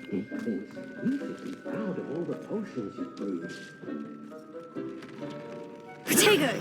He thinks he should be proud of all the potions he's brewed. Potato!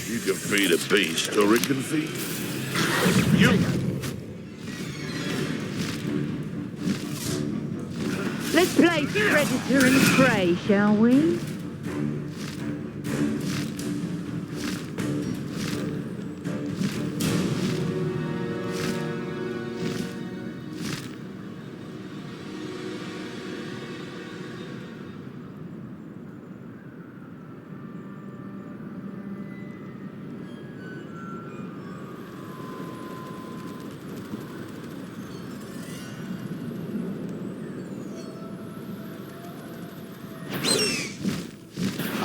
You can feed a beast, or it can feed you. Let's play predator and prey, shall we?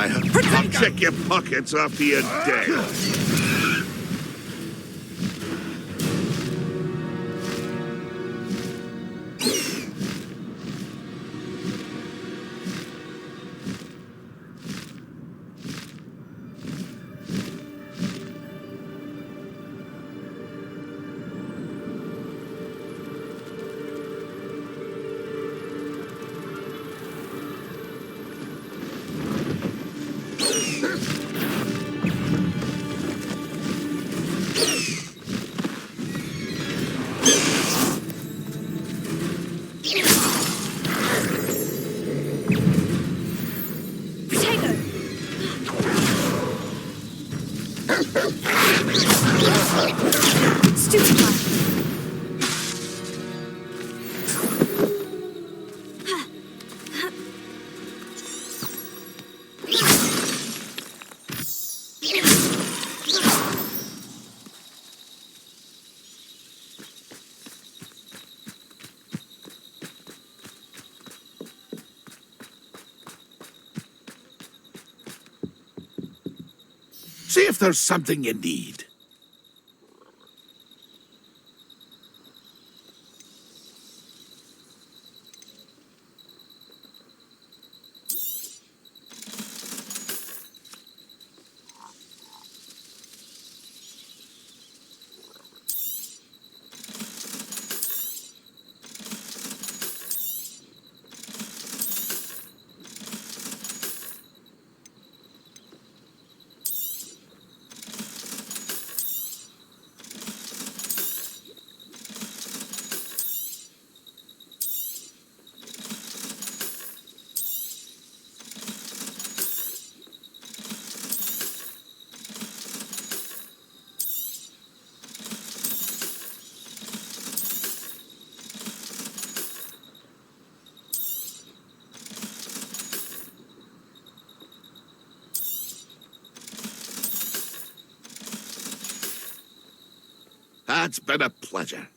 I'll check your pockets after you're dead. See if there's something you need. It's been a pleasure.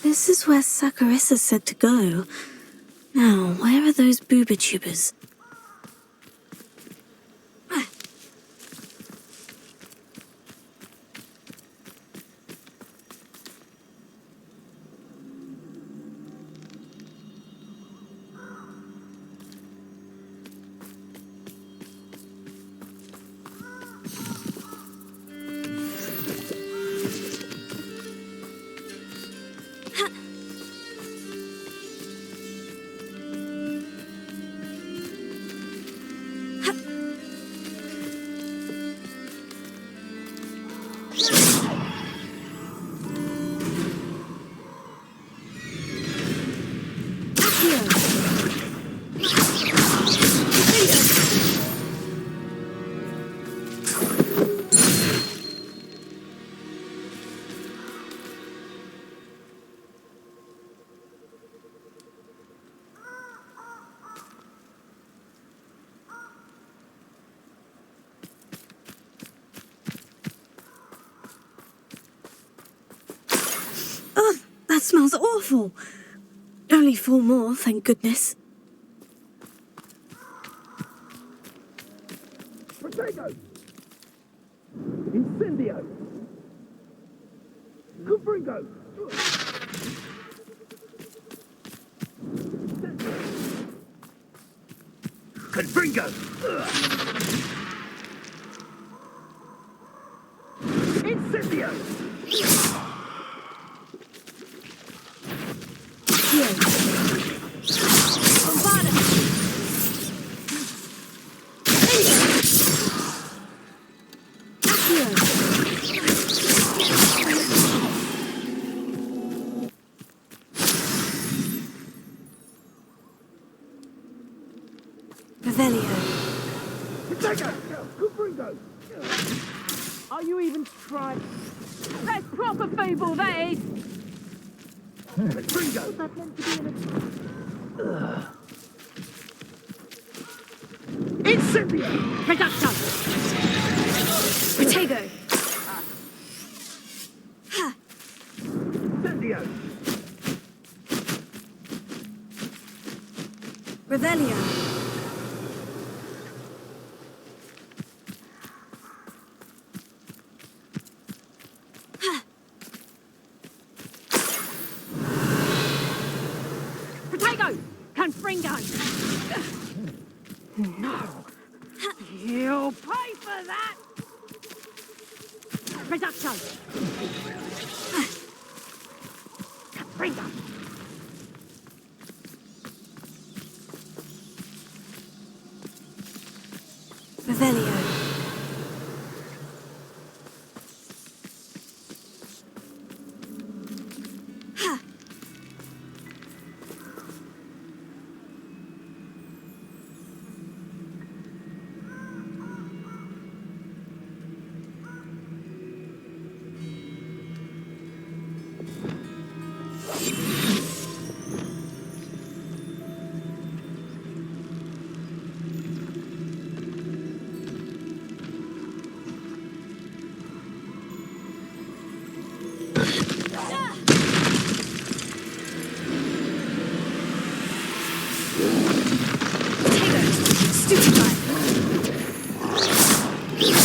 This is where Saccharissa said to go. Now, where are those booba tubers? Oh, that smells awful. Only 4 more, thank goodness. Potato! Incendio! Confringo! Confringo! Incendio! Revelio. Potato! Confringo! Are you even trying? That's proper feeble, that is! Confringo! That meant to be an Incendio! production! Protego. Incendio! Revelio. Potato! Confringo! No! You'll pay for that! Production! Confringo! Revelio. Stupefy.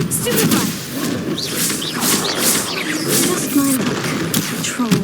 Stupefy. Just my luck. Control.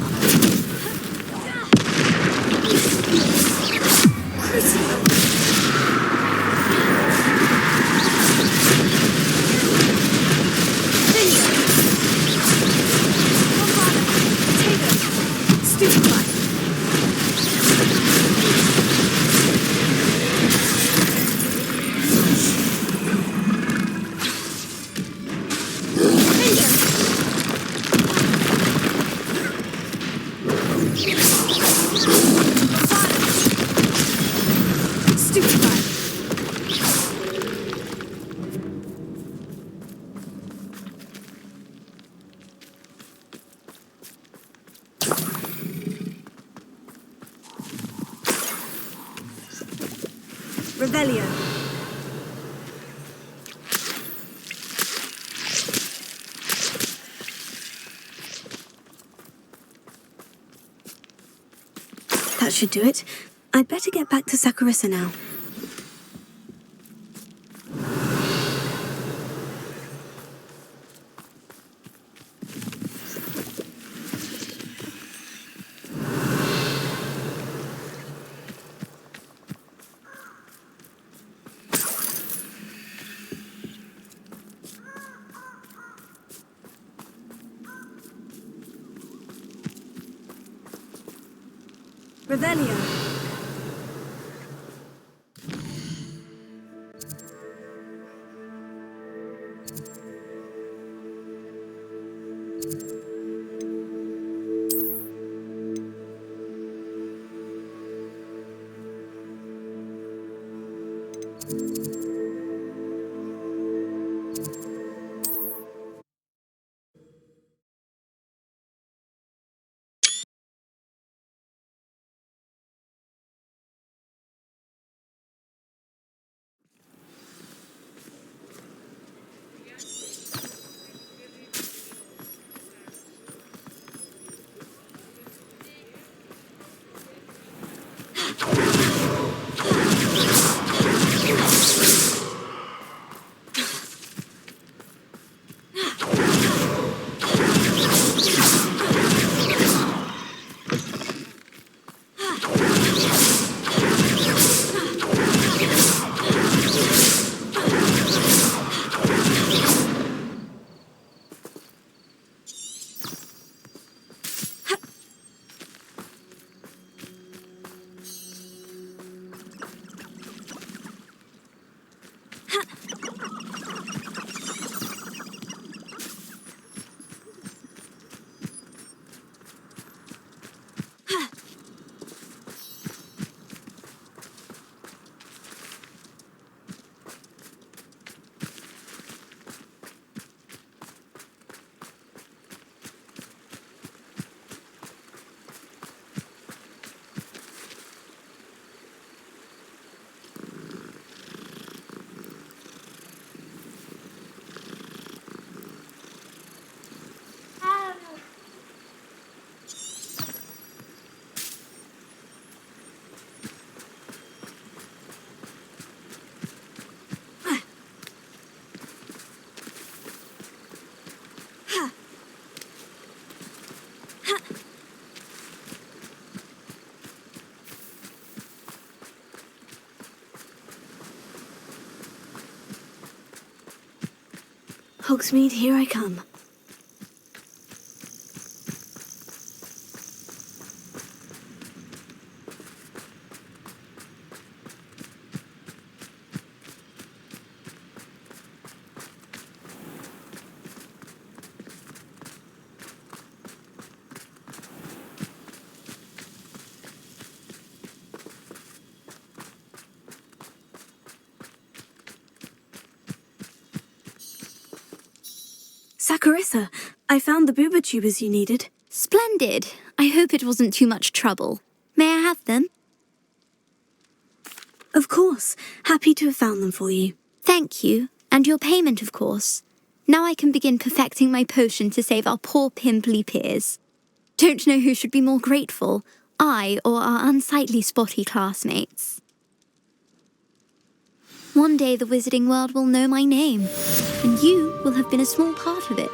Revelio. That should do it. I'd better get back to Saccharissa now. Revelio. Hogsmeade, here I come. Saccharissa, I found the booba tubers you needed. Splendid. I hope it wasn't too much trouble. May I have them? Of course. Happy to have found them for you. Thank you. And your payment, of course. Now I can begin perfecting my potion to save our poor pimply peers. Don't know who should be more grateful, I or our unsightly spotty classmates. One day the wizarding world will know my name, and you will have been a small part of it.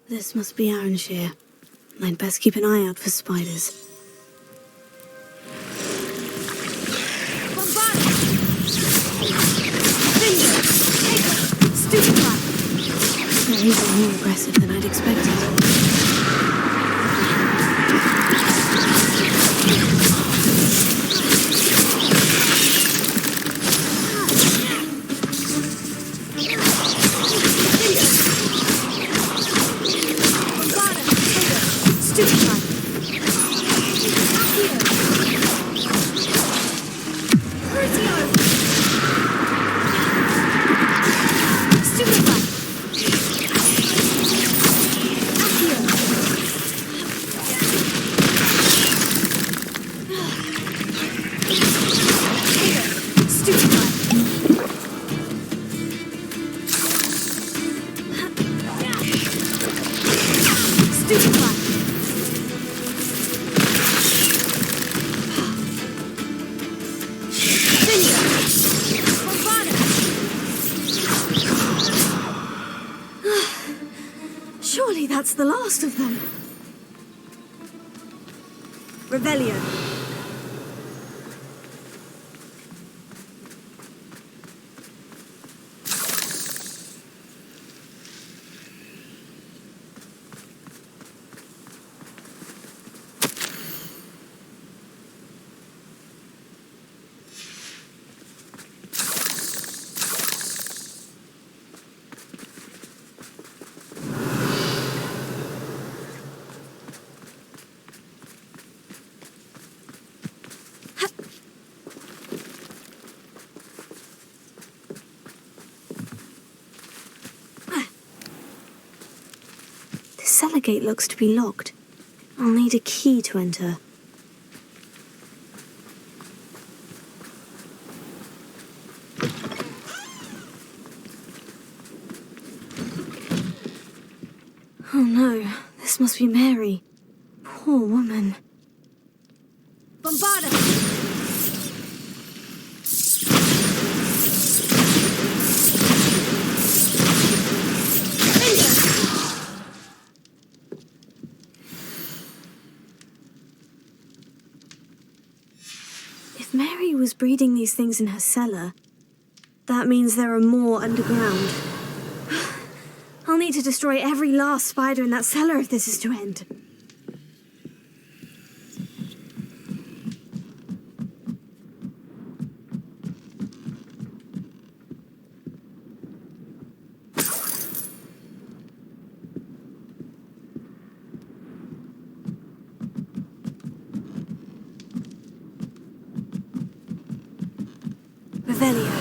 This must be Arranshire. I'd best keep an eye out for spiders. They're even more aggressive than I'd expected. Surely that's the last of them. Revelio. The cellar gate looks to be locked. I'll need a key to enter. Oh no, this must be Mary. Poor woman. Bombarda! If Mary was breeding these things in her cellar, that means there are more underground. I'll need to destroy every last spider in that cellar if this is to end. Revelio.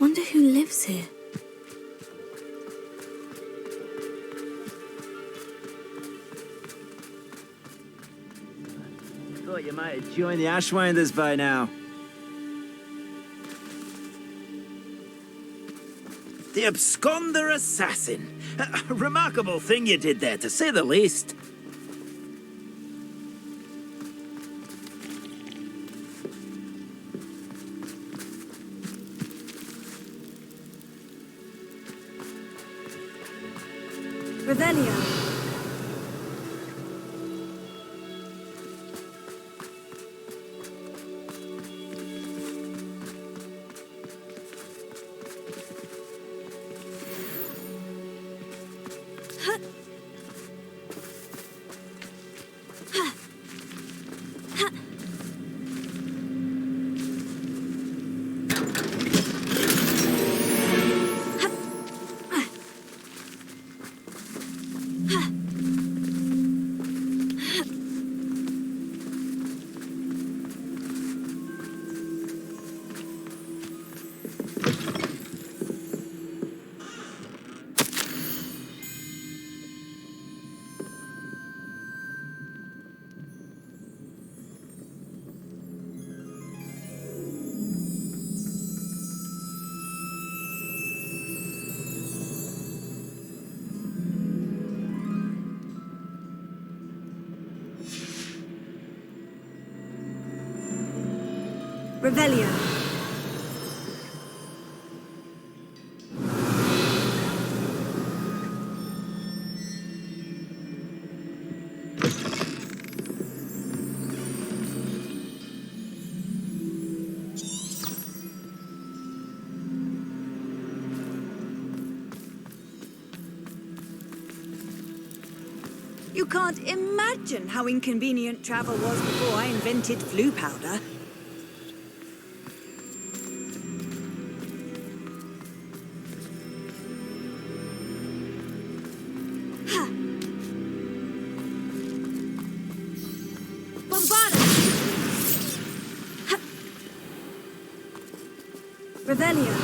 Wonder who lives here. Thought you might have joined the Ashwinders by now. The absconder assassin. A remarkable thing you did there, to say the least. Revelio. Revelio. You can't imagine how inconvenient travel was before I invented flu powder. Revelio.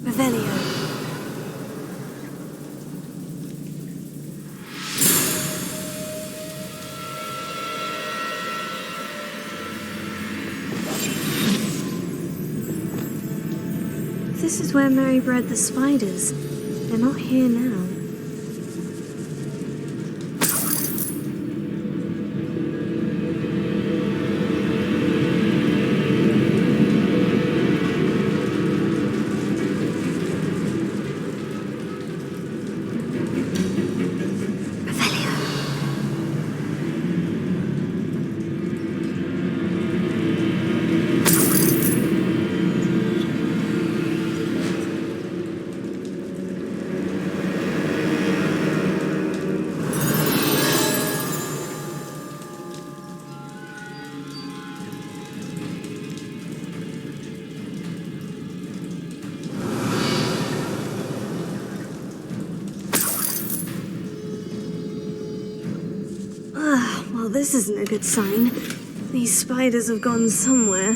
Revelio. This is where Mary bred the spiders. They're not here now. Well, this isn't a good sign. These spiders have gone somewhere.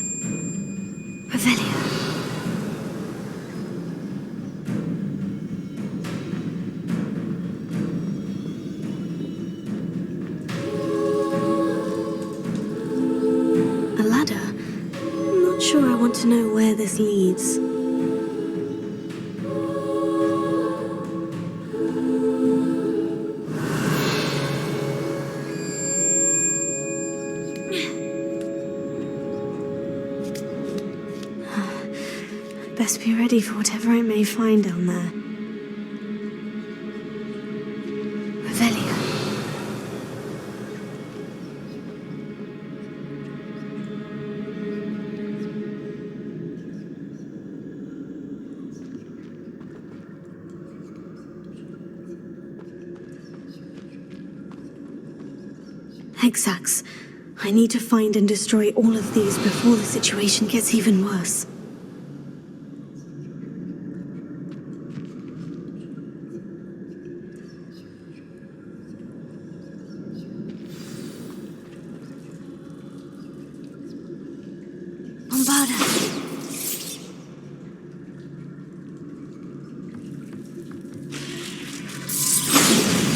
Revelio. A ladder? I'm not sure I want to know where this leads. Best be ready for whatever I may find down there. Revelio. Exacts. I need to find and destroy all of these before the situation gets even worse.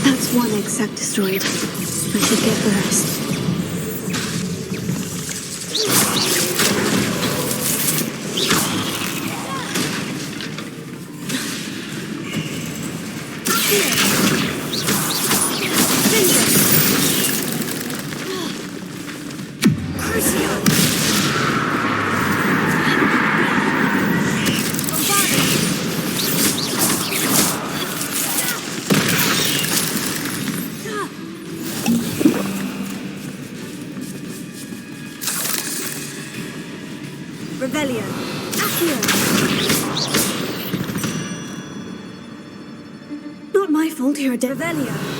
That's one exact destroyed. I should get the rest. Revelio. Accio. Not my fault you're dead. Revelio.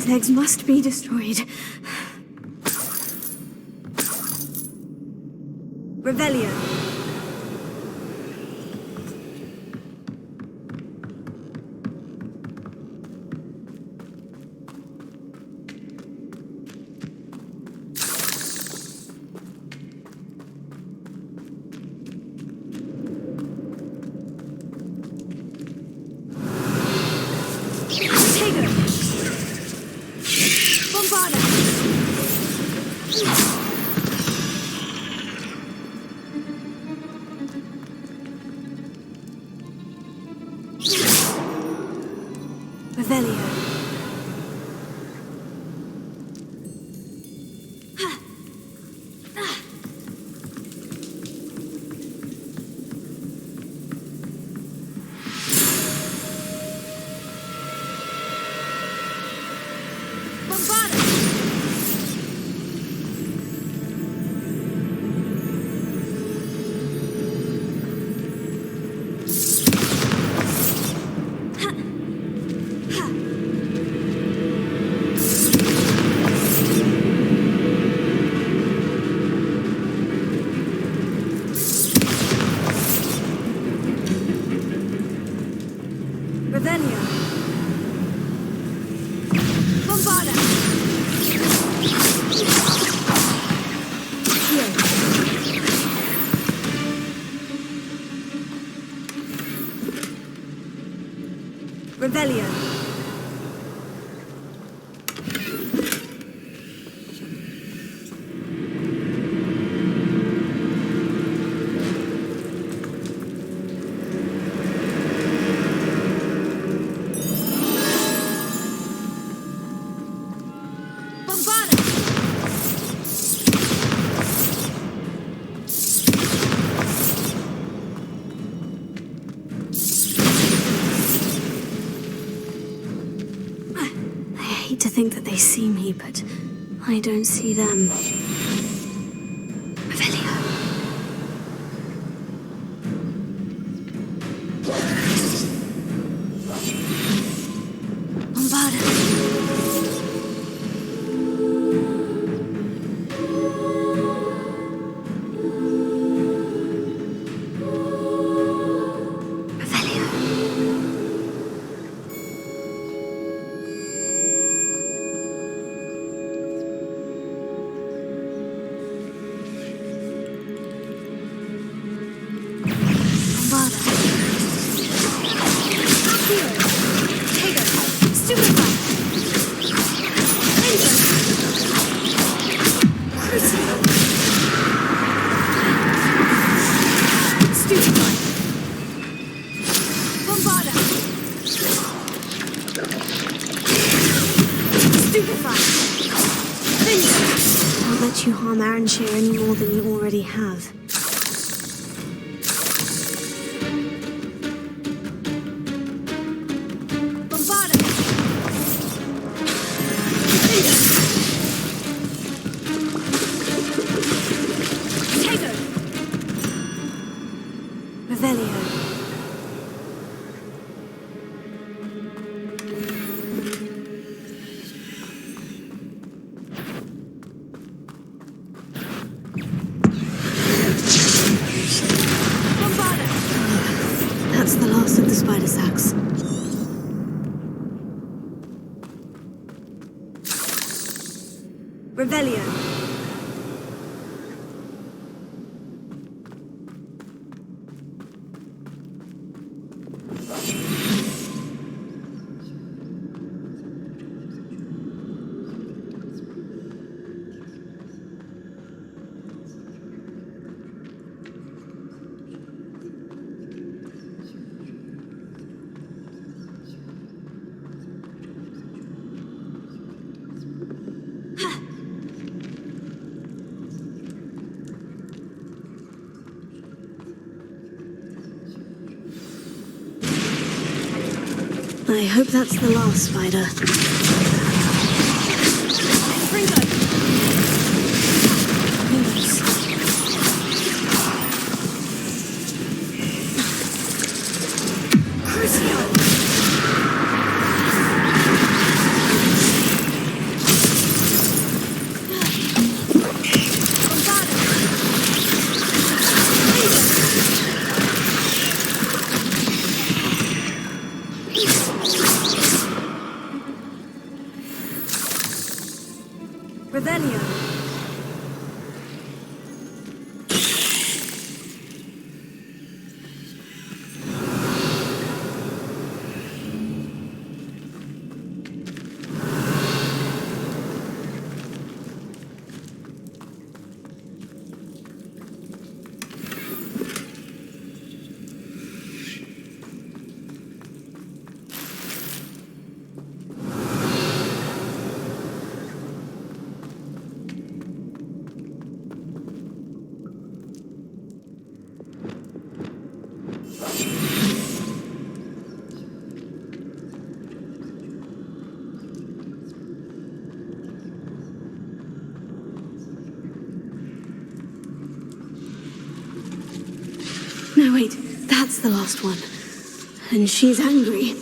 These eggs must be destroyed. Revelio. Revelio. I hate to think that they see me, but I don't see them. Revelio. Bombarda. I'll let you harm Aranshir any more than you already have. Revelio. That's the last of the spider sacks. Revelio. I hope that's the last spider. Revelio. No, wait, that's the last one. And she's angry.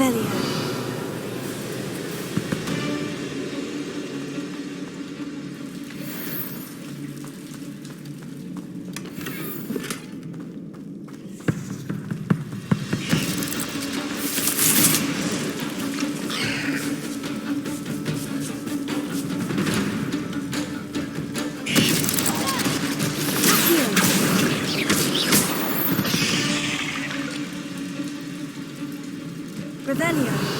Revelio. Revelio.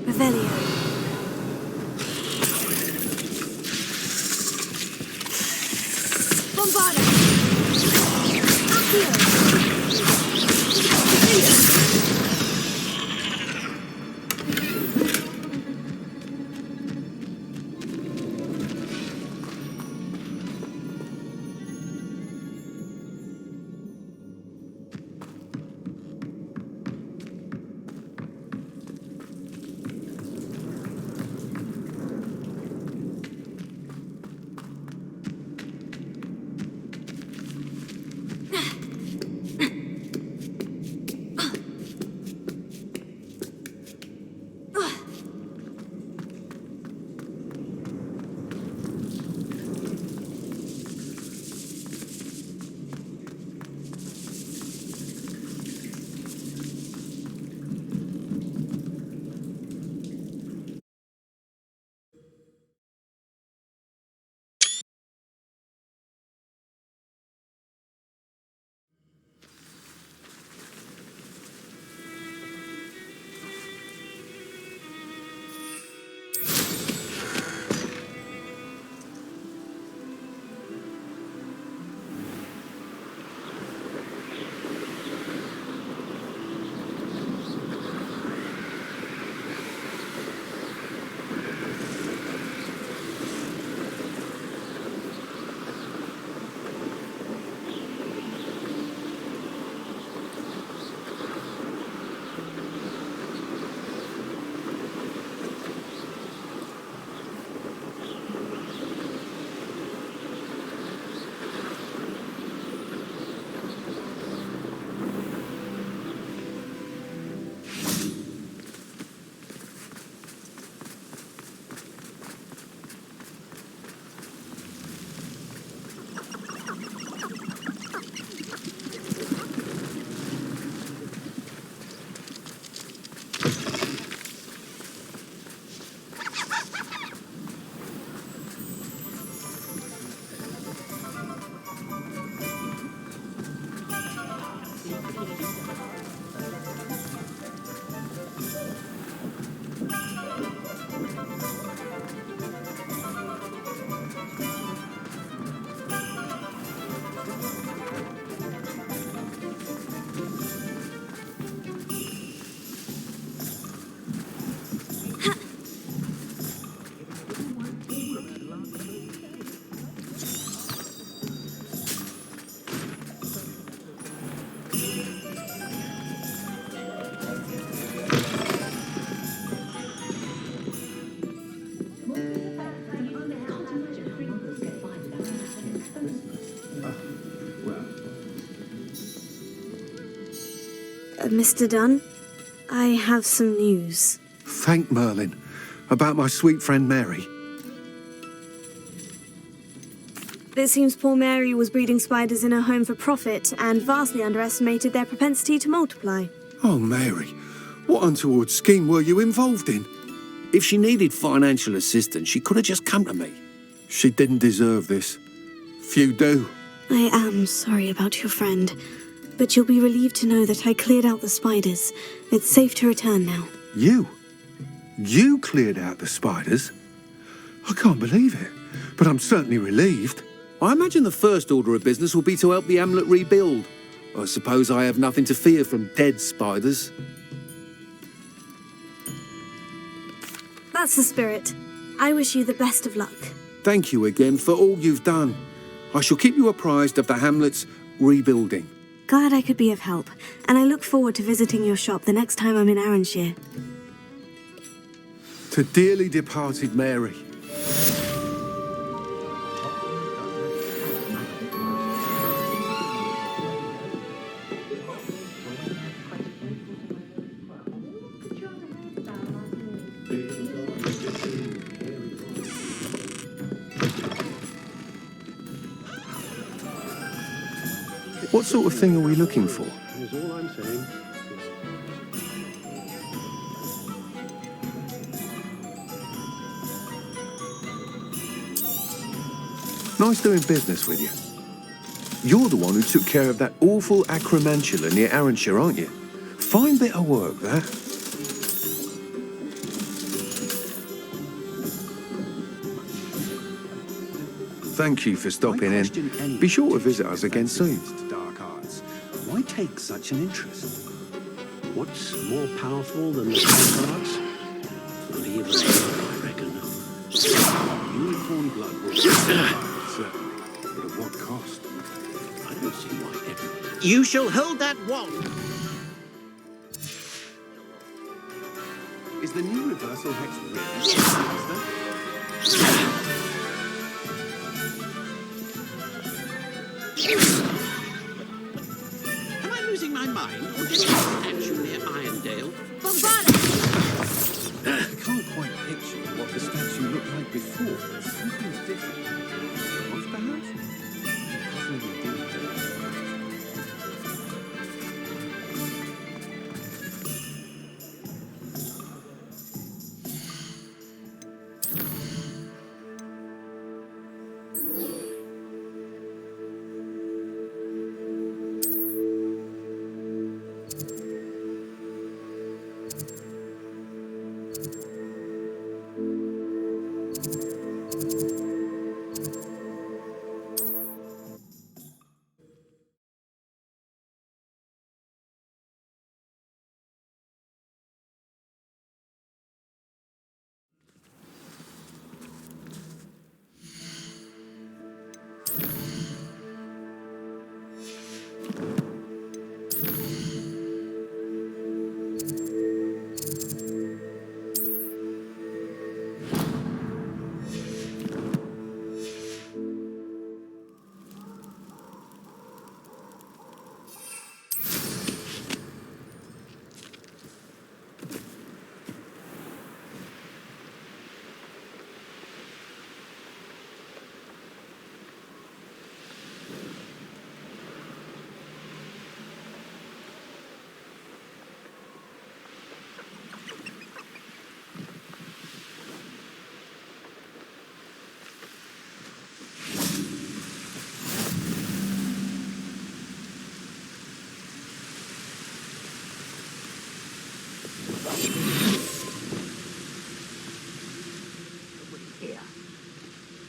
Revelio. Bombarda. Accio. Mr. Dunn, I have some news. Thank Merlin. About my sweet friend Mary. It seems poor Mary was breeding spiders in her home for profit and vastly underestimated their propensity to multiply. Oh, Mary, what untoward scheme were you involved in? If she needed financial assistance, she could have just come to me. She didn't deserve this. Few do. I am sorry about your friend, but you'll be relieved to know that I cleared out the spiders. It's safe to return now. You? You cleared out the spiders? I can't believe it, but I'm certainly relieved. I imagine the first order of business will be to help the Hamlet rebuild. I suppose I have nothing to fear from dead spiders. That's the spirit. I wish you the best of luck. Thank you again for all you've done. I shall keep you apprised of the hamlet's rebuilding. Glad I could be of help, and I look forward to visiting your shop the next time I'm in Arranshire. To dearly departed Mary. What sort of thing are we looking for? That's all I'm saying. Nice doing business with you. You're the one who took care of that awful acromantula near Arranshire, aren't you? Fine bit of work, that. Thank you for stopping in. Be sure to visit us again soon. Dark arts. Why take such an interest? What's more powerful than the dark arts? Not even I reckon. Unicorn blood will certainly. But at what cost? I don't see why everyone. You shall hold that wand. Is the new reversal hex real? Am I losing my mind, or did I statue near Irondale? I can't quite picture what the statue looked like before. Something's different. What, perhaps? Possibly indeed.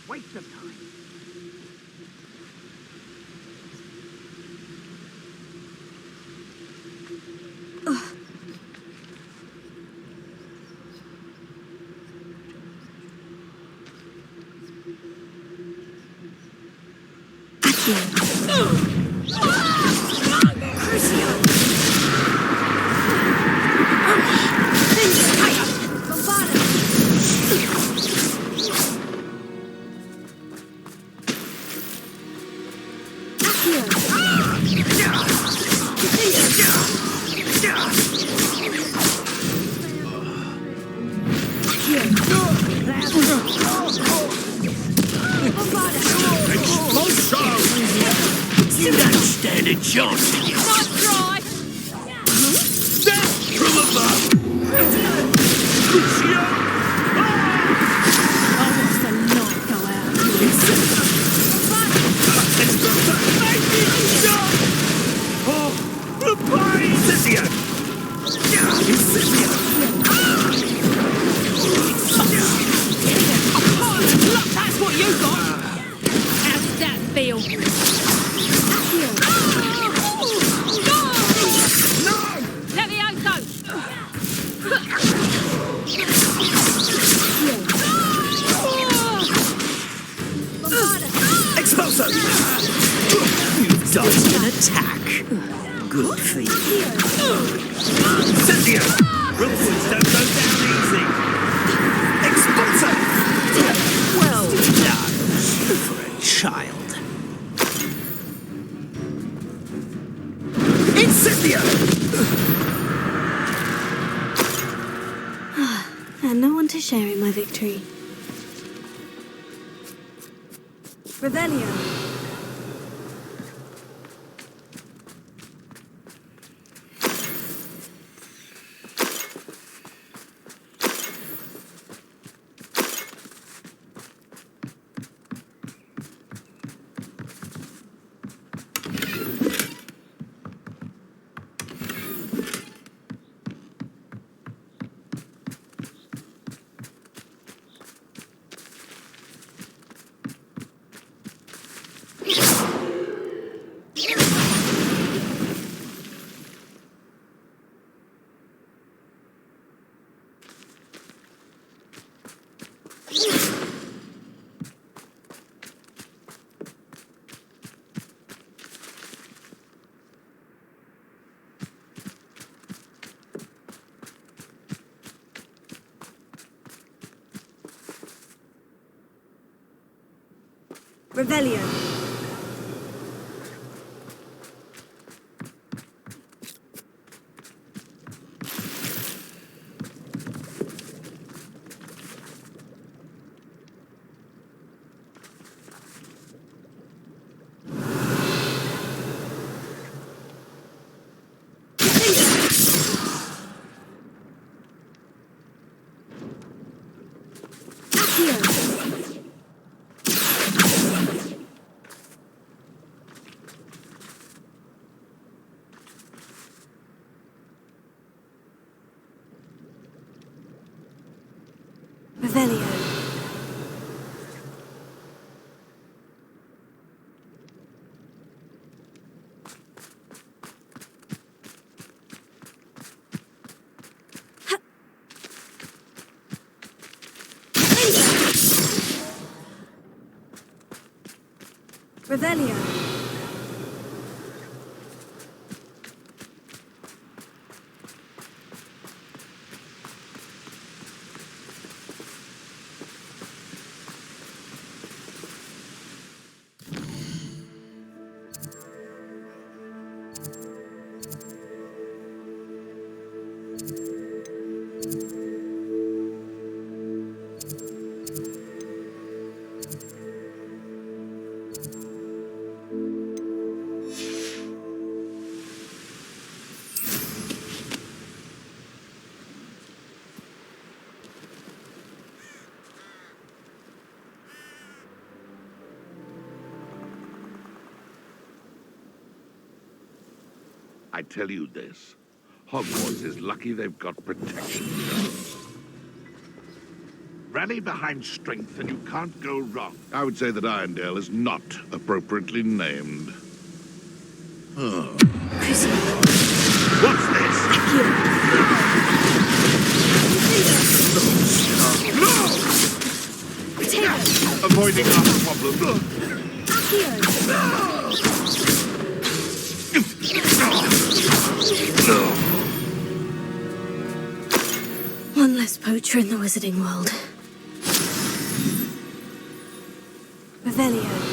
Waste of time. You don't stand a chance. Nice try. Death from above. Crucio. I watched the light go out. Oh, the party! Sissio. Look, that's what you got. How does that feel? Expulso! You've dodged an attack. Good for you. Cynthia! Rookwoods don't go down easy. Expulso! Well done for a child. Incendio! And no one to share in my victory. Revelio. Revelio. Revelio. Revelio. I tell you this, Hogwarts is lucky they've got protection. Rally behind strength and you can't go wrong. I would say that Irondale is not appropriately named. Oh. What's this? No! Avoiding our problem. One less poacher in the wizarding world. Revelio.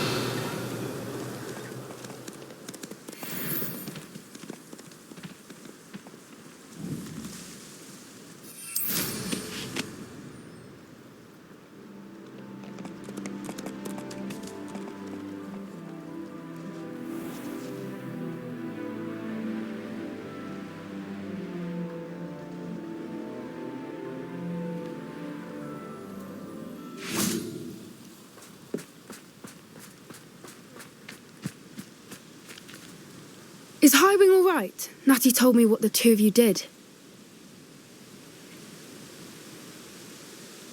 Is Highwing all right? Natty told me what the two of you did.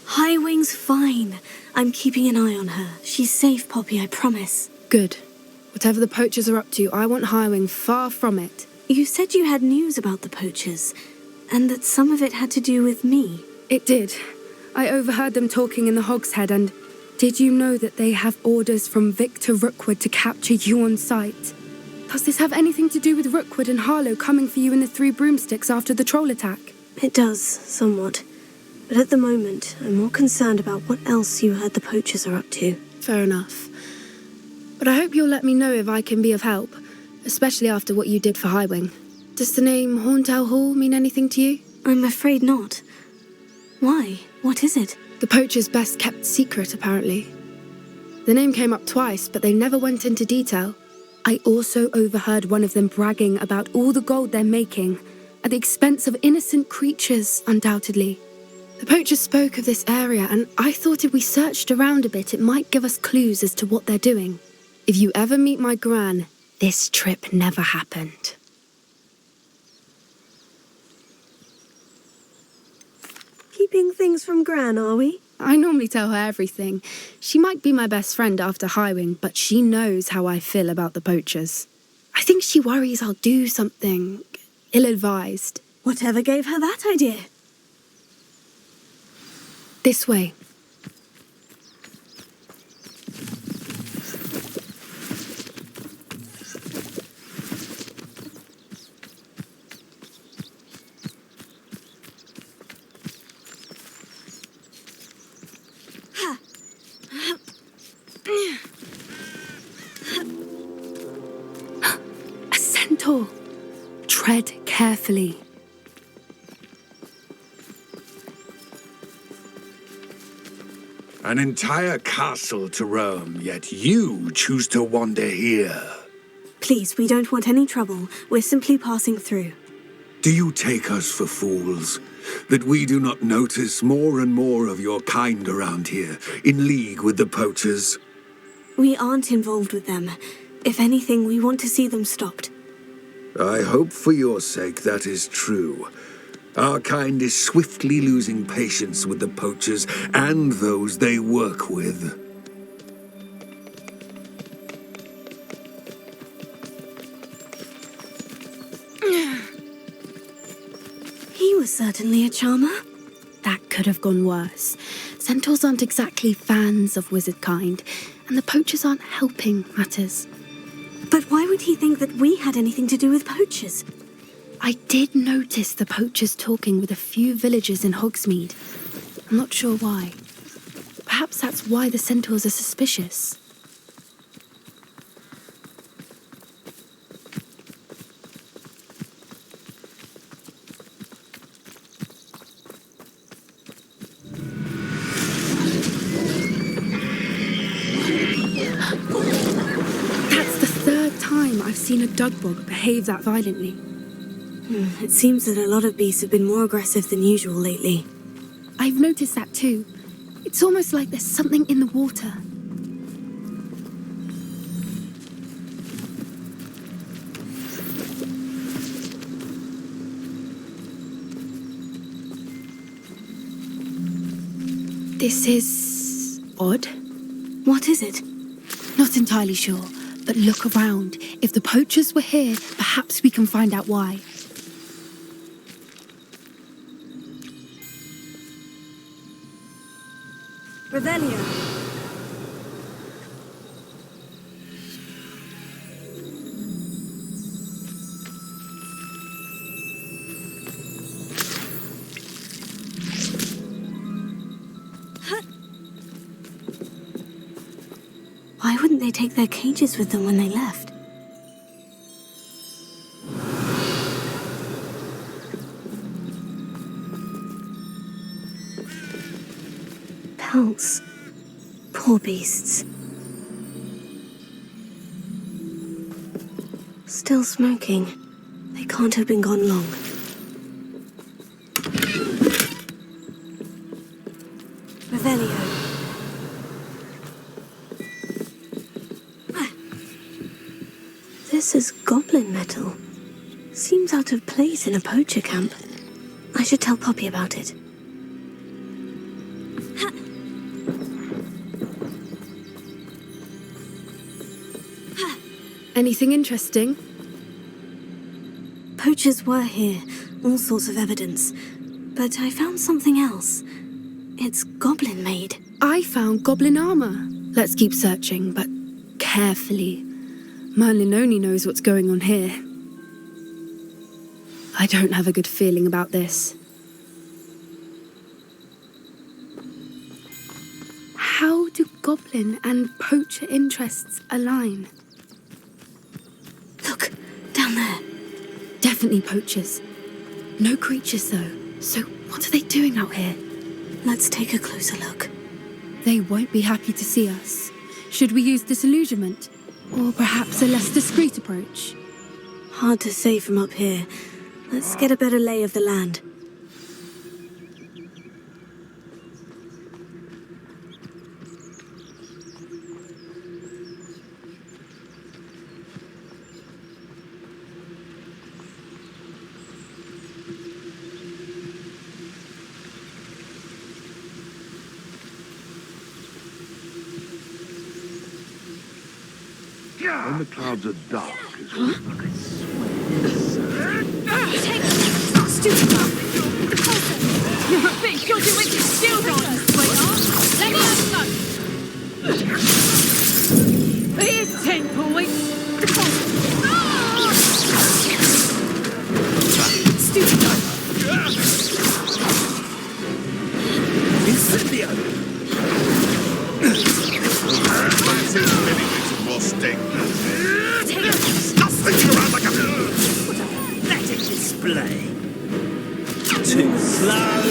Highwing's fine. I'm keeping an eye on her. She's safe, Poppy, I promise. Good. Whatever the poachers are up to, I want Highwing far from it. You said you had news about the poachers, and that some of it had to do with me. It did. I overheard them talking in the Hogshead and... Did you know that they have orders from Victor Rookwood to capture you on sight? Does this have anything to do with Rookwood and Harlow coming for you in the Three Broomsticks after the troll attack? It does, somewhat. But at the moment, I'm more concerned about what else you heard the poachers are up to. Fair enough. But I hope you'll let me know if I can be of help, especially after what you did for Highwing. Does the name Horntail Hall mean anything to you? I'm afraid not. Why? What is it? The poachers' best kept secret, apparently. The name came up twice, but they never went into detail. I also overheard one of them bragging about all the gold they're making, at the expense of innocent creatures, undoubtedly. The poachers spoke of this area, and I thought if we searched around a bit, it might give us clues as to what they're doing. If you ever meet my Gran, this trip never happened. Keeping things from Gran, are we? I normally tell her everything. She might be my best friend after Highwing, but she knows how I feel about the poachers. I think she worries I'll do something ill-advised. Whatever gave her that idea? This way. A centaur. Tread carefully. An entire castle to roam, yet you choose to wander here. Please, we don't want any trouble. We're simply passing through. Do you take us for fools? That we do not notice more and more of your kind around here, in league with the poachers? We aren't involved with them. If anything, we want to see them stopped. I hope for your sake that is true. Our kind is swiftly losing patience with the poachers and those they work with. He was certainly a charmer. That could have gone worse. Centaurs aren't exactly fans of wizard kind, and the poachers aren't helping matters. But why would he think that we had anything to do with poachers? I did notice the poachers talking with a few villagers in Hogsmeade. I'm not sure why. Perhaps that's why the centaurs are suspicious. That's the third time I've seen a dugbog behave that violently. It seems that a lot of beasts have been more aggressive than usual lately. I've noticed that too. It's almost like there's something in the water. This is odd. What is it? Not entirely sure, but look around. If the poachers were here, perhaps we can find out why. Revelio. Why wouldn't they take their cages with them when they left? Pelts. Poor beasts. Still smoking. They can't have been gone long. Revelio. This is goblin metal. Seems out of place in a poacher camp. I should tell Poppy about it. Anything interesting? Poachers were here, all sorts of evidence. But I found something else. It's goblin-made. I found goblin armor. Let's keep searching, but carefully. Merlin only knows what's going on here. I don't have a good feeling about this. How do goblin and poacher interests align? Look, down there. Definitely poachers. No creatures, though. So what are they doing out here? Let's take a closer look. They won't be happy to see us. Should we use disillusionment? Or perhaps a less discreet approach? Hard to say from up here. Let's get a better lay of the land. When the clouds are dark is when You're a big dodgy wicked shield on, sweetheart. Let me have some. Here's 10 points. Incendio! more sting. Stop thinking around like a... What a pathetic display. Too slow.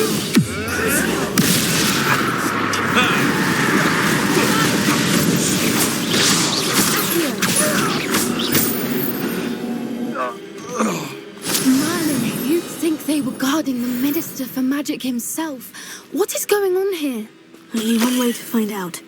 Merlin, you'd think they were guarding the Minister for Magic himself. What is going on here? Only one way to find out.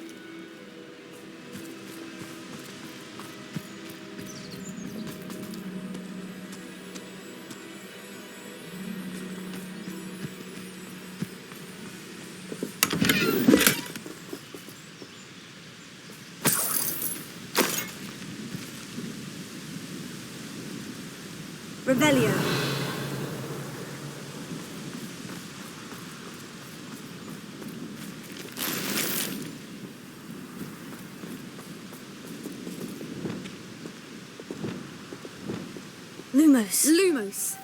Revelio. Lumos. Lumos.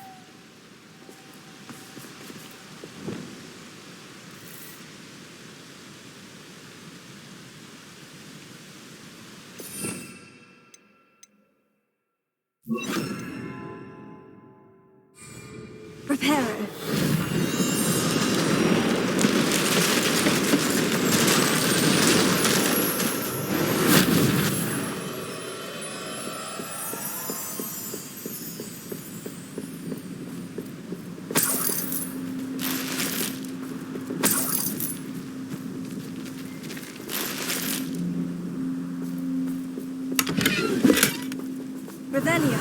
Reparo. Revelio.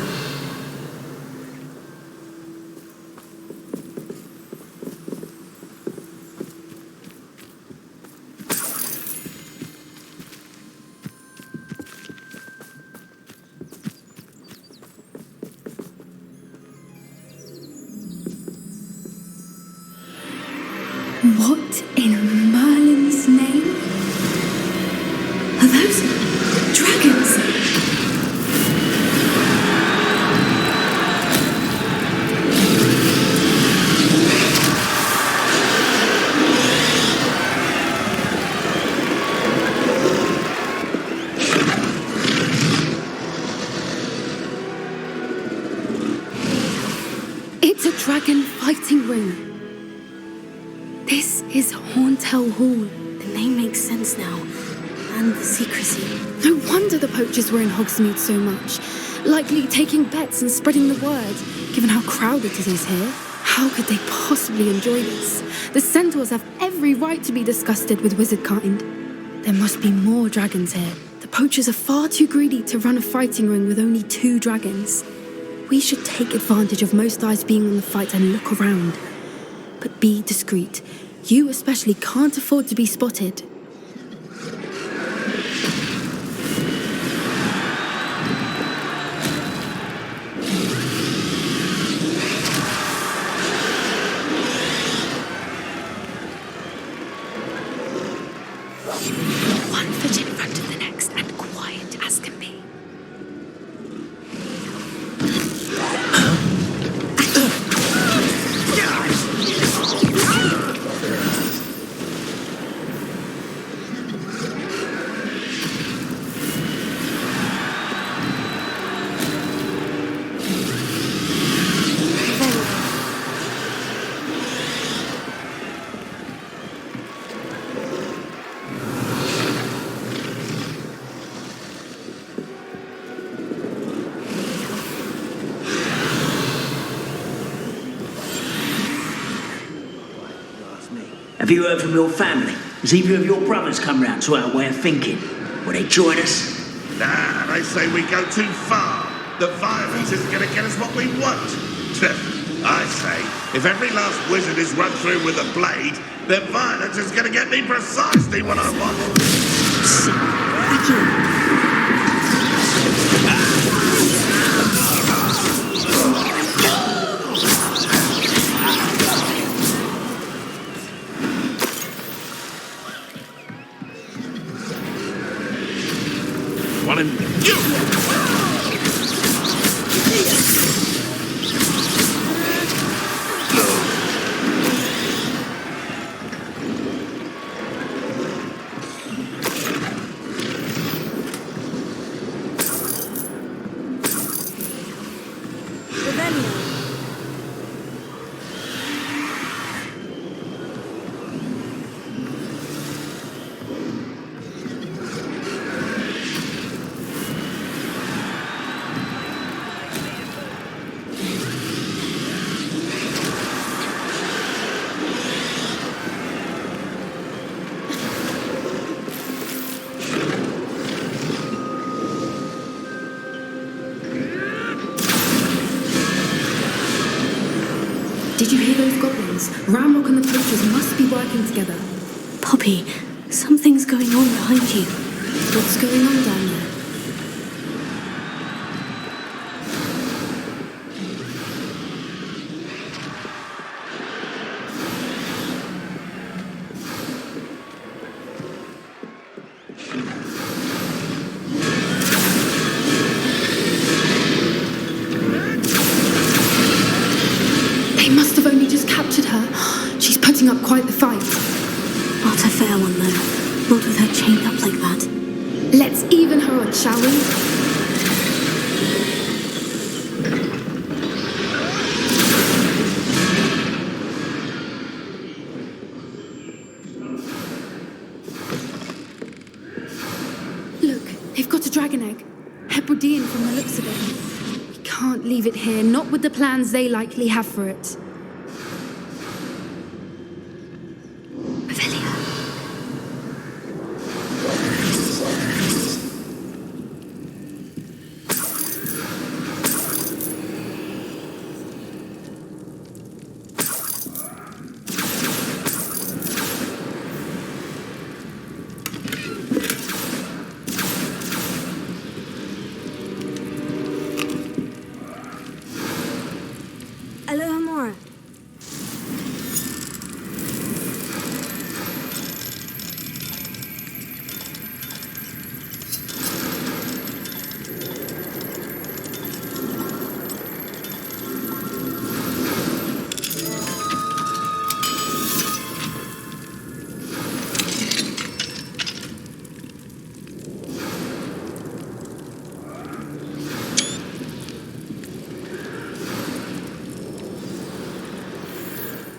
What in Merlin's name? Are those dragons? It's a dragon fighting ring. This is Hauntel Hall. The name makes sense now. And the secrecy. No wonder the poachers were in Hogsmeade so much. Likely taking bets and spreading the word, given how crowded it is here. How could they possibly enjoy this? The centaurs have every right to be disgusted with wizard kind. There must be more dragons here. The poachers are far too greedy to run a fighting ring with only 2 dragons. We should take advantage of most eyes being on the fight and look around. But be discreet. You especially can't afford to be spotted. Have you heard from your family? Has either of your brothers come round to our way of thinking? Will they join us? Nah, they say we go too far. The violence isn't going to get us what we want. I say, if every last wizard is run through with a blade, then violence is going to get me precisely what I want. Back in. Want him? Did you hear those goblins? Ramrock and the poachers must be working together. Poppy, something's going on behind you. What's going on down there? She's putting up quite the fight. Not a fair one, though. Not with her chained up like that. Let's even her on, shall we? Look, they've got a dragon egg. Hebridean from the looks of it. We can't leave it here, not with the plans they likely have for it.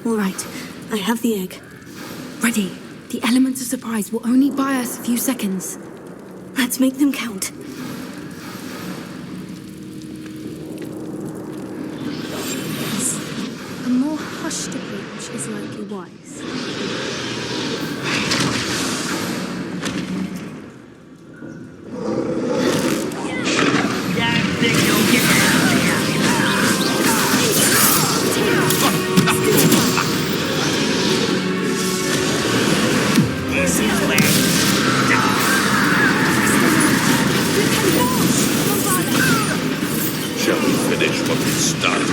All right, I have the egg. Ready. The elements of surprise will only buy us a few seconds. Let's make them count. A more hushed approach is likely wise. Shall we finish what we started?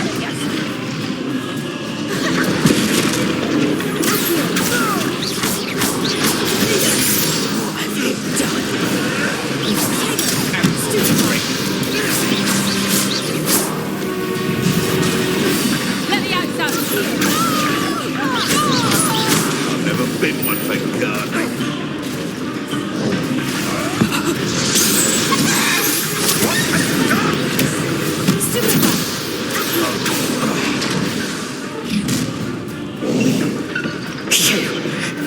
I've never been one, thank God.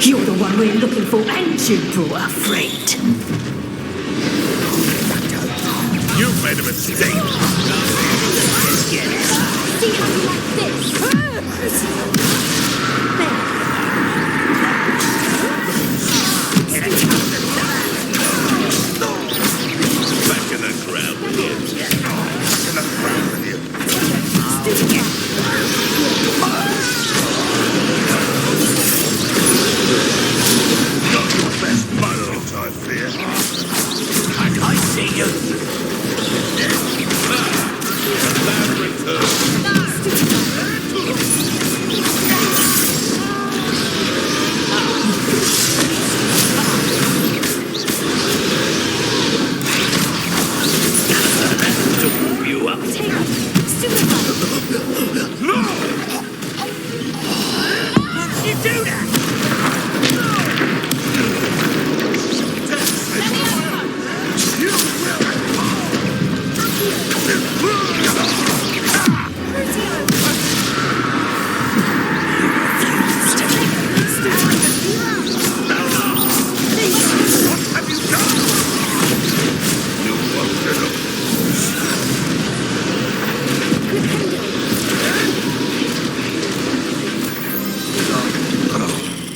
You're the one we're looking for, and you brought our friend. You've made a mistake. See how you like this?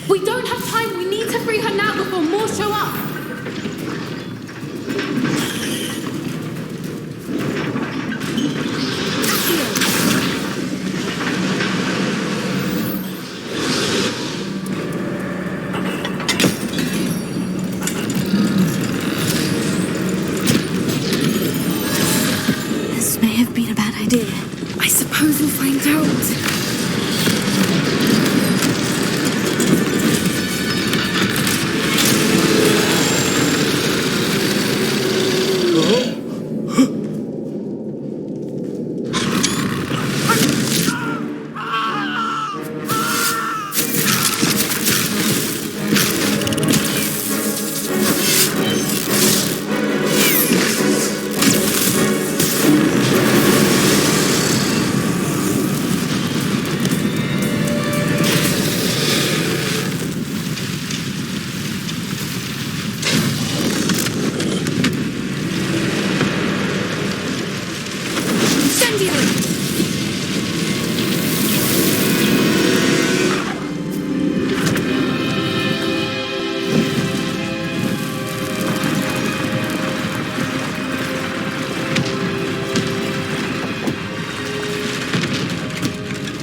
We don't have time. We need to free her now before more show up. This may have been a bad idea. I suppose we'll find out.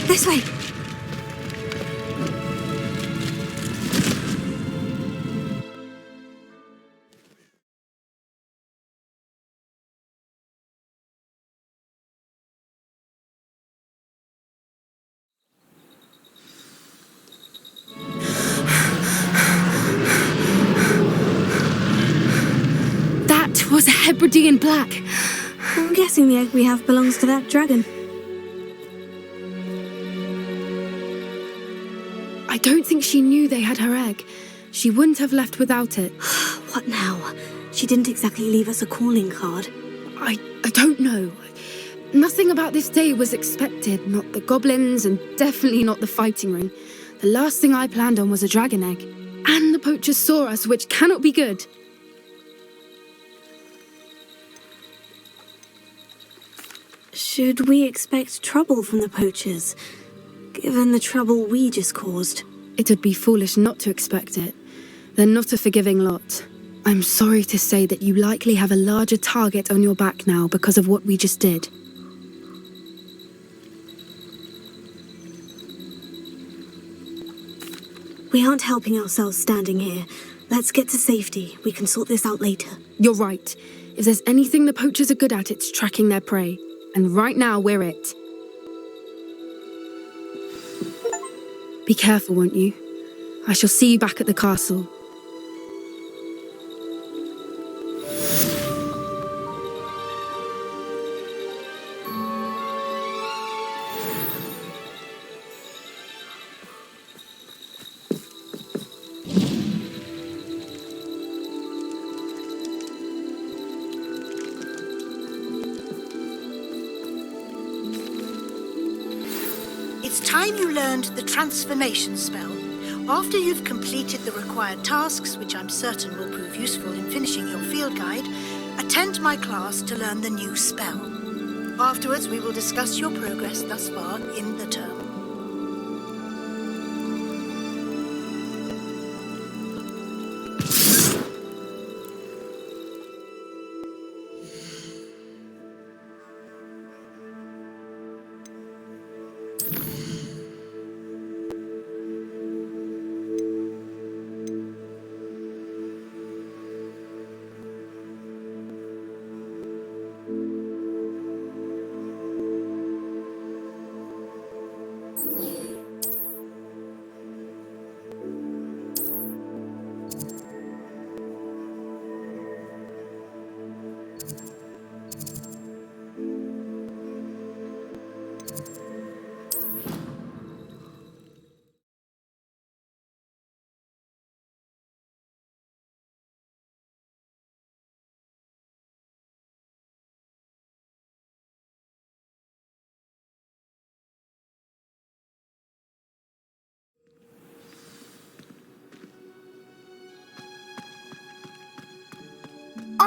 This way. That was a Hebridean black. I'm guessing the egg we have belongs to that dragon. I don't think she knew they had her egg. She wouldn't have left without it. What now? She didn't exactly leave us a calling card. I don't know. Nothing about this day was expected. Not the goblins, and definitely not the fighting ring. The last thing I planned on was a dragon egg. And the poachers saw us, which cannot be good. Should we expect trouble from the poachers, given the trouble we just caused? It would be foolish not to expect it. They're not a forgiving lot. I'm sorry to say that you likely have a larger target on your back now because of what we just did. We aren't helping ourselves standing here. Let's get to safety. We can sort this out later. You're right. If there's anything the poachers are good at, it's tracking their prey. And right now, we're it. Be careful, won't you? I shall see you back at the castle. It's time you learned the transformation spell. After you've completed the required tasks, which I'm certain will prove useful in finishing your field guide, attend my class to learn the new spell. Afterwards, we will discuss your progress thus far in the term.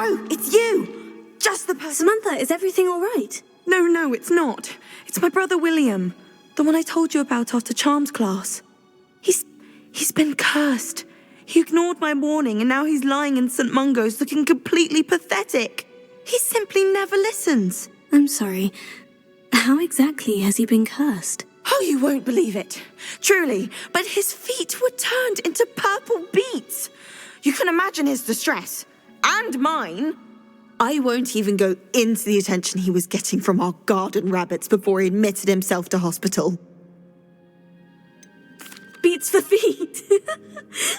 Oh, it's you! Just the person... Samantha, is everything all right? No, it's not. It's my brother William. The one I told you about after charms class. He's been cursed. He ignored my warning and now he's lying in St. Mungo's looking completely pathetic. He simply never listens. I'm sorry. How exactly has he been cursed? Oh, you won't believe it. Truly, but his feet were turned into purple beets. You can imagine his distress. And mine. I won't even go into the attention he was getting from our garden rabbits before he admitted himself to hospital. Beats for feet.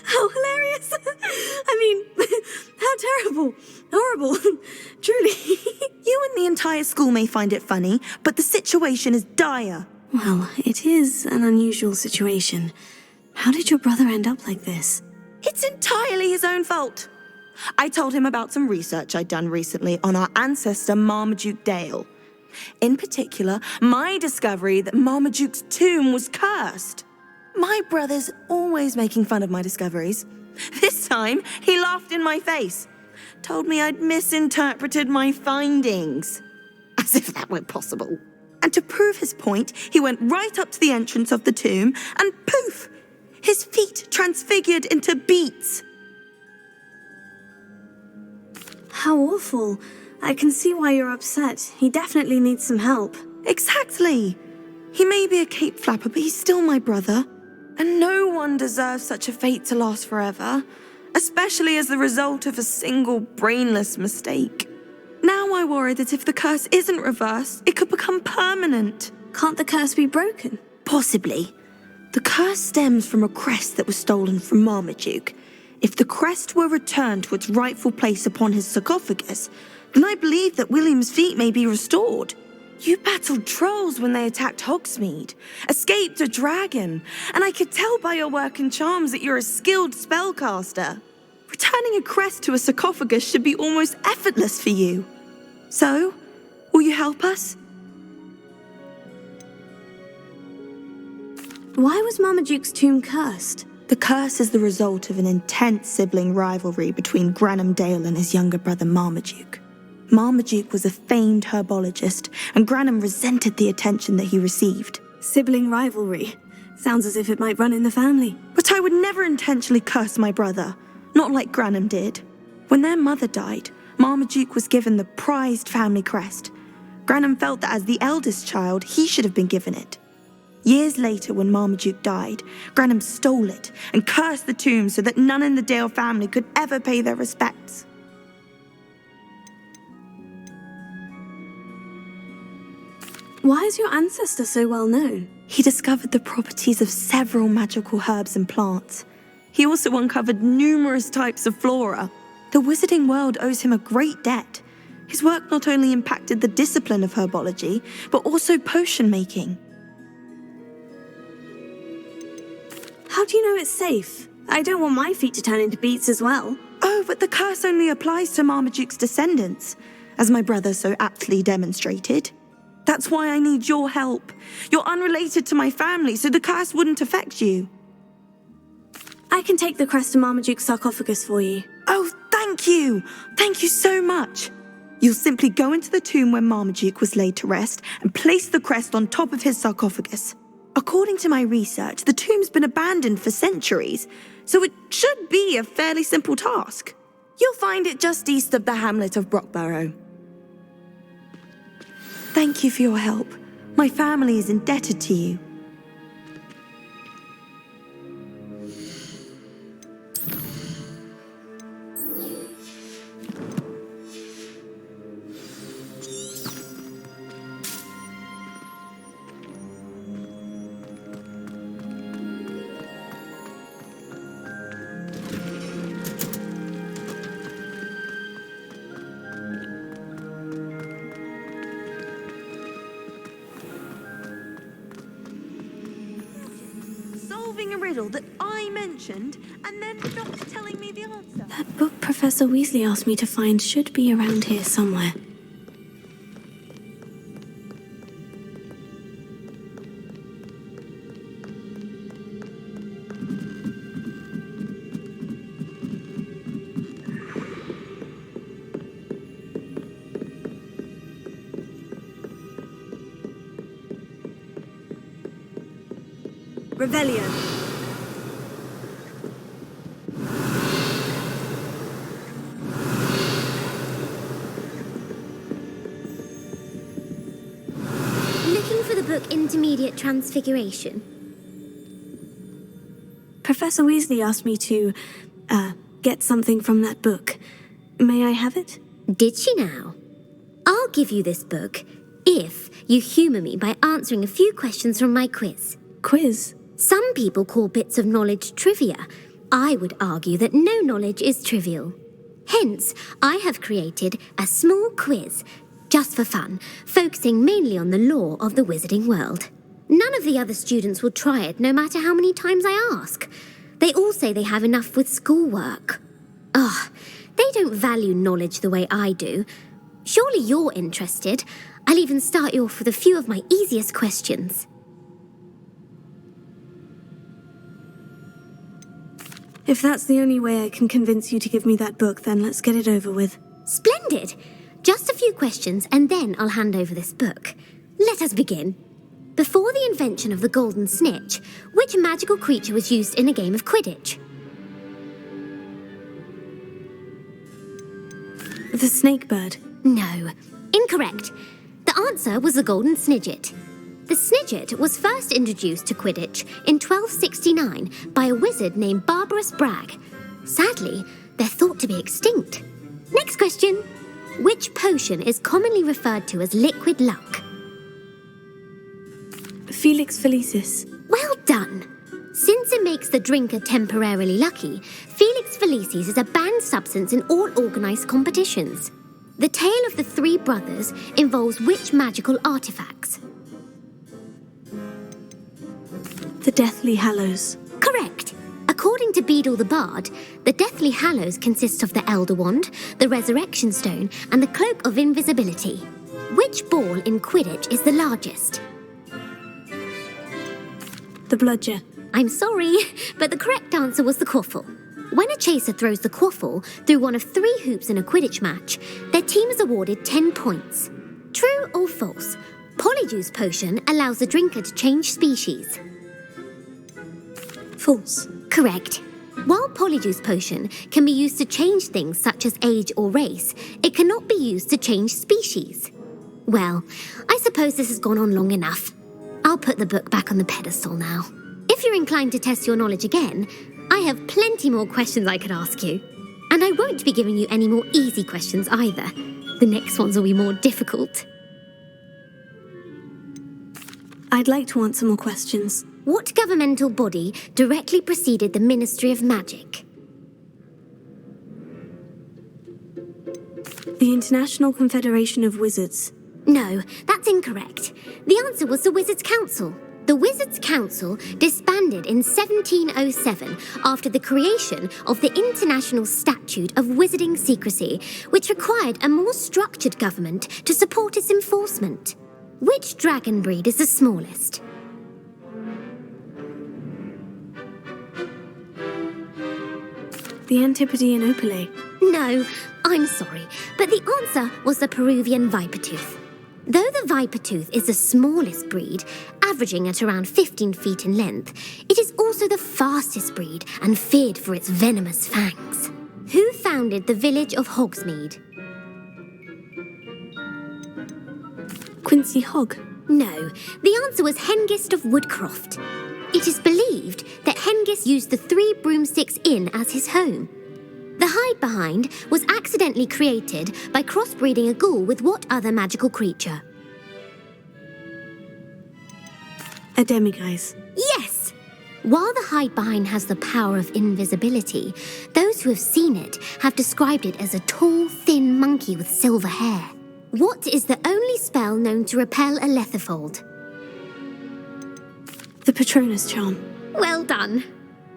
How hilarious. I mean, how terrible. Horrible. Truly. You and the entire school may find it funny, but the situation is dire. Well, it is an unusual situation. How did your brother end up like this? It's entirely his own fault. I told him about some research I'd done recently on our ancestor Marmaduke Dale. In particular, my discovery that Marmaduke's tomb was cursed. My brother's always making fun of my discoveries. This time, he laughed in my face. Told me I'd misinterpreted my findings. As if that were possible. And to prove his point, he went right up to the entrance of the tomb and poof! His feet transfigured into beets. How awful. I can see why you're upset. He definitely needs some help. Exactly. He may be a cape flapper, but he's still my brother. And no one deserves such a fate to last forever, especially as the result of a single brainless mistake. Now I worry that if the curse isn't reversed, it could become permanent. Can't the curse be broken? Possibly. The curse stems from a crest that was stolen from Marmaduke. If the crest were returned to its rightful place upon his sarcophagus, then I believe that William's feet may be restored. You battled trolls when they attacked Hogsmeade, escaped a dragon, and I could tell by your work and charms that you're a skilled spellcaster. Returning a crest to a sarcophagus should be almost effortless for you. So, will you help us? Why was Marmaduke's tomb cursed? The curse is the result of an intense sibling rivalry between Granham Dale and his younger brother Marmaduke. Marmaduke was a famed herbologist, and Granham resented the attention that he received. Sibling rivalry. Sounds as if it might run in the family. But I would never intentionally curse my brother, not like Granham did. When their mother died, Marmaduke was given the prized family crest. Granham felt that as the eldest child, he should have been given it. Years later, when Marmaduke died, Granham stole it and cursed the tomb so that none in the Dale family could ever pay their respects. Why is your ancestor so well known? He discovered the properties of several magical herbs and plants. He also uncovered numerous types of flora. The wizarding world owes him a great debt. His work not only impacted the discipline of herbology, but also potion making. How do you know it's safe? I don't want my feet to turn into beets as well. Oh, but the curse only applies to Marmaduke's descendants, as my brother so aptly demonstrated. That's why I need your help. You're unrelated to my family, so the curse wouldn't affect you. I can take the crest to Marmaduke's sarcophagus for you. Oh, thank you! Thank you so much! You'll simply go into the tomb where Marmaduke was laid to rest and place the crest on top of his sarcophagus. According to my research, the tomb's been abandoned for centuries, so it should be a fairly simple task. You'll find it just east of the hamlet of Brockborough. Thank you for your help. My family is indebted to you. A riddle that I mentioned and then not telling me the answer. That book Professor Weasley asked me to find should be around here somewhere. Revelio. Looking for the book Intermediate Transfiguration? Professor Weasley asked me to, get something from that book. May I have it? Did she now? I'll give you this book if you humour me by answering a few questions from my quiz. Quiz? Some people call bits of knowledge trivia. I would argue that no knowledge is trivial. Hence, I have created a small quiz, just for fun, focusing mainly on the lore of the wizarding world. None of the other students will try it, no matter how many times I ask. They all say they have enough with schoolwork. They don't value knowledge the way I do. Surely you're interested. I'll even start you off with a few of my easiest questions. If that's the only way I can convince you to give me that book, then let's get it over with. Splendid! Just a few questions, and then I'll hand over this book. Let us begin. Before the invention of the golden snitch, which magical creature was used in a game of Quidditch? The snake bird. No. Incorrect. The answer was the golden snidget. The snidget was first introduced to Quidditch in 1269 by a wizard named Barbarous Bragg. Sadly, they're thought to be extinct. Next question. Which potion is commonly referred to as liquid luck? Felix Felicis. Well done. Since it makes the drinker temporarily lucky, Felix Felicis is a banned substance in all organised competitions. The tale of the three brothers involves which magical artifacts? The Deathly Hallows. Correct. According to Beedle the Bard, the Deathly Hallows consists of the Elder Wand, the Resurrection Stone, and the Cloak of Invisibility. Which ball in Quidditch is the largest? The Bludger. I'm sorry, but the correct answer was the quaffle. When a chaser throws the quaffle through one of 3 hoops in a Quidditch match, their team is awarded 10 points. True or false? Polyjuice Potion allows the drinker to change species. False. Correct. While Polyjuice Potion can be used to change things such as age or race, it cannot be used to change species. Well, I suppose this has gone on long enough. I'll put the book back on the pedestal now. If you're inclined to test your knowledge again, I have plenty more questions I could ask you. And I won't be giving you any more easy questions either. The next ones will be more difficult. I'd like to answer more questions. What governmental body directly preceded the Ministry of Magic? The International Confederation of Wizards. No, that's incorrect. The answer was the Wizards' Council. The Wizards' Council disbanded in 1707 after the creation of the International Statute of Wizarding Secrecy, which required a more structured government to support its enforcement. Which dragon breed is the smallest? The Antipodean Opale. No, I'm sorry, but the answer was the Peruvian Vipertooth. Though the Vipertooth is the smallest breed, averaging at around 15 feet in length, it is also the fastest breed and feared for its venomous fangs. Who founded the village of Hogsmeade? Quincy Hogg. No, the answer was Hengist of Woodcroft. It is believed that Hengist used the 3 Broomsticks Inn as his home. The hide-behind was accidentally created by crossbreeding a ghoul with what other magical creature? A demiguise. Yes! While the hide-behind has the power of invisibility, those who have seen it have described it as a tall, thin monkey with silver hair. What is the only spell known to repel a lethifold? The Patronus Charm. Well done.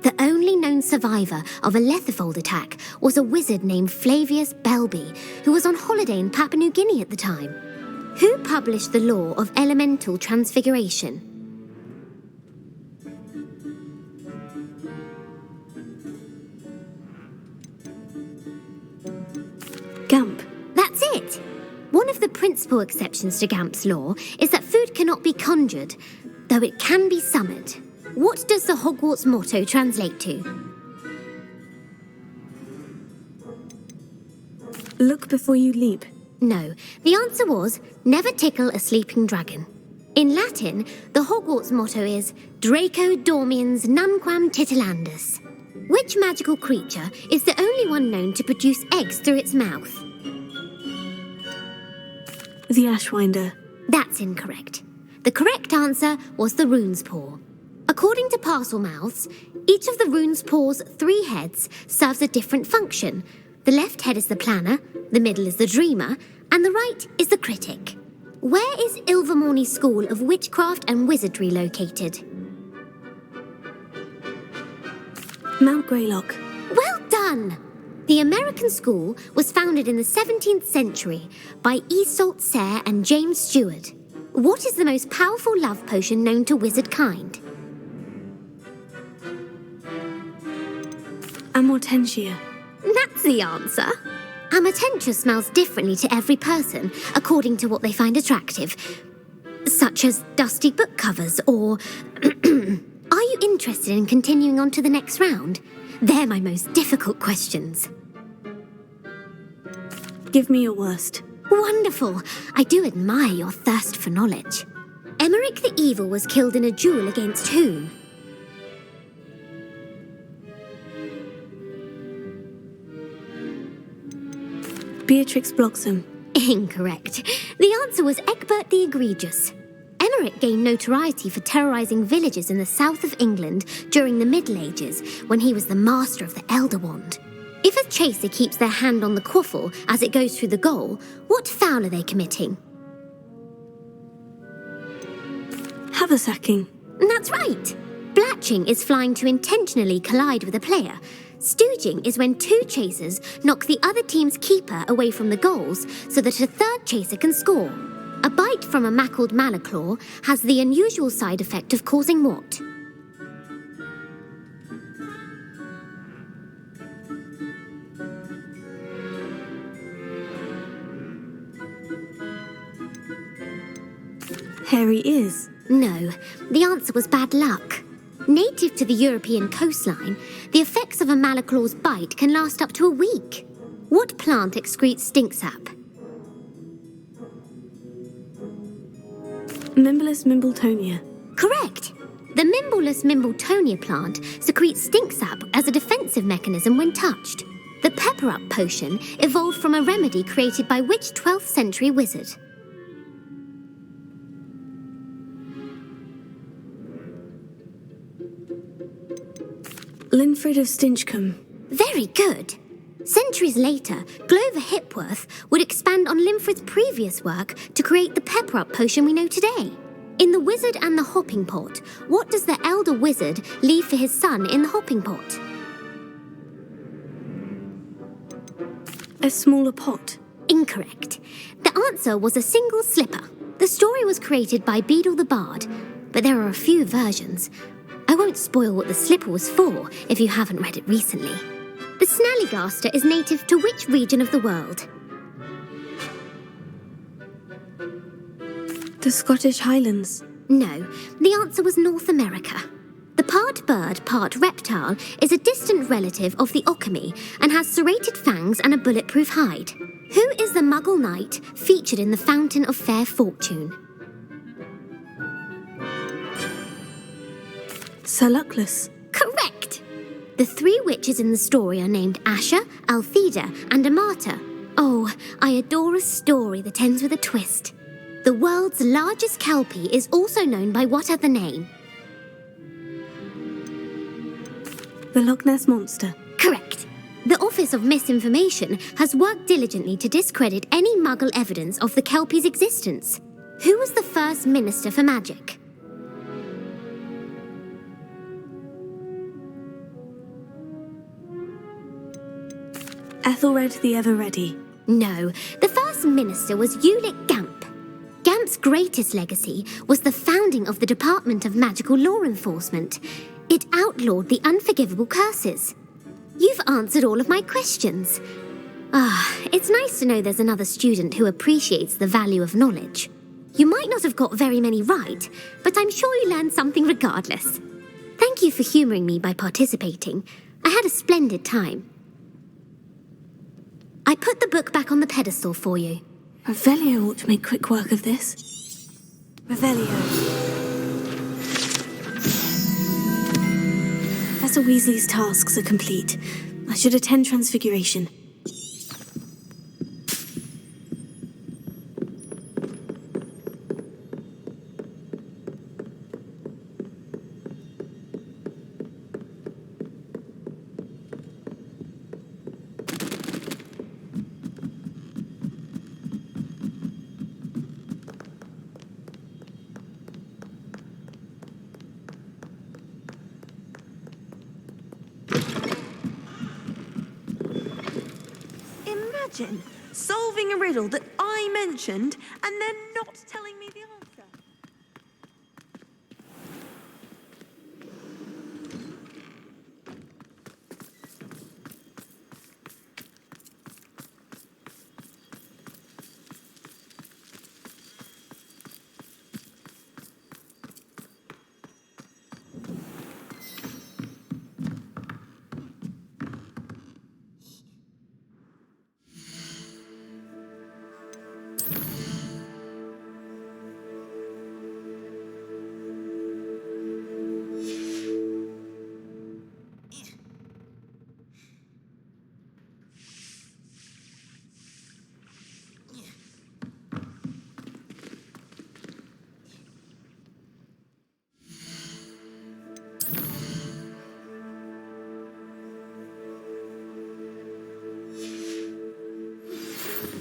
The only known survivor of a lethifold attack was a wizard named Flavius Belby, who was on holiday in Papua New Guinea at the time. Who published the law of elemental transfiguration? Gamp. That's it. One of the principal exceptions to Gamp's law is that food cannot be conjured, though it can be summoned. What does the Hogwarts motto translate to? Look before you leap. No, the answer was, never tickle a sleeping dragon. In Latin, the Hogwarts motto is Draco dormiens nunquam titillandus. Which magical creature is the only one known to produce eggs through its mouth? The Ashwinder. That's incorrect. The correct answer was the rune's paw. According to Parselmouths, each of the rune's paw's 3 heads serves a different function. The left head is the planner, the middle is the dreamer, and the right is the critic. Where is Ilvermorny School of Witchcraft and Wizardry located? Mount Greylock. Well done! The American school was founded in the 17th century by Iseult Sayre and James Stewart. What is the most powerful love potion known to wizard kind? Amortentia. That's the answer. Amortentia smells differently to every person, according to what they find attractive, such as dusty book covers or... Are you interested in continuing on to the next round? They're my most difficult questions. Give me your worst. Wonderful. I do admire your thirst for knowledge. Emeric the Evil was killed in a duel against whom? Beatrix Bloxham. Incorrect. The answer was Egbert the Egregious. Emeric gained notoriety for terrorising villages in the south of England during the Middle Ages when he was the master of the Elder Wand. If a chaser keeps their hand on the quaffle as it goes through the goal, what foul are they committing? Haversacking. That's right. Blatching is flying to intentionally collide with a player. Stooging is when 2 chasers knock the other team's keeper away from the goals so that a third chaser can score. A bite from a mackled malaclaw has the unusual side effect of causing what? Hairy ears. No, the answer was bad luck. Native to the European coastline, the effects of a malaclaw's bite can last up to a week. What plant excretes stink sap? Mimblus Mimbletonia. Correct. The Mimblus Mimbletonia plant secretes stink sap as a defensive mechanism when touched. The pepper-up potion evolved from a remedy created by which 12th century wizard? Linfred of Stinchcombe. Very good. Centuries later, Glover Hipworth would expand on Linfred's previous work to create the pepper-up potion we know today. In The Wizard and the Hopping Pot, what does the elder wizard leave for his son in the hopping pot? A smaller pot. Incorrect. The answer was a single slipper. The story was created by Beadle the Bard, but there are a few versions. I won't spoil what the slipper was for if you haven't read it recently. The Snallygaster is native to which region of the world? The Scottish Highlands. No, the answer was North America. The part bird, part reptile is a distant relative of the Occamy and has serrated fangs and a bulletproof hide. Who is the Muggle knight featured in the Fountain of Fair Fortune? Sir Luckless. Correct! The 3 witches in the story are named Asha, Altheda, and Amata. Oh, I adore a story that ends with a twist. The world's largest kelpie is also known by what other name? The Loch Ness Monster. Correct. The Office of Misinformation has worked diligently to discredit any Muggle evidence of the kelpie's existence. Who was the first Minister for Magic? Ethelred the Ever-Ready. No, the first minister was Ulick Gamp. Gamp's greatest legacy was the founding of the Department of Magical Law Enforcement. It outlawed the unforgivable curses. You've answered all of my questions. It's nice to know there's another student who appreciates the value of knowledge. You might not have got very many right, but I'm sure you learned something regardless. Thank you for humouring me by participating. I had a splendid time. I put the book back on the pedestal for you. Revelio ought to make quick work of this. Revelio. Professor Weasley's tasks are complete. I should attend Transfiguration. Imagine solving a riddle that I mentioned and then not telling me the answer.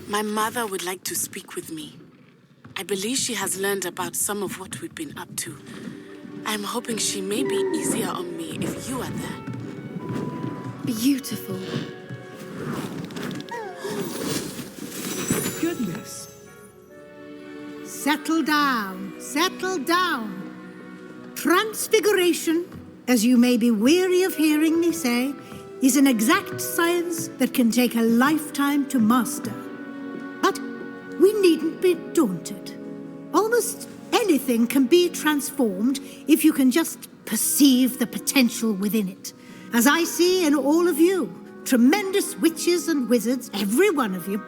My mother would like to speak with me. I believe she has learned about some of what we've been up to. I'm hoping she may be easier on me if you are there. Beautiful. Goodness. Settle down. Settle down. Transfiguration, as you may be weary of hearing me say, is an exact science that can take a lifetime to master. But we needn't be daunted. Almost anything can be transformed if you can just perceive the potential within it. As I see in all of you, tremendous witches and wizards, every one of you.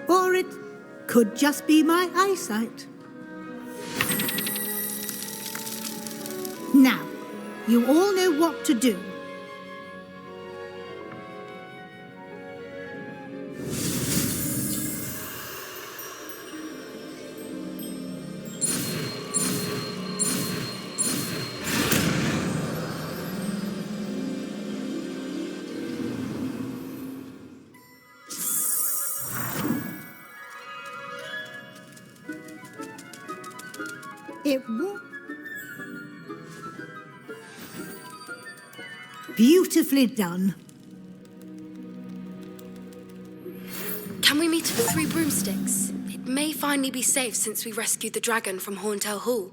Or it could just be my eyesight. Now, you all know what to do. It won't. Beautifully done. Can we meet at the Three Broomsticks? It may finally be safe since we rescued the dragon from Horntail Hall.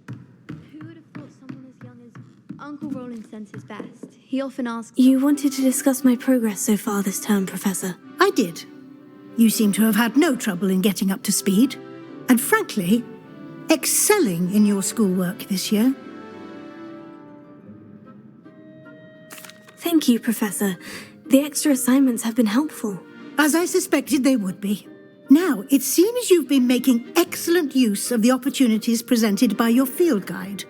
Who would have thought someone as young as Uncle Roland senses best? He often asks... You wanted to discuss my progress so far this term, Professor. I did. You seem to have had no trouble in getting up to speed. And frankly, excelling in your schoolwork this year. Thank you, Professor. The extra assignments have been helpful. As I suspected they would be. Now, it seems you've been making excellent use of the opportunities presented by your field guide.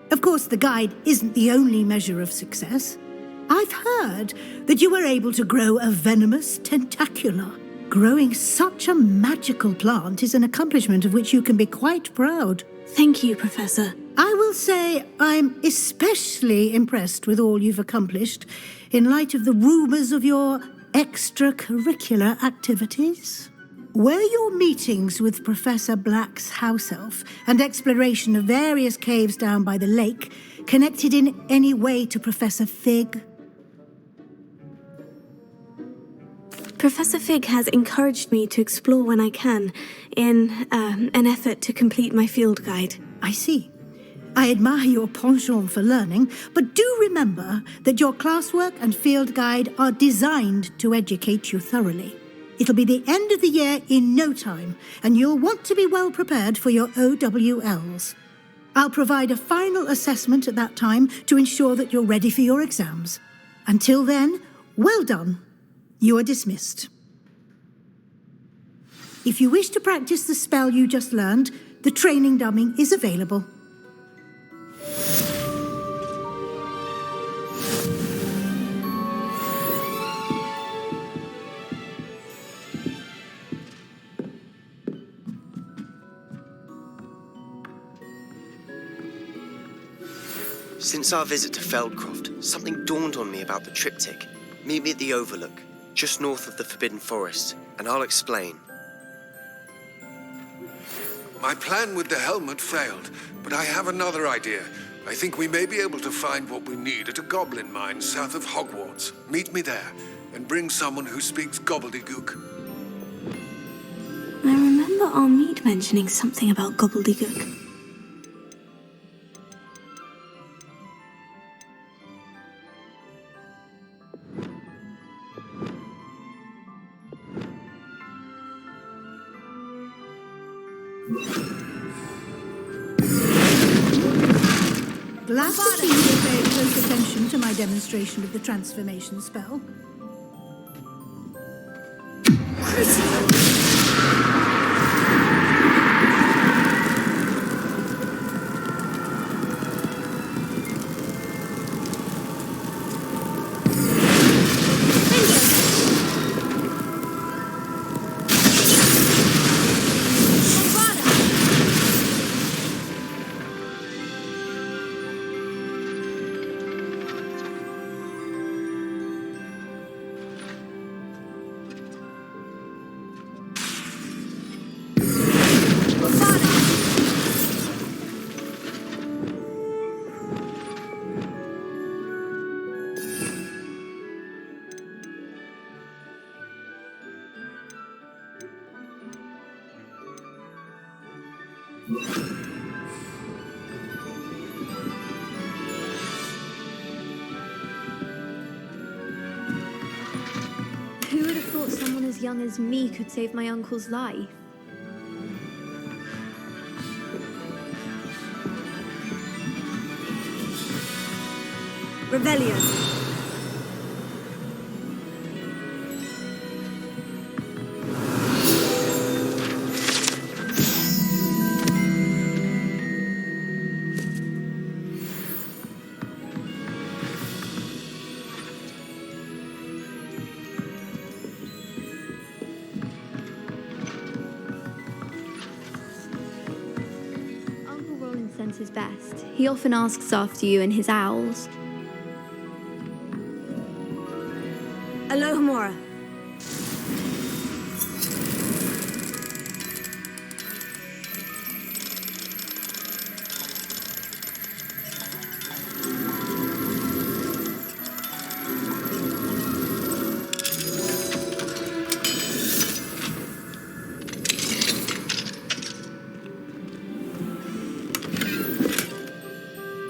Of course, the guide isn't the only measure of success. I've heard that you were able to grow a venomous tentacula. Growing such a magical plant is an accomplishment of which you can be quite proud. Thank you, Professor. I will say I'm especially impressed with all you've accomplished in light of the rumours of your extracurricular activities. Were your meetings with Professor Black's house elf and exploration of various caves down by the lake connected in any way to Professor Fig? Professor Fig has encouraged me to explore when I can, in an effort to complete my field guide. I see. I admire your penchant for learning, but do remember that your classwork and field guide are designed to educate you thoroughly. It'll be the end of the year in no time, and you'll want to be well prepared for your OWLs. I'll provide a final assessment at that time to ensure that you're ready for your exams. Until then, well done. You are dismissed. If you wish to practice the spell you just learned, the training dummy is available. Since our visit to Feldcroft, something dawned on me about the triptych. Meet me at the Overlook, just north of the Forbidden Forest, and I'll explain. My plan with the helmet failed, but I have another idea. I think we may be able to find what we need at a goblin mine south of Hogwarts. Meet me there, and bring someone who speaks gobbledygook. I remember Armid mentioning something about gobbledygook. Glad to see you paid close attention to my demonstration of the transformation spell. Who would have thought someone as young as me could save my uncle's life? Rebellion. His best. He often asks after you and his owls. Alohomora.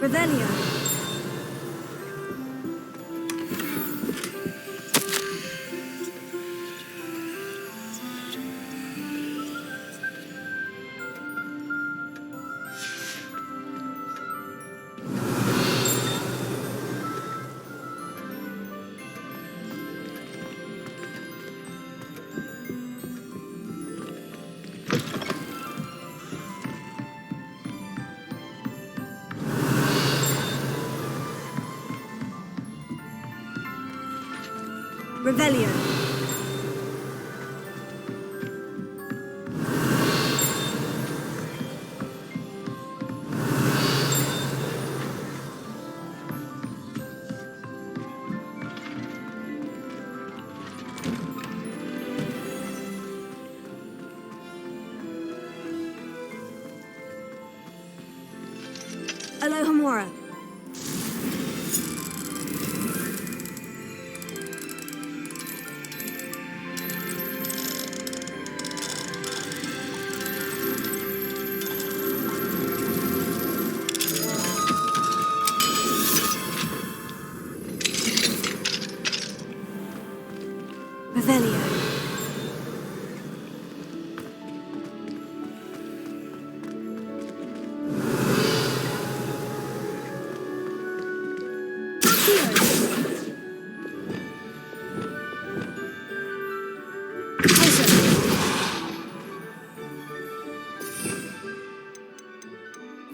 Revelio. Revelio. Alohomora. Revelio.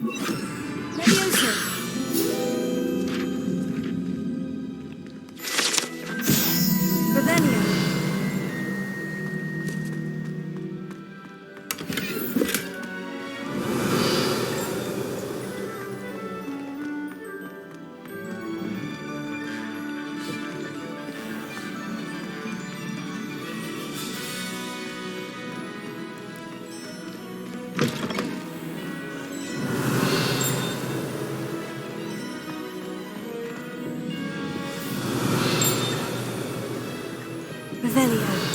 Leviosa. Revelio. Revelio.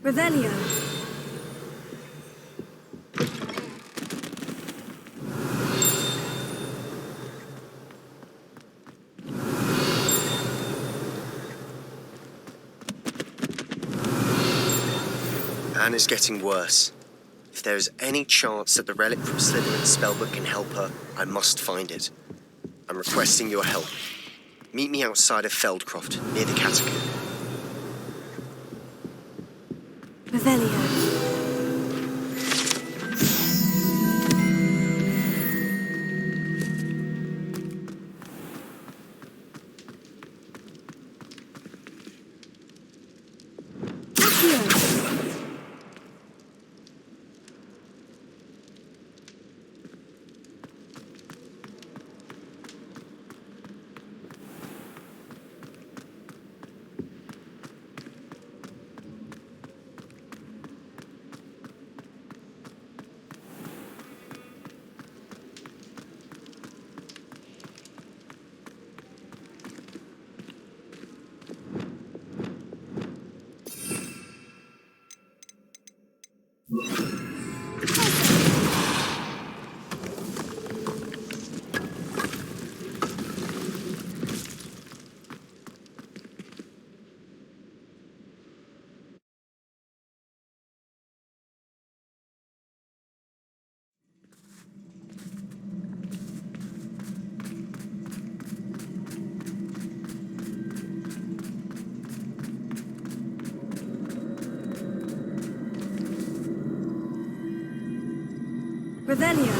Revelio. Anne is getting worse. If there is any chance that the relic from Slytherin's spellbook can help her, I must find it. I'm requesting your help. Meet me outside of Feldcroft, near the catacomb. Revelio. Revelio.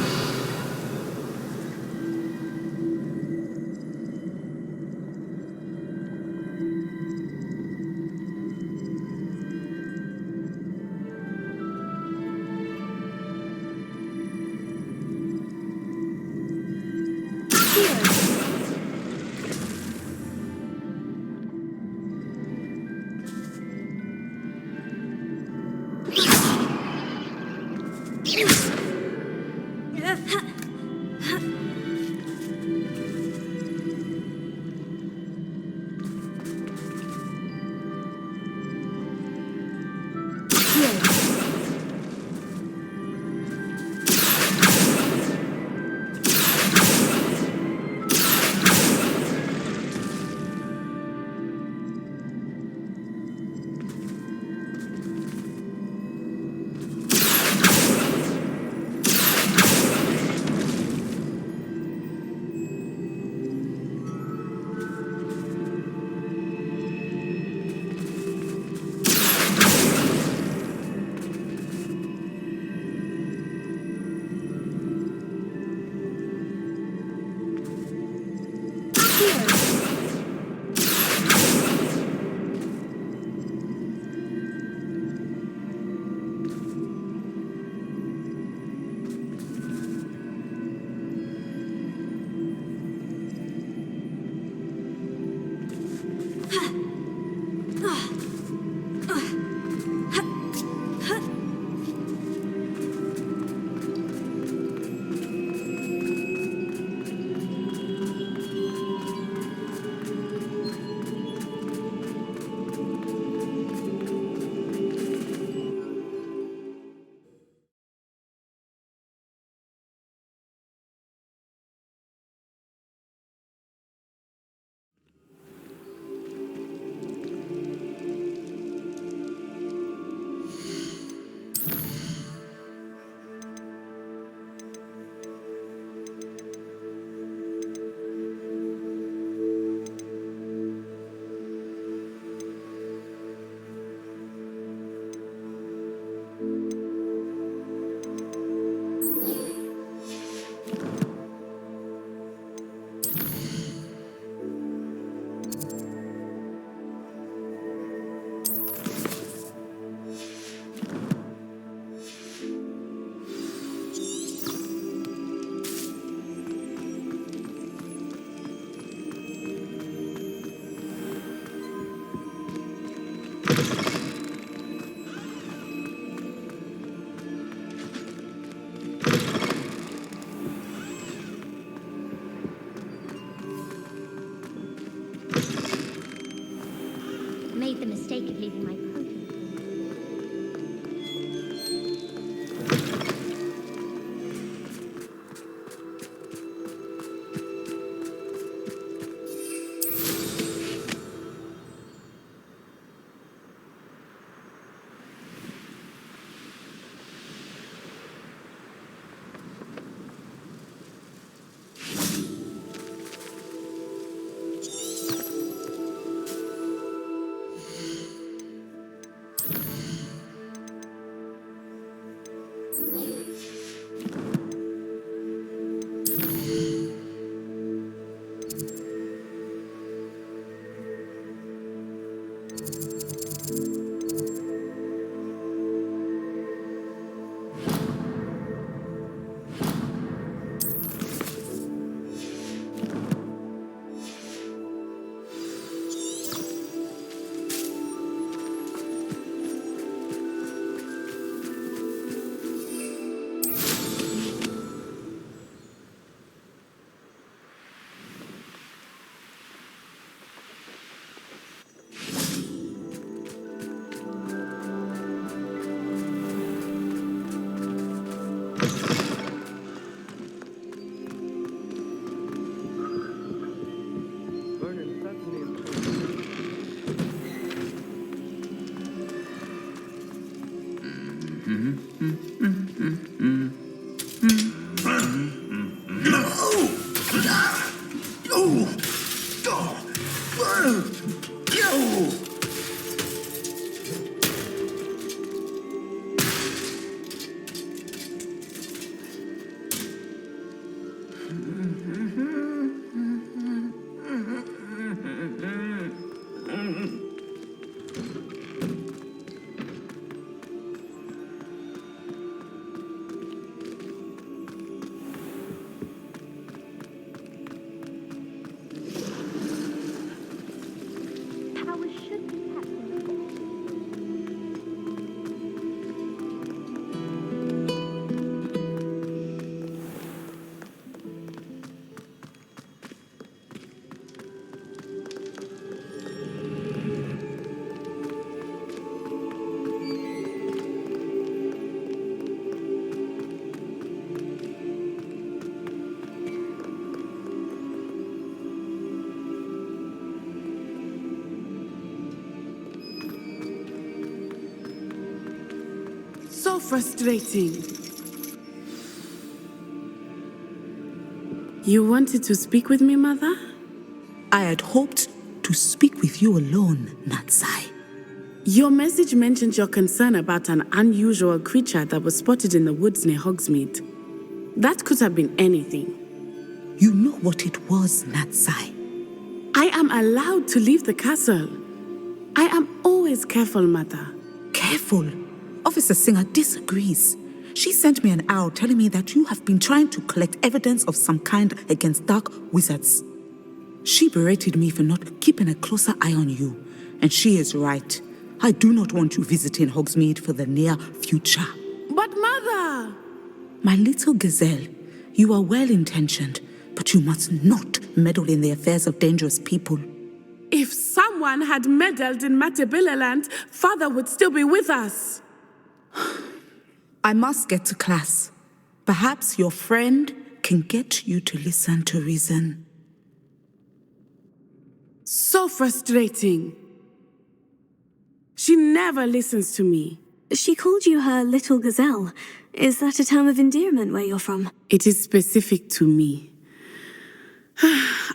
leaving my protein. So frustrating. You wanted to speak with me, Mother? I had hoped to speak with you alone, Natsai. Your message mentioned your concern about an unusual creature that was spotted in the woods near Hogsmeade. That could have been anything. You know what it was, Natsai. I am allowed to leave the castle. I am always careful, Mother. Careful? Officer Singer disagrees. She sent me an owl telling me that you have been trying to collect evidence of some kind against dark wizards. She berated me for not keeping a closer eye on you, and she is right. I do not want you visiting Hogsmeade for the near future. But Mother! My little gazelle, you are well-intentioned, but you must not meddle in the affairs of dangerous people. If someone had meddled in Matabeleland, Father would still be with us. I must get to class. Perhaps your friend can get you to listen to reason. So frustrating. She never listens to me. She called you her little gazelle. Is that a term of endearment where you're from? It is specific to me.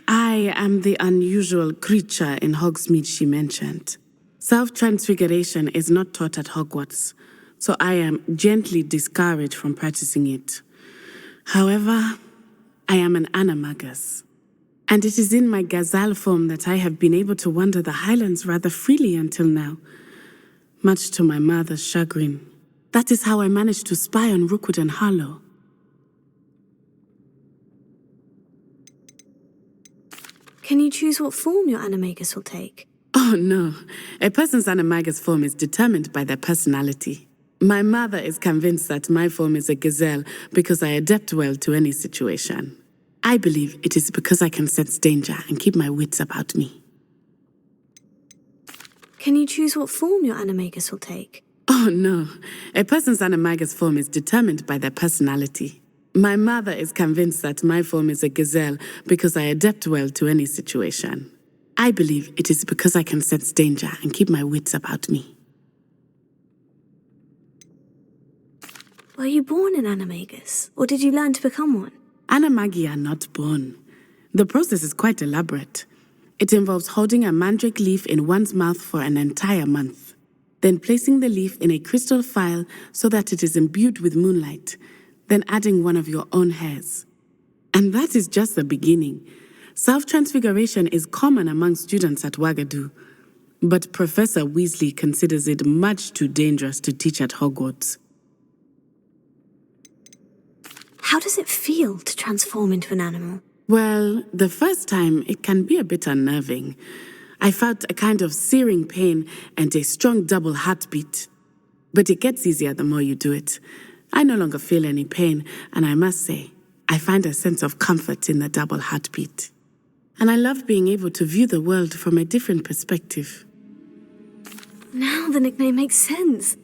I am the unusual creature in Hogsmeade she mentioned. Self-transfiguration is not taught at Hogwarts, so I am gently discouraged from practicing it. However, I am an animagus, and it is in my gazelle form that I have been able to wander the Highlands rather freely until now, much to my mother's chagrin. That is how I managed to spy on Rookwood and Harlow. Can you choose what form your animagus will take? Oh no, a person's animagus form is determined by their personality. My mother is convinced that my form is a gazelle because I adapt well to any situation. I believe it is because I can sense danger and keep my wits about me. Can you choose what form your animagus will take? Oh, no. A person's animagus form is determined by their personality. My mother is convinced that my form is a gazelle because I adapt well to any situation. I believe it is because I can sense danger and keep my wits about me. Were you born an animagus, or did you learn to become one? Animagi are not born. The process is quite elaborate. It involves holding a mandrake leaf in one's mouth for an entire month, then placing the leaf in a crystal phial so that it is imbued with moonlight, then adding one of your own hairs. And that is just the beginning. Self-transfiguration is common among students at Wagadu, but Professor Weasley considers it much too dangerous to teach at Hogwarts. How does it feel to transform into an animal? Well, the first time it can be a bit unnerving. I felt a kind of searing pain and a strong double heartbeat. But it gets easier the more you do it. I no longer feel any pain, and I must say, I find a sense of comfort in the double heartbeat. And I love being able to view the world from a different perspective. Now the nickname makes sense.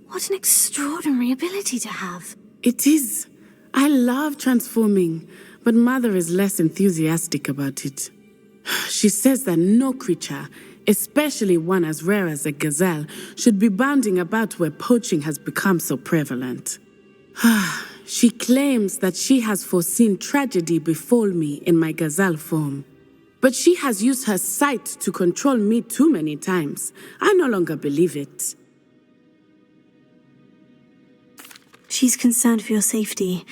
What an extraordinary ability to have. It is. I love transforming, but Mother is less enthusiastic about it. She says that no creature, especially one as rare as a gazelle, should be bounding about where poaching has become so prevalent. She claims that she has foreseen tragedy befall me in my gazelle form. But she has used her sight to control me too many times. I no longer believe it. She's concerned for your safety.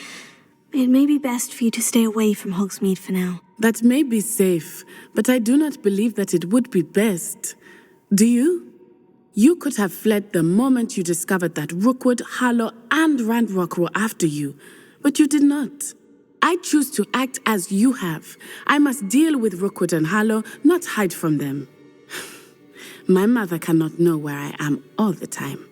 It may be best for you to stay away from Hogsmeade for now. That may be safe, but I do not believe that it would be best. Do you? You could have fled the moment you discovered that Rookwood, Harlow, and Ranrock were after you, but you did not. I choose to act as you have. I must deal with Rookwood and Harlow, not hide from them. My mother cannot know where I am all the time.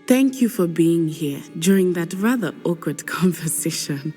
Thank you for being here during that rather awkward conversation.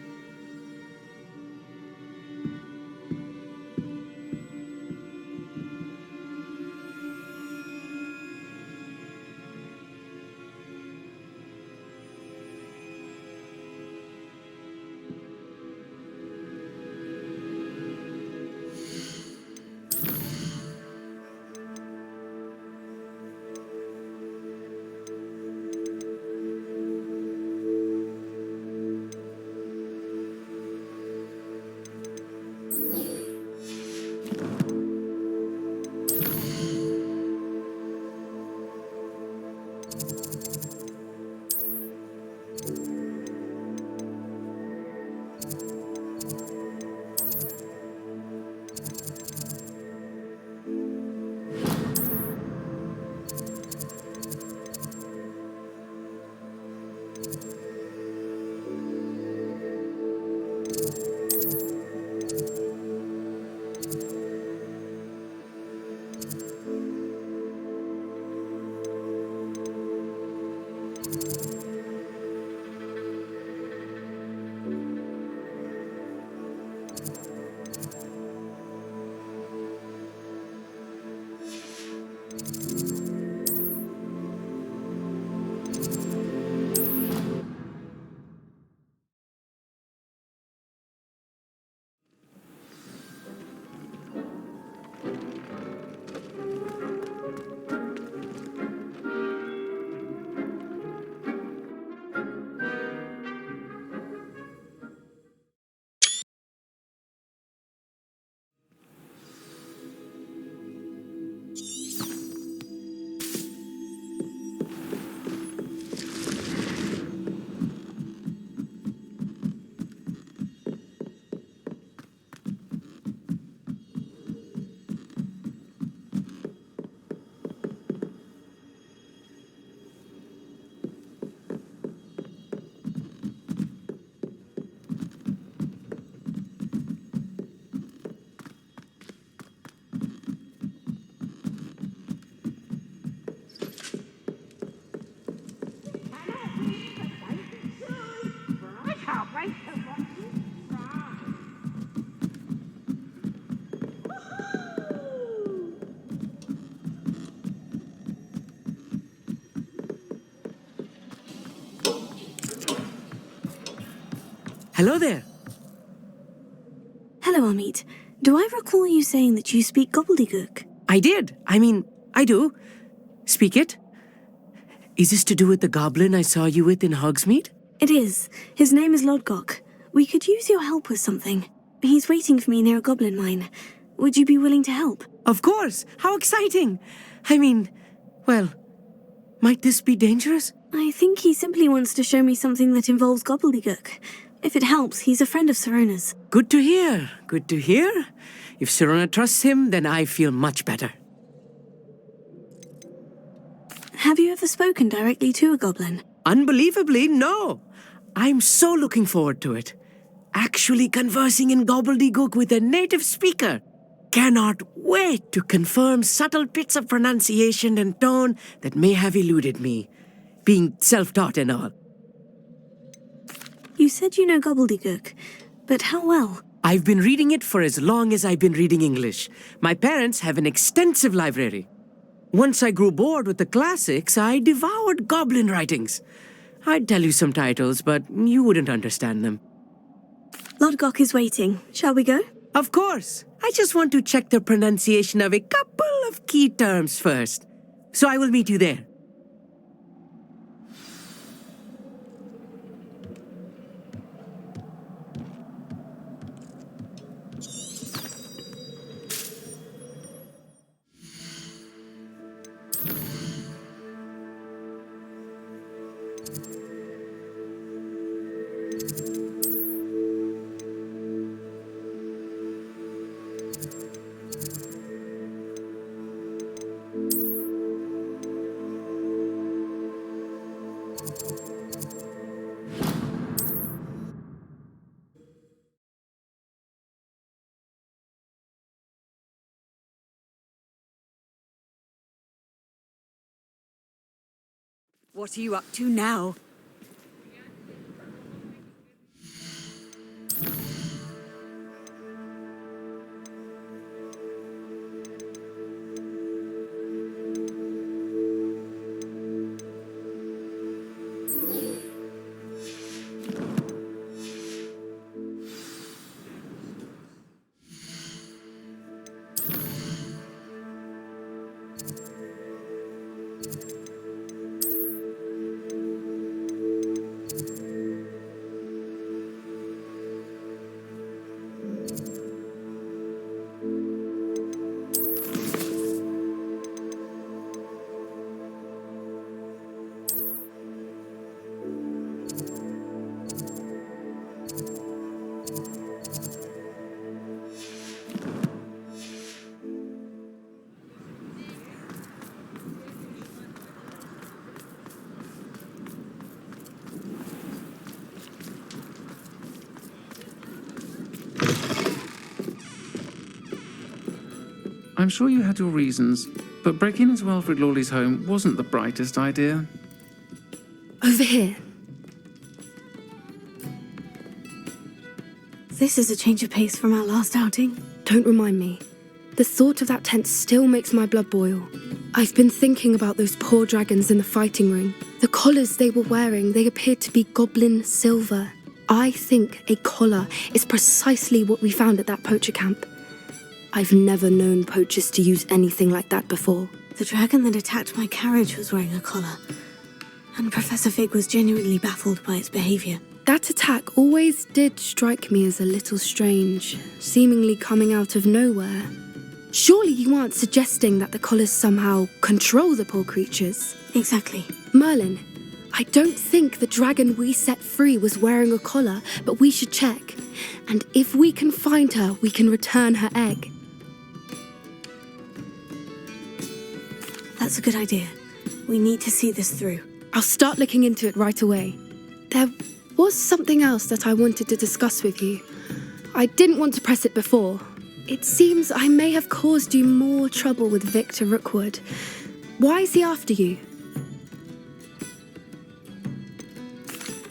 Hello there. Hello, Amit. Do I recall you saying that you speak gobbledygook? I did. I do. Speak it. Is this to do with the goblin I saw you with in Hogsmeade? It is. His name is Lodgok. We could use your help with something. He's waiting for me near a goblin mine. Would you be willing to help? Of course. How exciting. Well, might this be dangerous? I think he simply wants to show me something that involves gobbledygook. If it helps, he's a friend of Sirona's. Good to hear. Good to hear. If Sirona trusts him, then I feel much better. Have you ever spoken directly to a goblin? Unbelievably, no. I'm so looking forward to it. Actually conversing in gobbledygook with a native speaker. Cannot wait to confirm subtle bits of pronunciation and tone that may have eluded me, being self-taught and all. You said you know gobbledygook, but how well? I've been reading it for as long as I've been reading English. My parents have an extensive library. Once I grew bored with the classics, I devoured goblin writings. I'd tell you some titles, but you wouldn't understand them. Lodgok is waiting. Shall we go? Of course. I just want to check the pronunciation of a couple of key terms first. So I will meet you there. What are you up to now? I'm sure you had your reasons, but breaking into Alfred Lawley's home wasn't the brightest idea. Over here. This is a change of pace from our last outing. Don't remind me. The thought of that tent still makes my blood boil. I've been thinking about those poor dragons in the fighting ring. The collars they were wearing, they appeared to be goblin silver. I think a collar is precisely what we found at that poacher camp. I've never known poachers to use anything like that before. The dragon that attacked my carriage was wearing a collar, and Professor Fig was genuinely baffled by its behavior. That attack always did strike me as a little strange, seemingly coming out of nowhere. Surely you aren't suggesting that the collars somehow control the poor creatures? Exactly. Merlin, I don't think the dragon we set free was wearing a collar, but we should check. And if we can find her, we can return her egg. That's a good idea. We need to see this through. I'll start looking into it right away. There was something else that I wanted to discuss with you. I didn't want to press it before. It seems I may have caused you more trouble with Victor Rookwood. Why is he after you?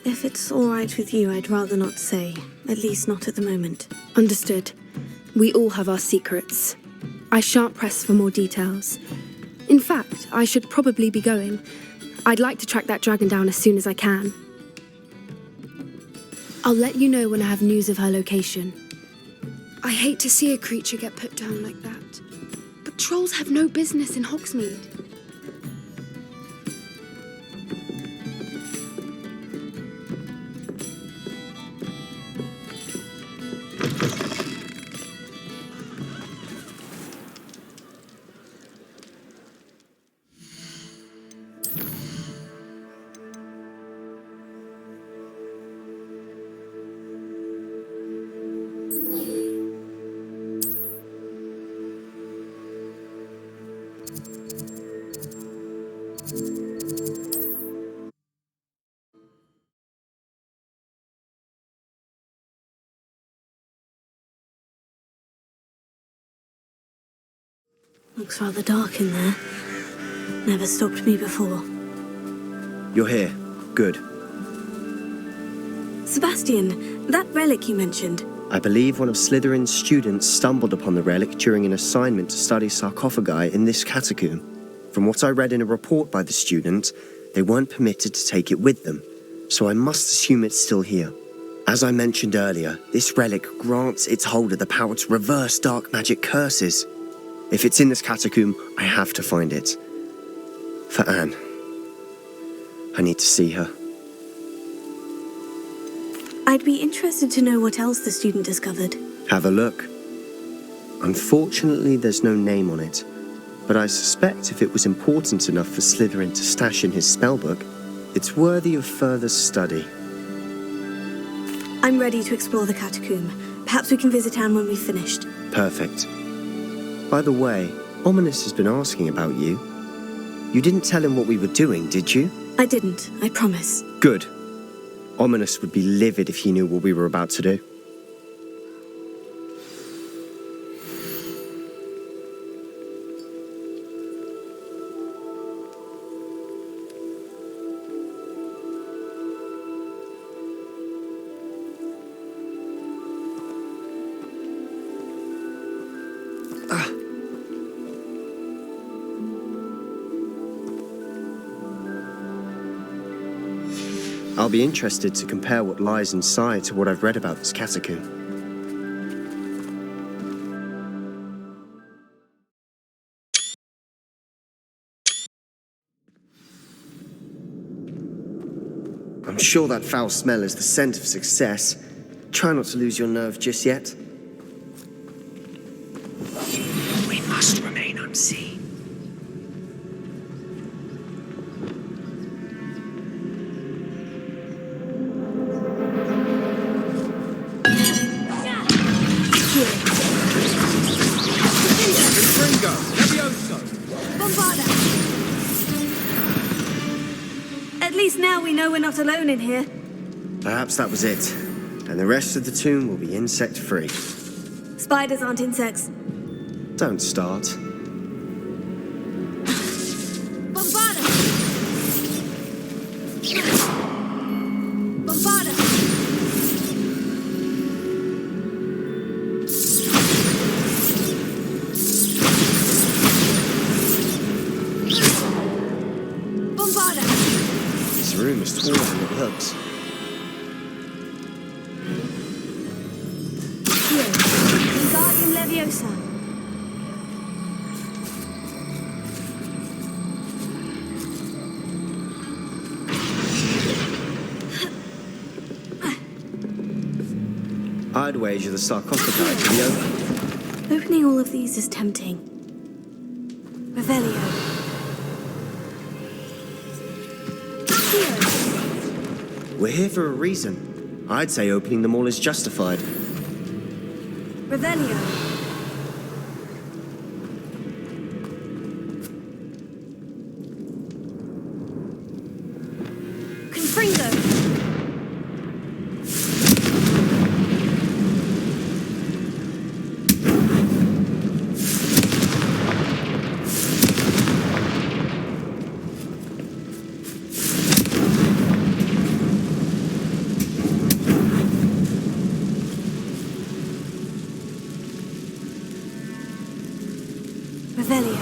If it's all right with you, I'd rather not say. At least not at the moment. Understood. We all have our secrets. I shan't press for more details. In fact, I should probably be going. I'd like to track that dragon down as soon as I can. I'll let you know when I have news of her location. I hate to see a creature get put down like that. But trolls have no business in Hogsmeade. Looks rather dark in there. Never stopped me before. You're here. Good. Sebastian, that relic you mentioned. I believe one of Slytherin's students stumbled upon the relic during an assignment to study sarcophagi in this catacomb. From what I read in a report by the student, they weren't permitted to take it with them, so I must assume it's still here. As I mentioned earlier, this relic grants its holder the power to reverse dark magic curses. If it's in this catacomb, I have to find it. For Anne. I need to see her. I'd be interested to know what else the student discovered. Have a look. Unfortunately, there's no name on it, but I suspect if it was important enough for Slytherin to stash in his spellbook, it's worthy of further study. I'm ready to explore the catacomb. Perhaps we can visit Anne when we've finished. Perfect. By the way, Ominous has been asking about you. You didn't tell him what we were doing, did you? I didn't, I promise. Good. Ominous would be livid if he knew what we were about to do. I'll be interested to compare what lies inside to what I've read about this catacomb. I'm sure that foul smell is the scent of success. Try not to lose your nerve just yet. We must remain unseen. At least now we know we're not alone in here. Perhaps that was it. And the rest of the tomb will be insect-free. Spiders aren't insects. Don't start. Bombarda! Bombarda! Bombarda! This room is taller than it looks. Here, Wingardium Leviosa. I'd wager the sarcophagi to be open. Opening all of these is tempting. Revelio. We're here for a reason. I'd say opening them all is justified. Revelio. Confringo. Revelio.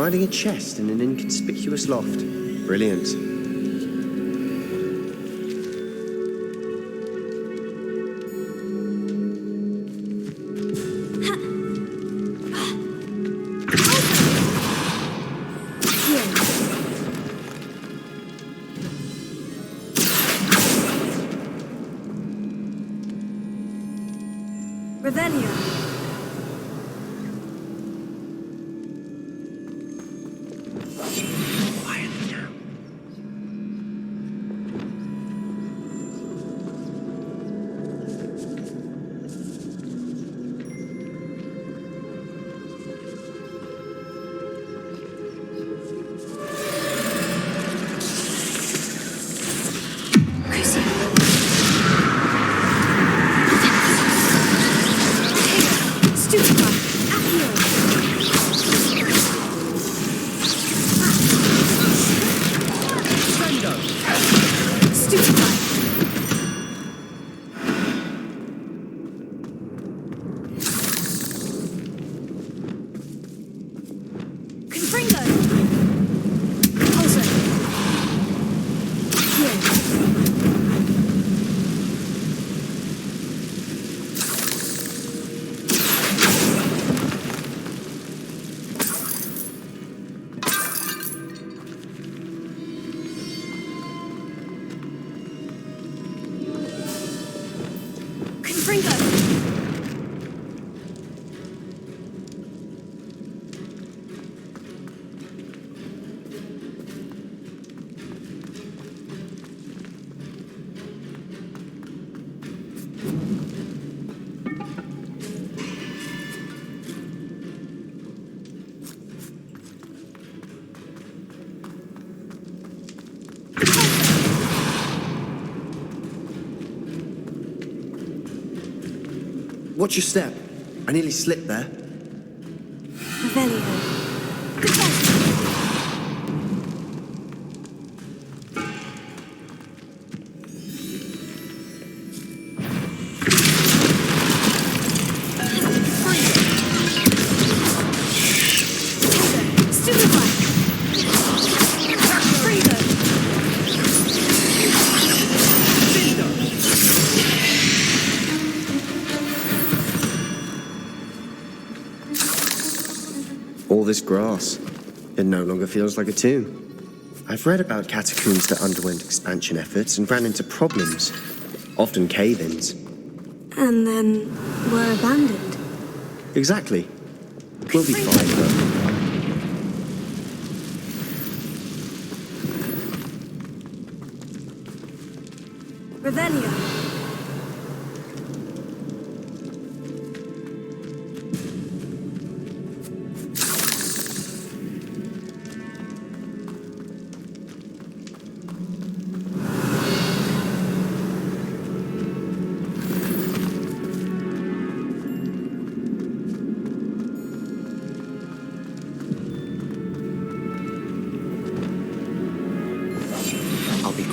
Finding a chest in an inconspicuous loft. Brilliant. Revelio. Watch your step. I nearly slipped there. Revelio. All this grass. It no longer feels like a tomb. I've read about catacombs that underwent expansion efforts and ran into problems, often cave-ins. And then were abandoned. Exactly. We'll be fine, though. Revelio.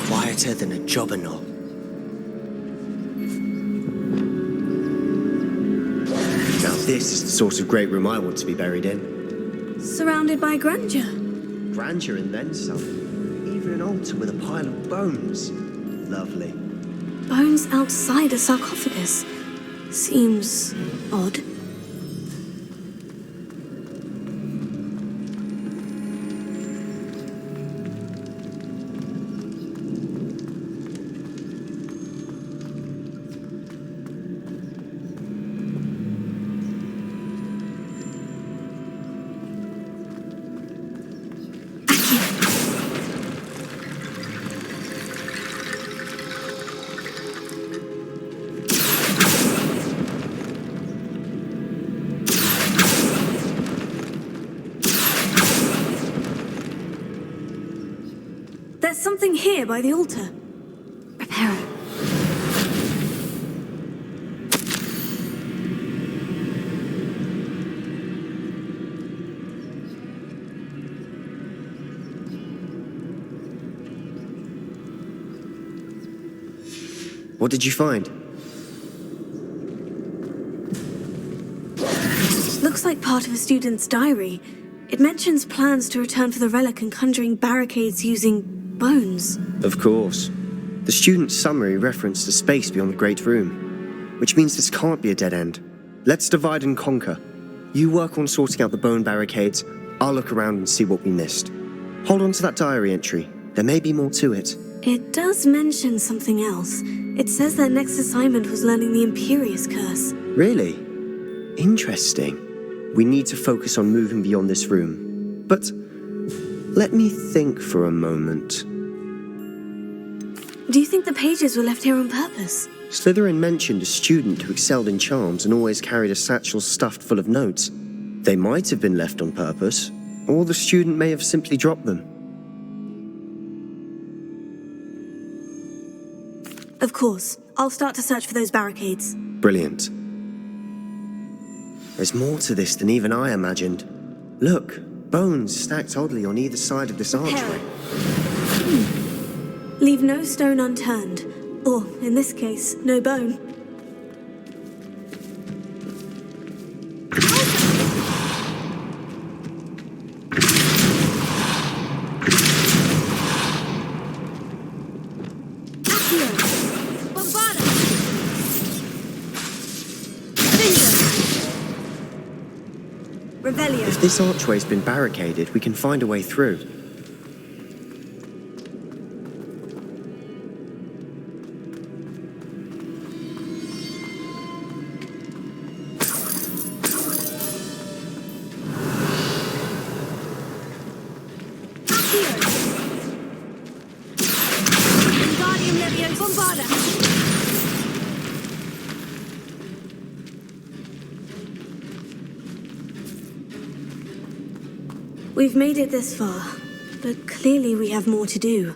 Quieter than a jobberknoll. Now this is the sort of great room I want to be buried in. Surrounded by grandeur. Grandeur and then some. Even an altar with a pile of bones. Lovely. Bones outside a sarcophagus. Seems odd. There's something here by the altar. Reparo. What did you find? Looks like part of a student's diary. It mentions plans to return for the relic and conjuring barricades using bones. Of course. The student's summary referenced the space beyond the Great Room, which means this can't be a dead end. Let's divide and conquer. You work on sorting out the bone barricades, I'll look around and see what we missed. Hold on to that diary entry. There may be more to it. It does mention something else. It says their next assignment was learning the Imperious Curse. Really? Interesting. We need to focus on moving beyond this room. But let me think for a moment. Do you think the pages were left here on purpose? Slytherin mentioned a student who excelled in charms and always carried a satchel stuffed full of notes. They might have been left on purpose, or the student may have simply dropped them. Of course. I'll start to search for those barricades. Brilliant. There's more to this than even I imagined. Look, bones stacked oddly on either side of this archway. Leave no stone unturned. Or, in this case, no bone. If this archway's been barricaded, we can find a way through. We've made it this far, but clearly we have more to do.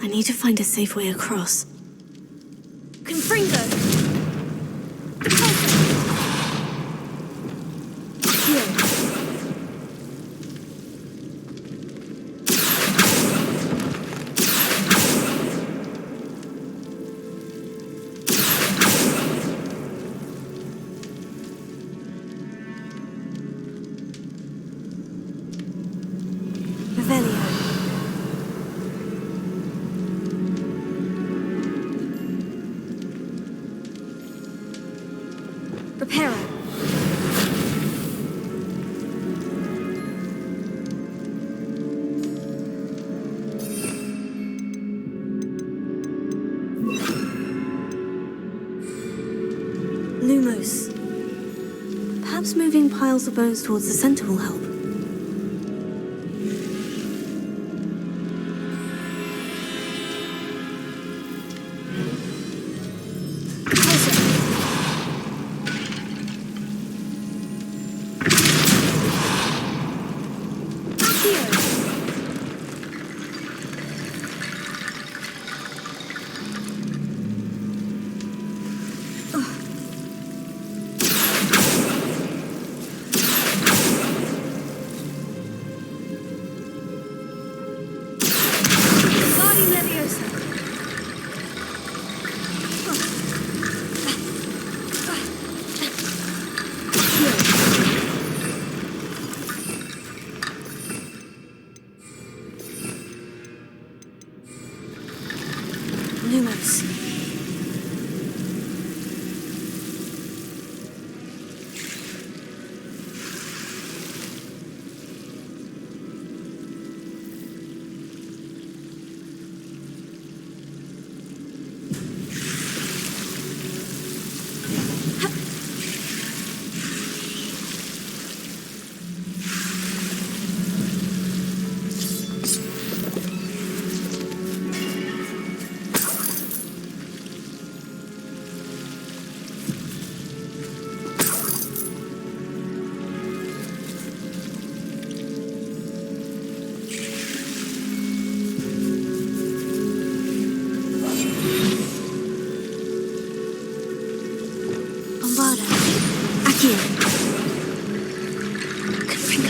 I need to find a safe way across. Confringo! Lumos. Perhaps moving piles of bones towards the center will help. Avada. Accio. Confringo.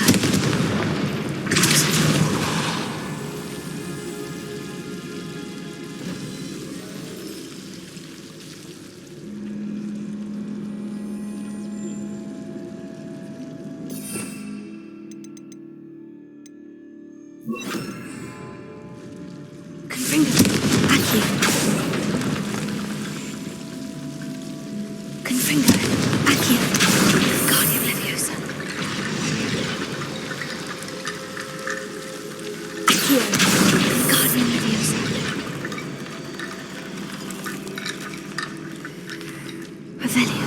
Confringo. Accio. Confringo. Accio. Guardian Leviosa. Accio. Guardian Leviosa. Revelio.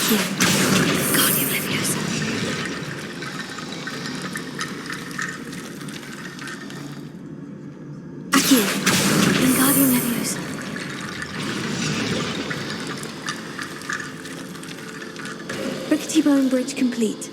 Accio, Guardian Leviosa. Accio, Guardian Leviosa. Rickety Bone Bridge complete.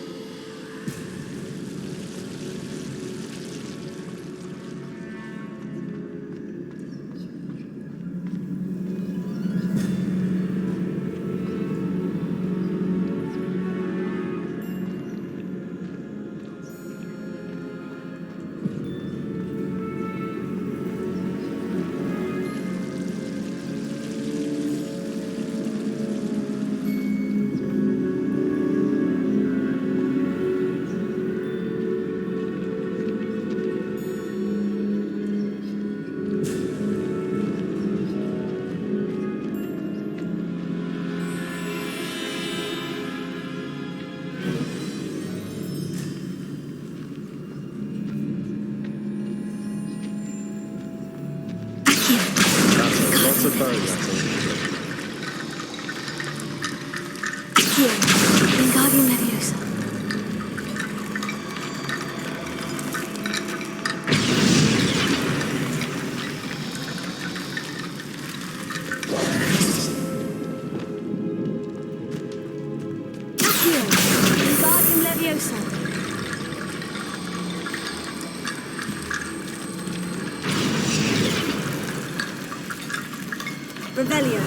Guardian Leviosa. Guardian Leviosa. Revelio.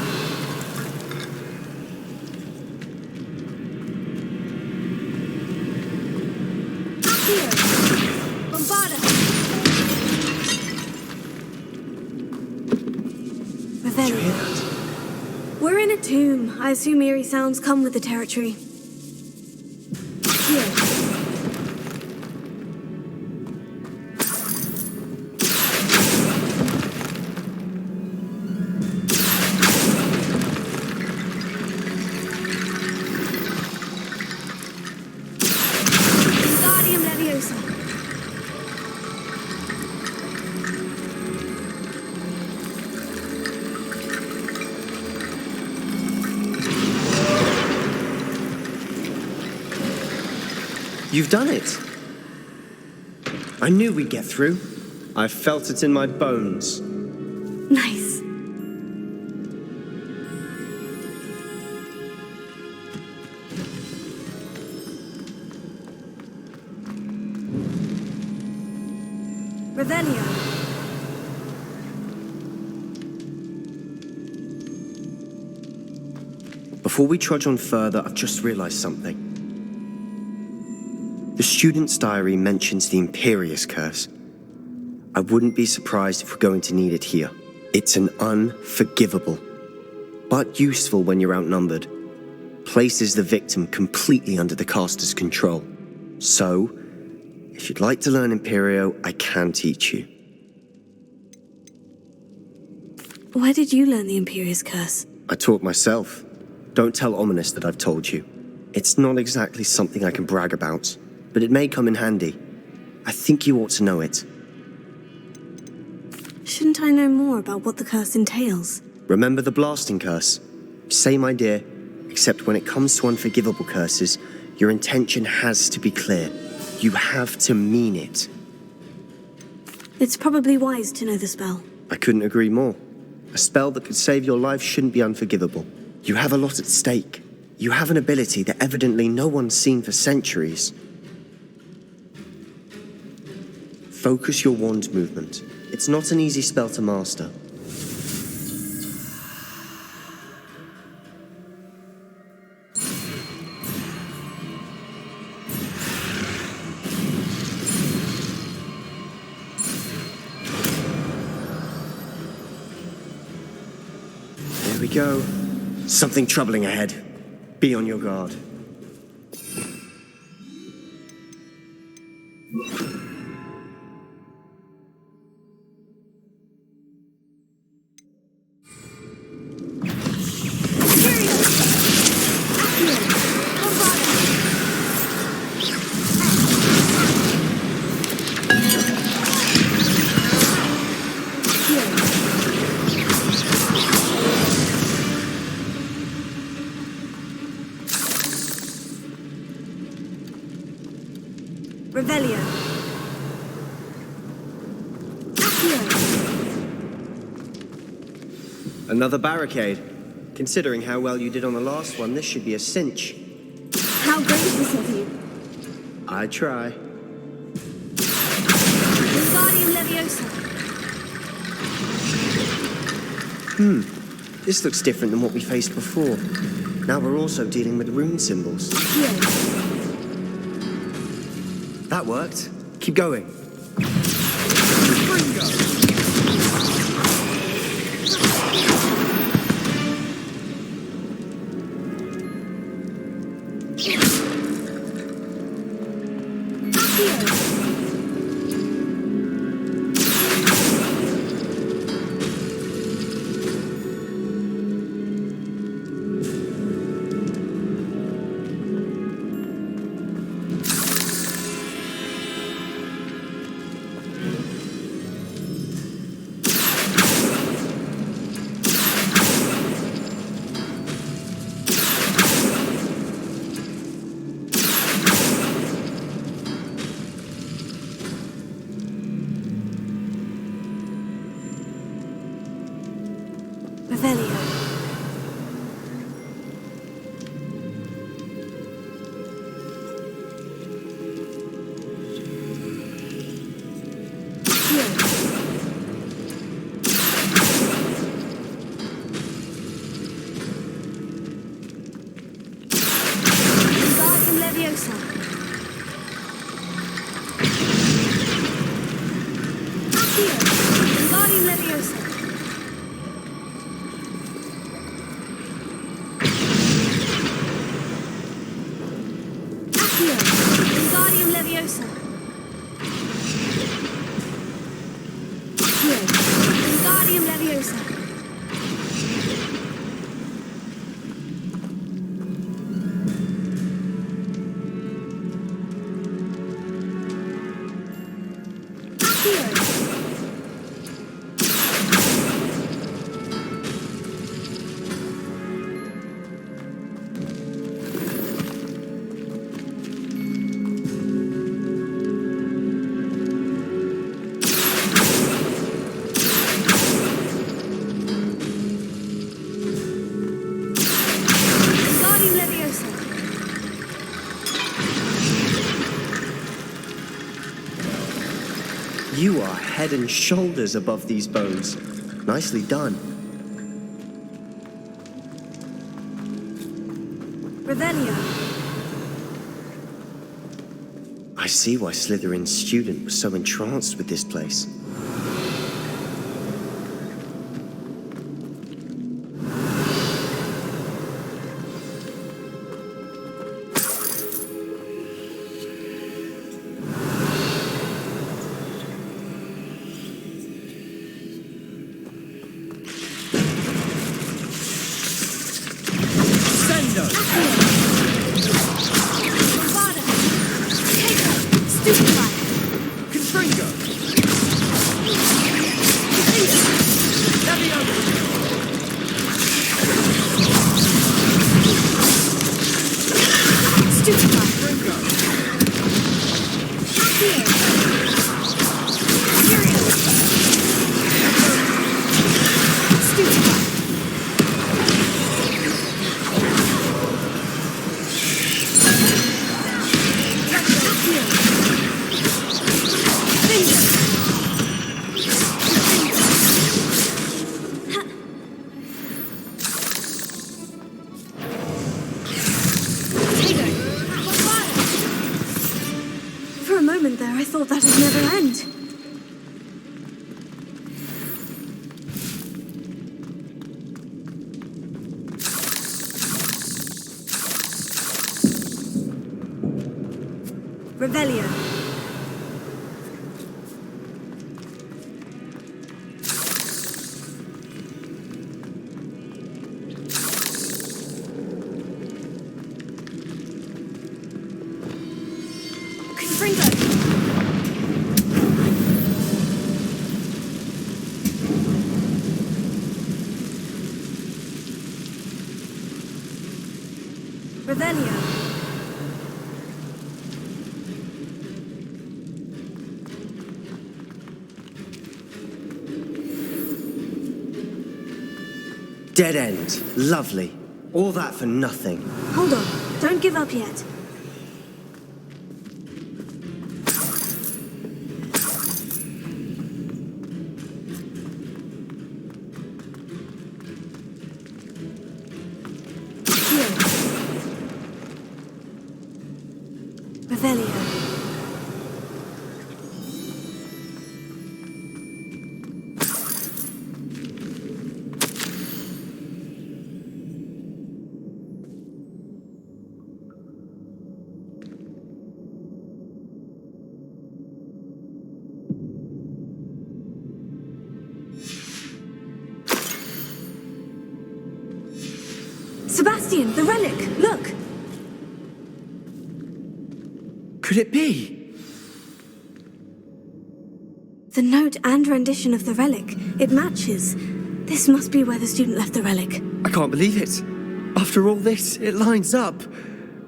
We're in a tomb. I assume eerie sounds come with the territory. Here. Wingardium Leviosa. You've done it. I knew we'd get through. I felt it in my bones. Nice. Revelio. Before we trudge on further, I've just realized something. The student's diary mentions the Imperious Curse. I wouldn't be surprised if we're going to need it here. It's an unforgivable, but useful when you're outnumbered. Places the victim completely under the caster's control. So, if you'd like to learn Imperio, I can teach you. Where did you learn the Imperious Curse? I taught myself. Don't tell Ominous that I've told you. It's not exactly something I can brag about, but it may come in handy. I think you ought to know it. Shouldn't I know more about what the curse entails? Remember the blasting curse? Same idea, except when it comes to unforgivable curses, your intention has to be clear. You have to mean it. It's probably wise to know the spell. I couldn't agree more. A spell that could save your life shouldn't be unforgivable. You have a lot at stake. You have an ability that evidently no one's seen for centuries. Focus your wand movement. It's not an easy spell to master. There we go. Something troubling ahead. Be on your guard. Revelio. Another barricade. Considering how well you did on the last one, this should be a cinch. How gracious of you. I try. Wingardium Leviosa. This looks different than what we faced before. Now we're also dealing with rune symbols. That worked. Keep going. Revelio. Wingardium Leviosa. Wingardium Leviosa. Wingardium Leviosa. Wingardium Leviosa. You are head and shoulders above these bones. Nicely done. Revelio. I see why Slytherin's student was so entranced with this place. For a moment there, I thought that would never end. Revelio. Revelio. Dead end. Lovely. All that for nothing. Hold on. Don't give up yet. Revelio. Sebastian, the relic! Look! Could it be? The note and rendition of the relic. It matches. This must be where the student left the relic. I can't believe it. After all this, it lines up.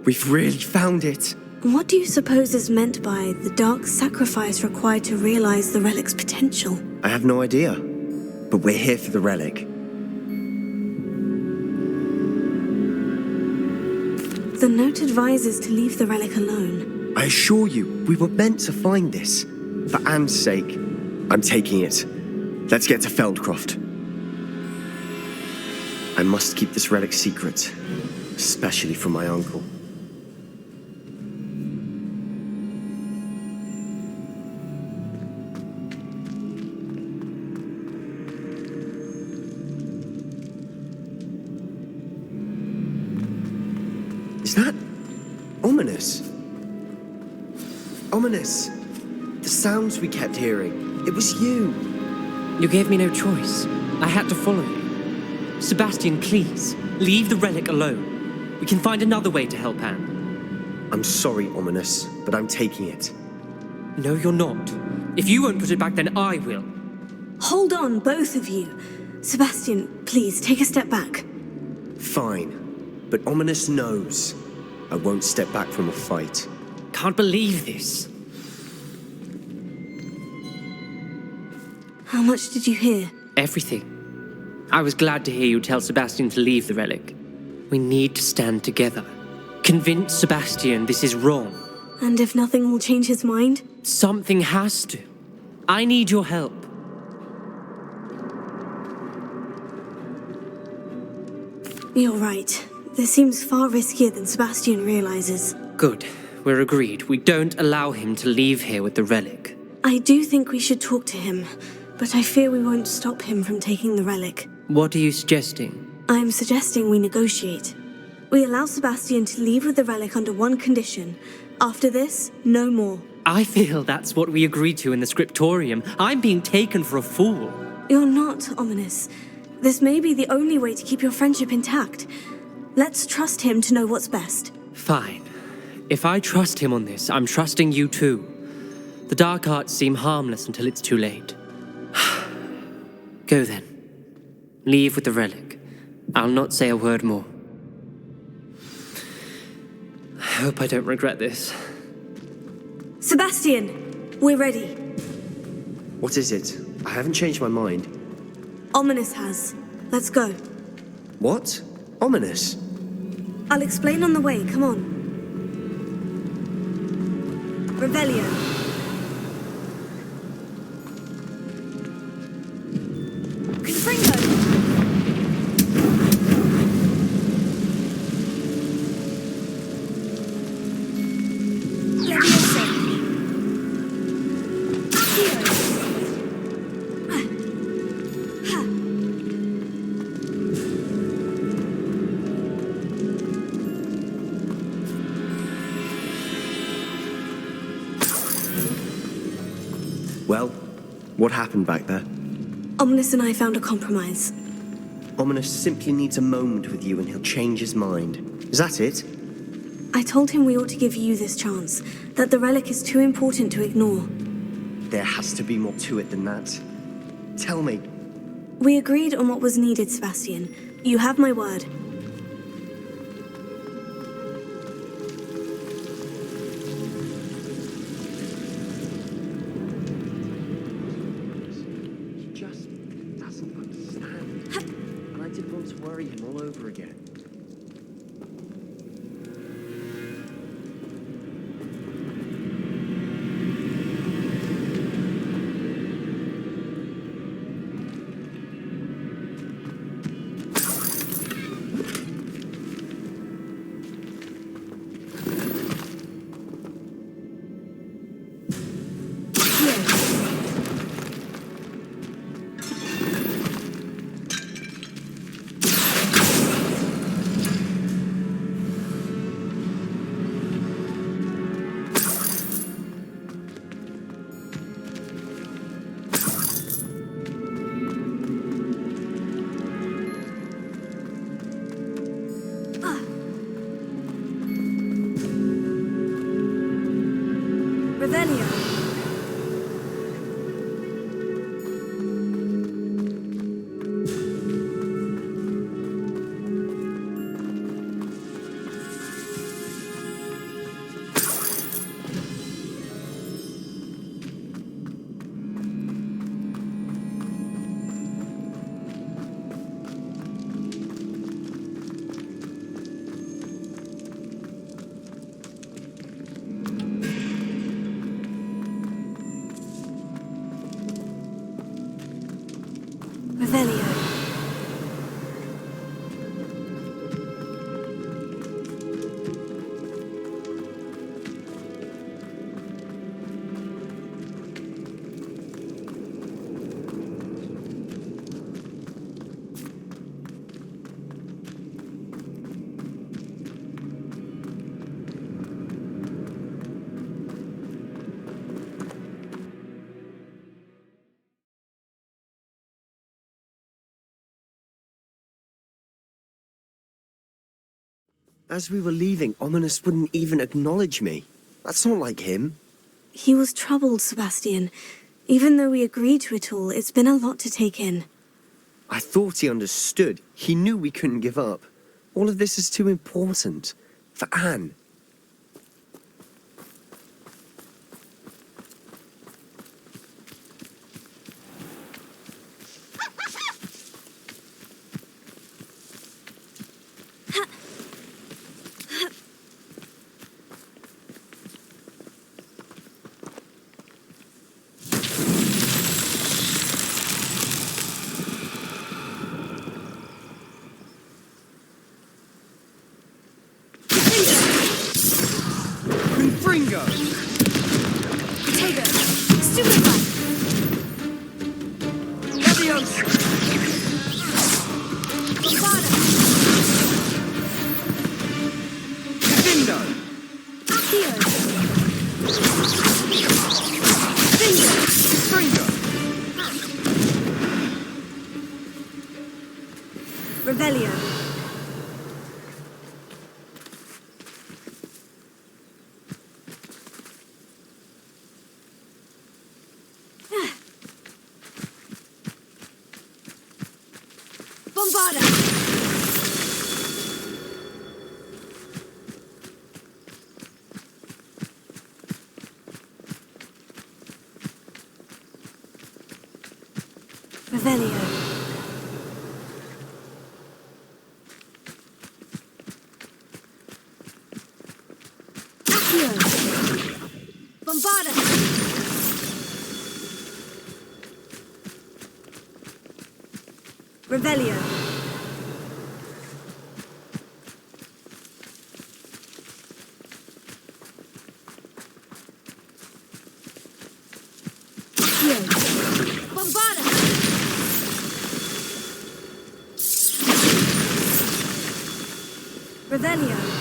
We've really found it. What do you suppose is meant by the dark sacrifice required to realize the relic's potential? I have no idea. But we're here for the relic. The note advises to leave the relic alone. I assure you, we were meant to find this. For Anne's sake, I'm taking it. Let's get to Feldcroft. I must keep this relic secret, especially from my uncle. Is that ominous? Ominous. The sounds we kept hearing. It was you. You gave me no choice. I had to follow you. Sebastian, please, leave the relic alone. We can find another way to help Anne. I'm sorry, Ominous, but I'm taking it. No, you're not. If you won't put it back, then I will. Hold on, both of you. Sebastian, please, take a step back. Fine. But Ominous knows I won't step back from a fight. Can't believe this. How much did you hear? Everything. I was glad to hear you tell Sebastian to leave the relic. We need to stand together. Convince Sebastian this is wrong. And if nothing will change his mind? Something has to. I need your help. You're right. This seems far riskier than Sebastian realizes. Good. We're agreed. We don't allow him to leave here with the relic. I do think we should talk to him, but I fear we won't stop him from taking the relic. What are you suggesting? I'm suggesting we negotiate. We allow Sebastian to leave with the relic under one condition. After this, no more. I feel that's what we agreed to in the scriptorium. I'm being taken for a fool. You're not, Ominous. This may be the only way to keep your friendship intact. Let's trust him to know what's best. Fine. If I trust him on this, I'm trusting you too. The dark arts seem harmless until it's too late. Go then. Leave with the relic. I'll not say a word more. I hope I don't regret this. Sebastian, we're ready. What is it? I haven't changed my mind. Ominous has. Let's go. What? Ominous? I'll explain on the way. Come on. Revelio. Confringo. Leviosa. Accio. Ha. Well, what happened back there? Ominous and I found a compromise. Ominous simply needs a moment with you and he'll change his mind. Is that it? I told him we ought to give you this chance, that the relic is too important to ignore. There has to be more to it than that. Tell me. We agreed on what was needed, Sebastian. You have my word. He just doesn't understand. And I didn't want to worry him all over again. As we were leaving, Ominous wouldn't even acknowledge me. That's not like him. He was troubled, Sebastian. Even though we agreed to it all, it's been a lot to take in. I thought he understood. He knew we couldn't give up. All of this is too important. For Anne. Revelio. Bombarda. Revelio. Bombarda! Revelio. Bombarda! Revelio.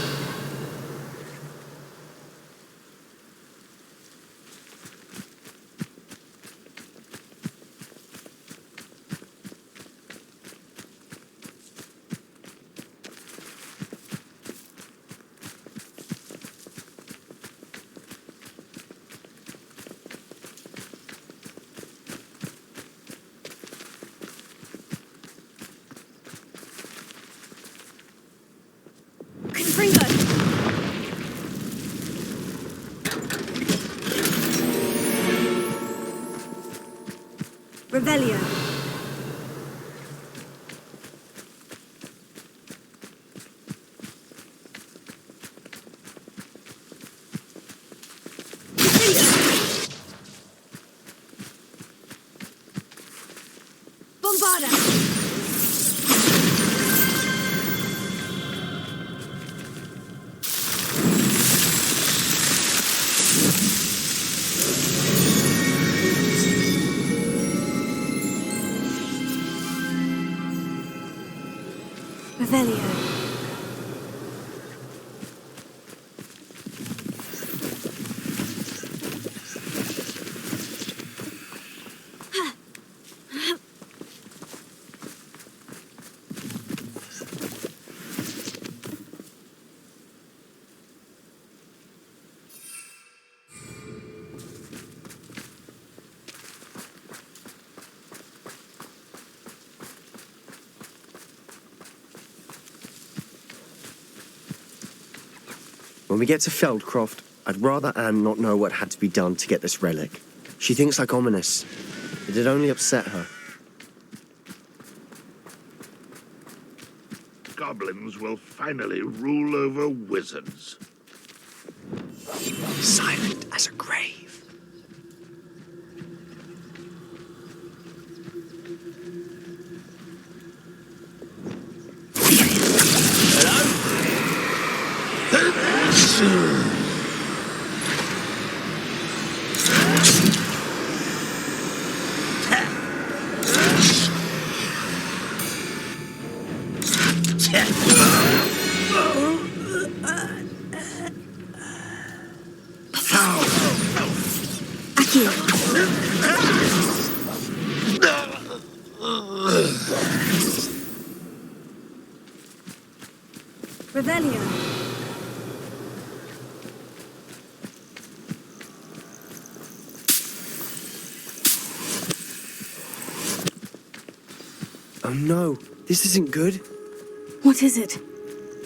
Revelio. Revelio. When we get to Feldcroft, I'd rather Anne not know what had to be done to get this relic. She thinks like ominous. It'd only upset her. Goblins will finally rule over wizards. Silent as a grave. Revelio. Oh no, this isn't good. What is it?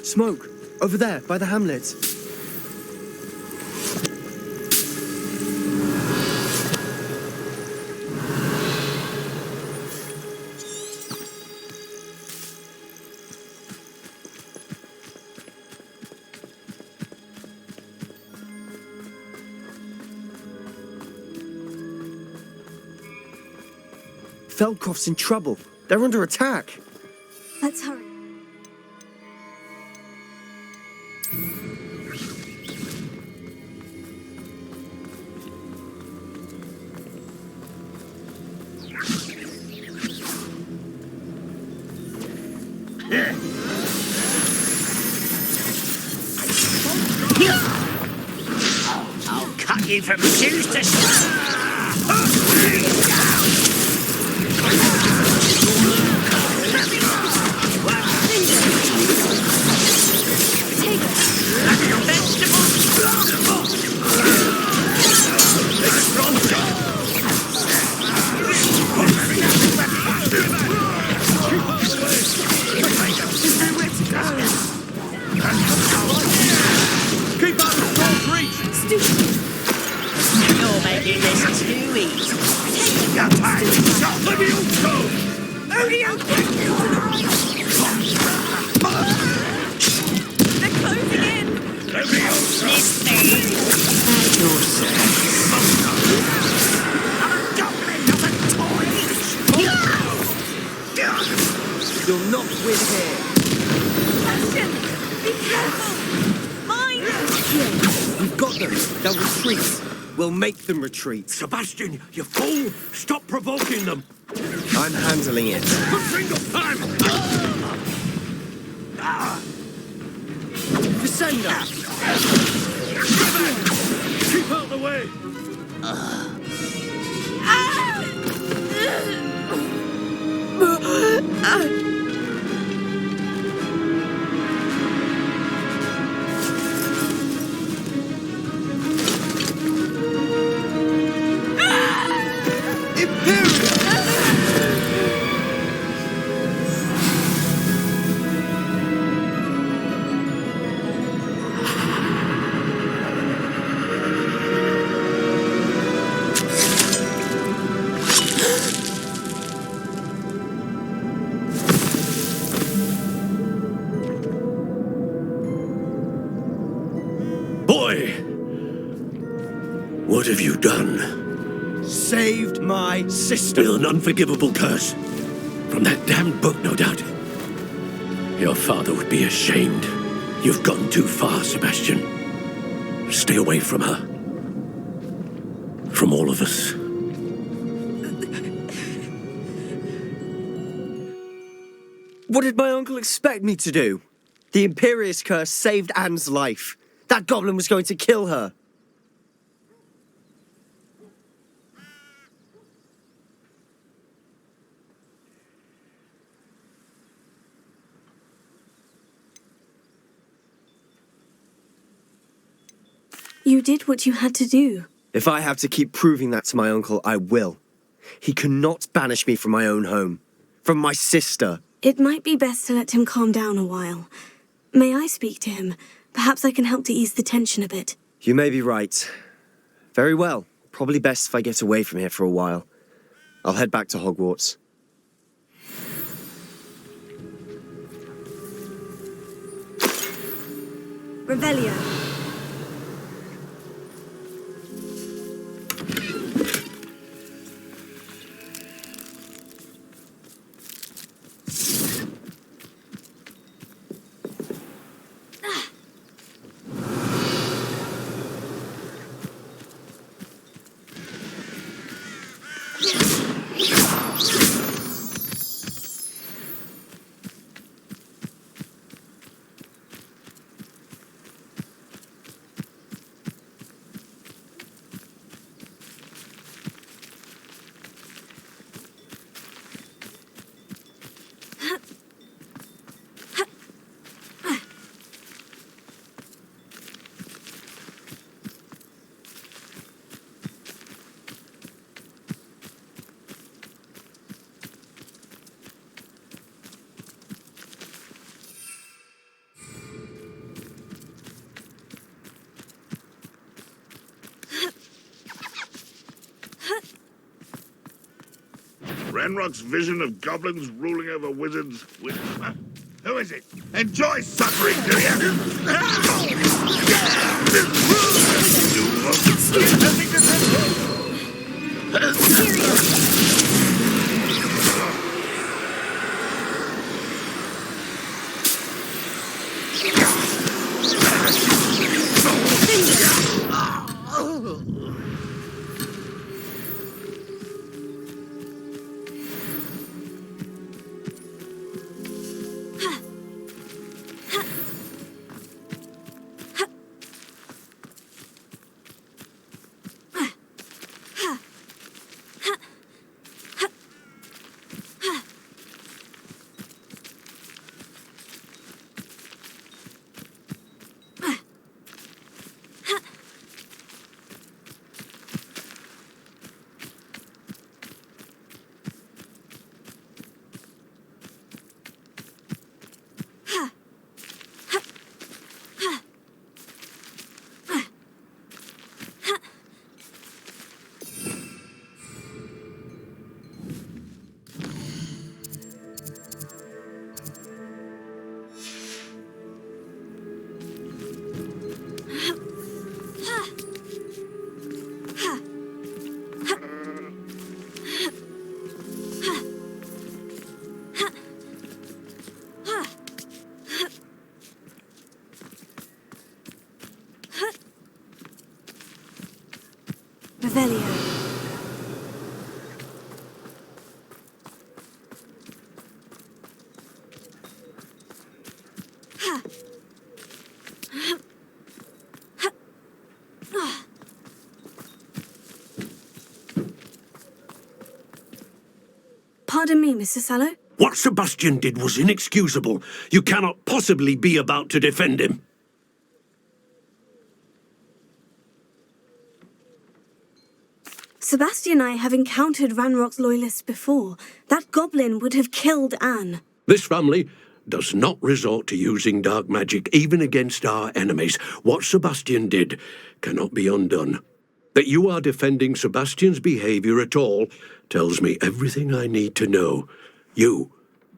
Smoke, over there, by the hamlet. Feldcroft's in trouble. They're under attack. Let's hurry. I'll cut you from shoes to Keep out of Storm's reach! Stupid! You're making this too easy. Let me go! They're closing in! You'll not win here. Sebastian! Be careful! Mine! We've got them. They'll retreat. We'll make them retreat. Sebastian, you fool! Stop provoking them! I'm handling it. Single time! Descender! Keep out the way! Boy! What have you done? Saved my sister. With an unforgivable curse. From that damned book, no doubt. Your father would be ashamed. You've gone too far, Sebastian. Stay away from her. From all of us. What did my uncle expect me to do? The Imperious Curse saved Anne's life. That goblin was going to kill her. You did what you had to do. If I have to keep proving that to my uncle, I will. He cannot banish me from my own home. From my sister. It might be best to let him calm down a while. May I speak to him? Perhaps I can help to ease the tension a bit. You may be right. Very well. Probably best if I get away from here for a while. I'll head back to Hogwarts. Revelio. Ranrock's vision of goblins ruling over wizards. Who is it? Enjoy suffering, do Revelio. Pardon me, Mr. Sallow? What Sebastian did was inexcusable. You cannot possibly be about to defend him. Sebastian and I have encountered Ranrock's loyalists before. That goblin would have killed Anne. This family does not resort to using dark magic even against our enemies. What Sebastian did cannot be undone. That you are defending Sebastian's behavior at all tells me everything I need to know. You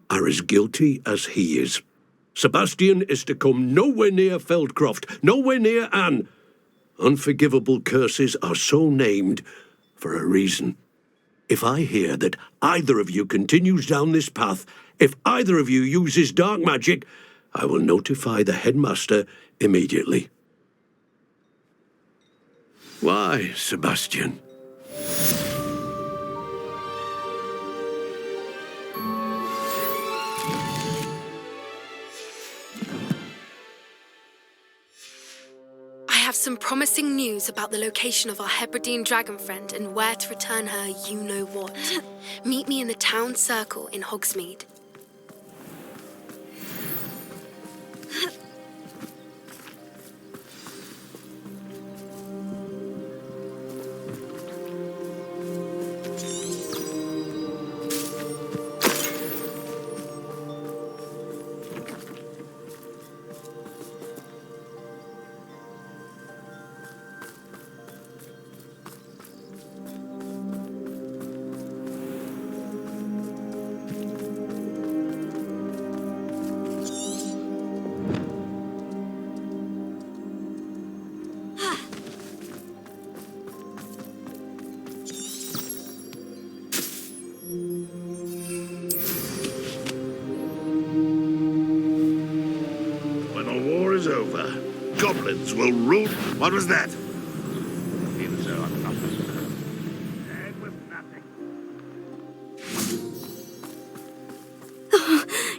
are as guilty as he is. Sebastian is to come nowhere near Feldcroft, nowhere near Anne. Unforgivable curses are so named for a reason. If I hear that either of you continues down this path, if either of you uses dark magic, I will notify the headmaster immediately. Why, Sebastian? have some promising news about the location of our Hebridean dragon friend and where to return her you-know-what. Meet me in the town circle in Hogsmeade. When the war is over, goblins will rule. What was that?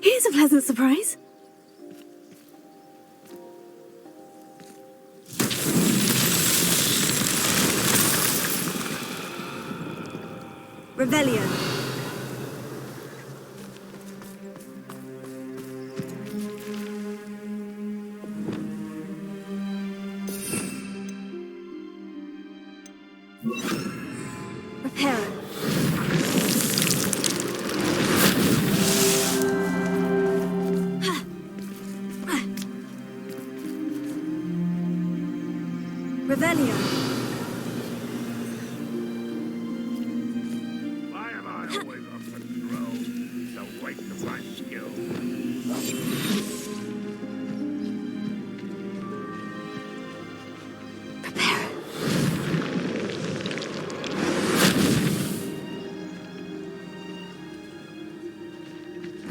Here's a pleasant surprise. Rebellion. Reparo. Revelio. Why am I always on patrol? So wait to find skill.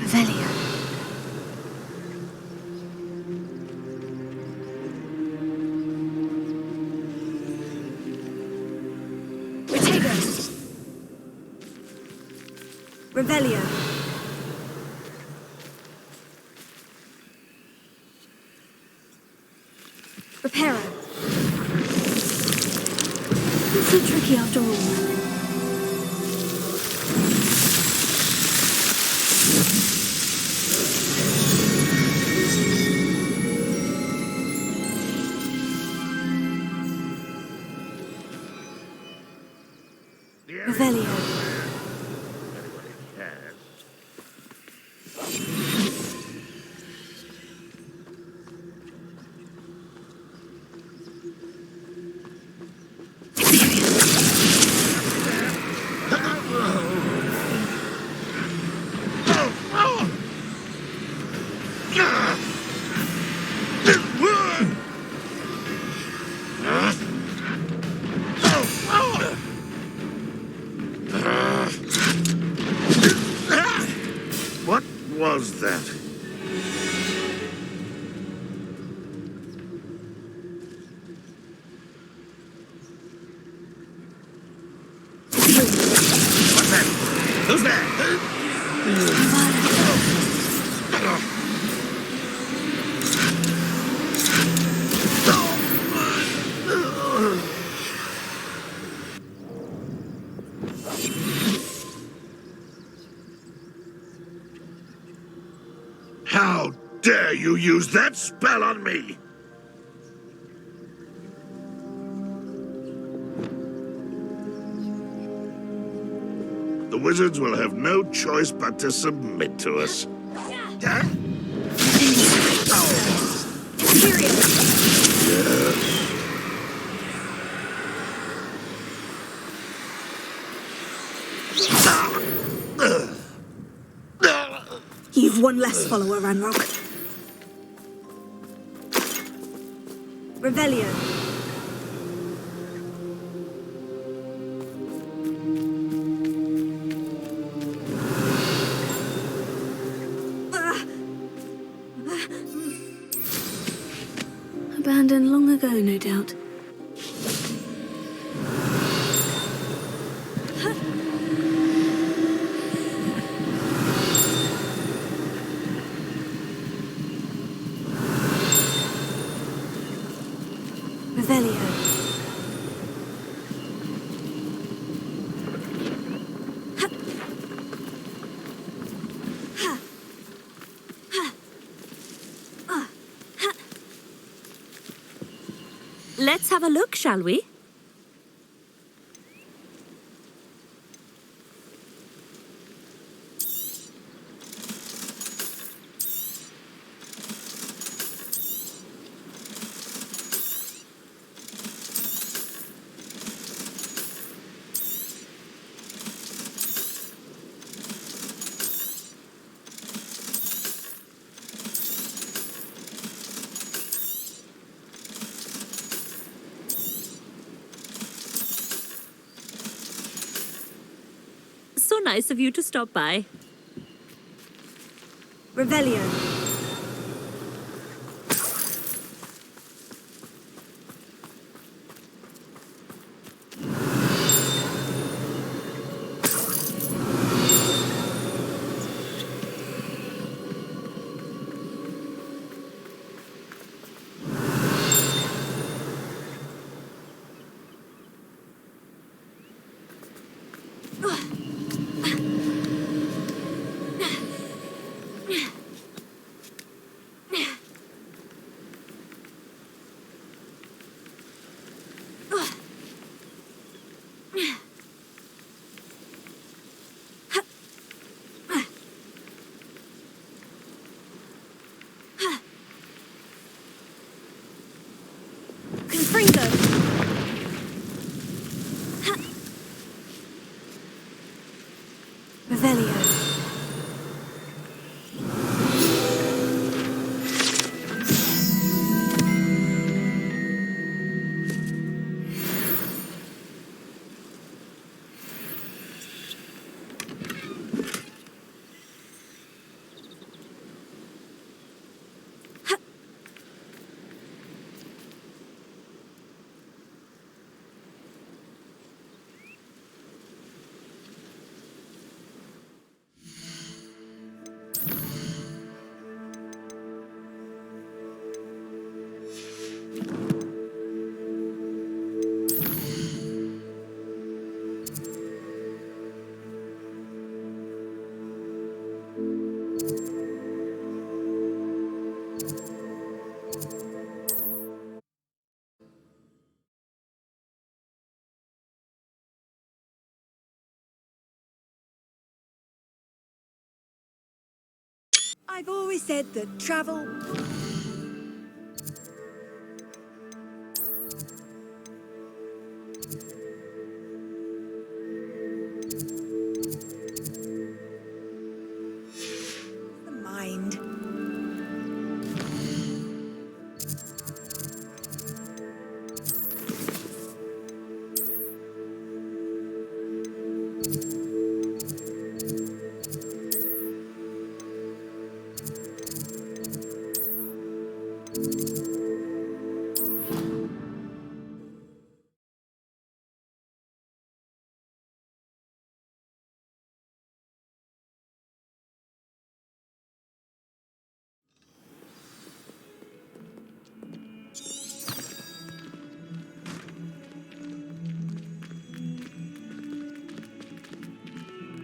Revelio. Revelio. Reparo. It's so tricky after all, Merlin. Revelio. What was that? What's that? Who's there? How dare you use that spell on me? The wizards will have no choice but to submit to us. You've one less follower, Ranrock. Revelio. Abandoned long ago, no doubt. Revelio. Let's have a look, shall we? So nice of you to stop by. Revelio. Revelio. I've always said that travel... the mind.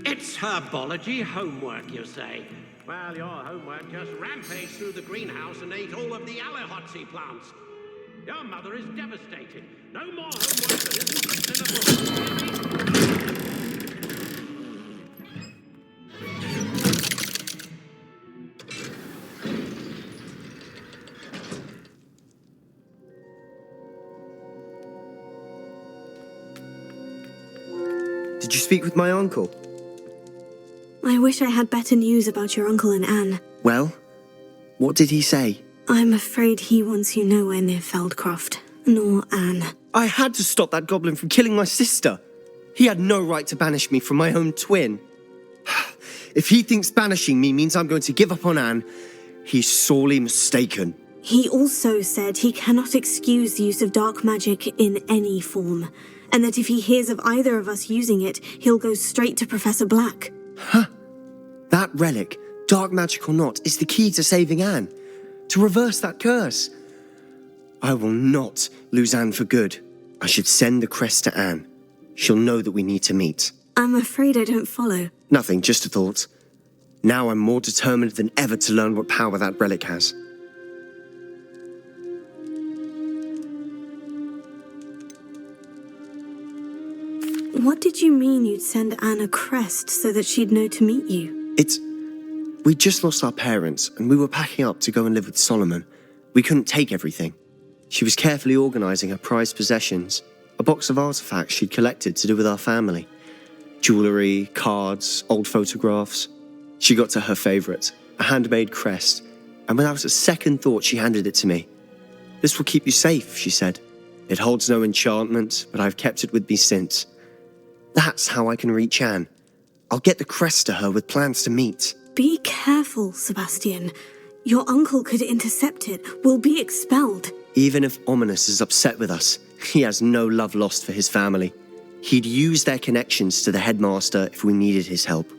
It's herbology homework, you say? Well, your homework just rampaged through the greenhouse and ate all of the Alehotzi plants. Your mother is devastated. No more homework that isn't written in a book. Did you speak with my uncle? I wish I had better news about your uncle and Anne. Well, what did he say? I'm afraid he wants you nowhere near Feldcroft, nor Anne. I had to stop that goblin from killing my sister. He had no right to banish me from my own twin. If he thinks banishing me means I'm going to give up on Anne, he's sorely mistaken. He also said he cannot excuse the use of dark magic in any form, and that if he hears of either of us using it, he'll go straight to Professor Black. Huh? That relic, dark magic or not, is the key to saving Anne. To reverse that curse. I will not lose Anne for good. I should send the crest to Anne. She'll know that we need to meet. I'm afraid I don't follow. Nothing, just a thought. Now I'm more determined than ever to learn what power that relic has. What did you mean you'd send Anne a crest so that she'd know to meet you? We just lost our parents, and we were packing up to go and live with Solomon. We couldn't take everything. She was carefully organising her prized possessions, a box of artefacts she'd collected to do with our family. Jewellery, cards, old photographs. She got to her favourite, a handmade crest, and without a second thought she handed it to me. "This will keep you safe," she said. "It holds no enchantment, but I've kept it with me since. That's how I can reach Anne. I'll get the crest to her with plans to meet." Be careful, Sebastian. Your uncle could intercept it. We'll be expelled. Even if Ominous is upset with us, he has no love lost for his family. He'd use their connections to the headmaster if we needed his help.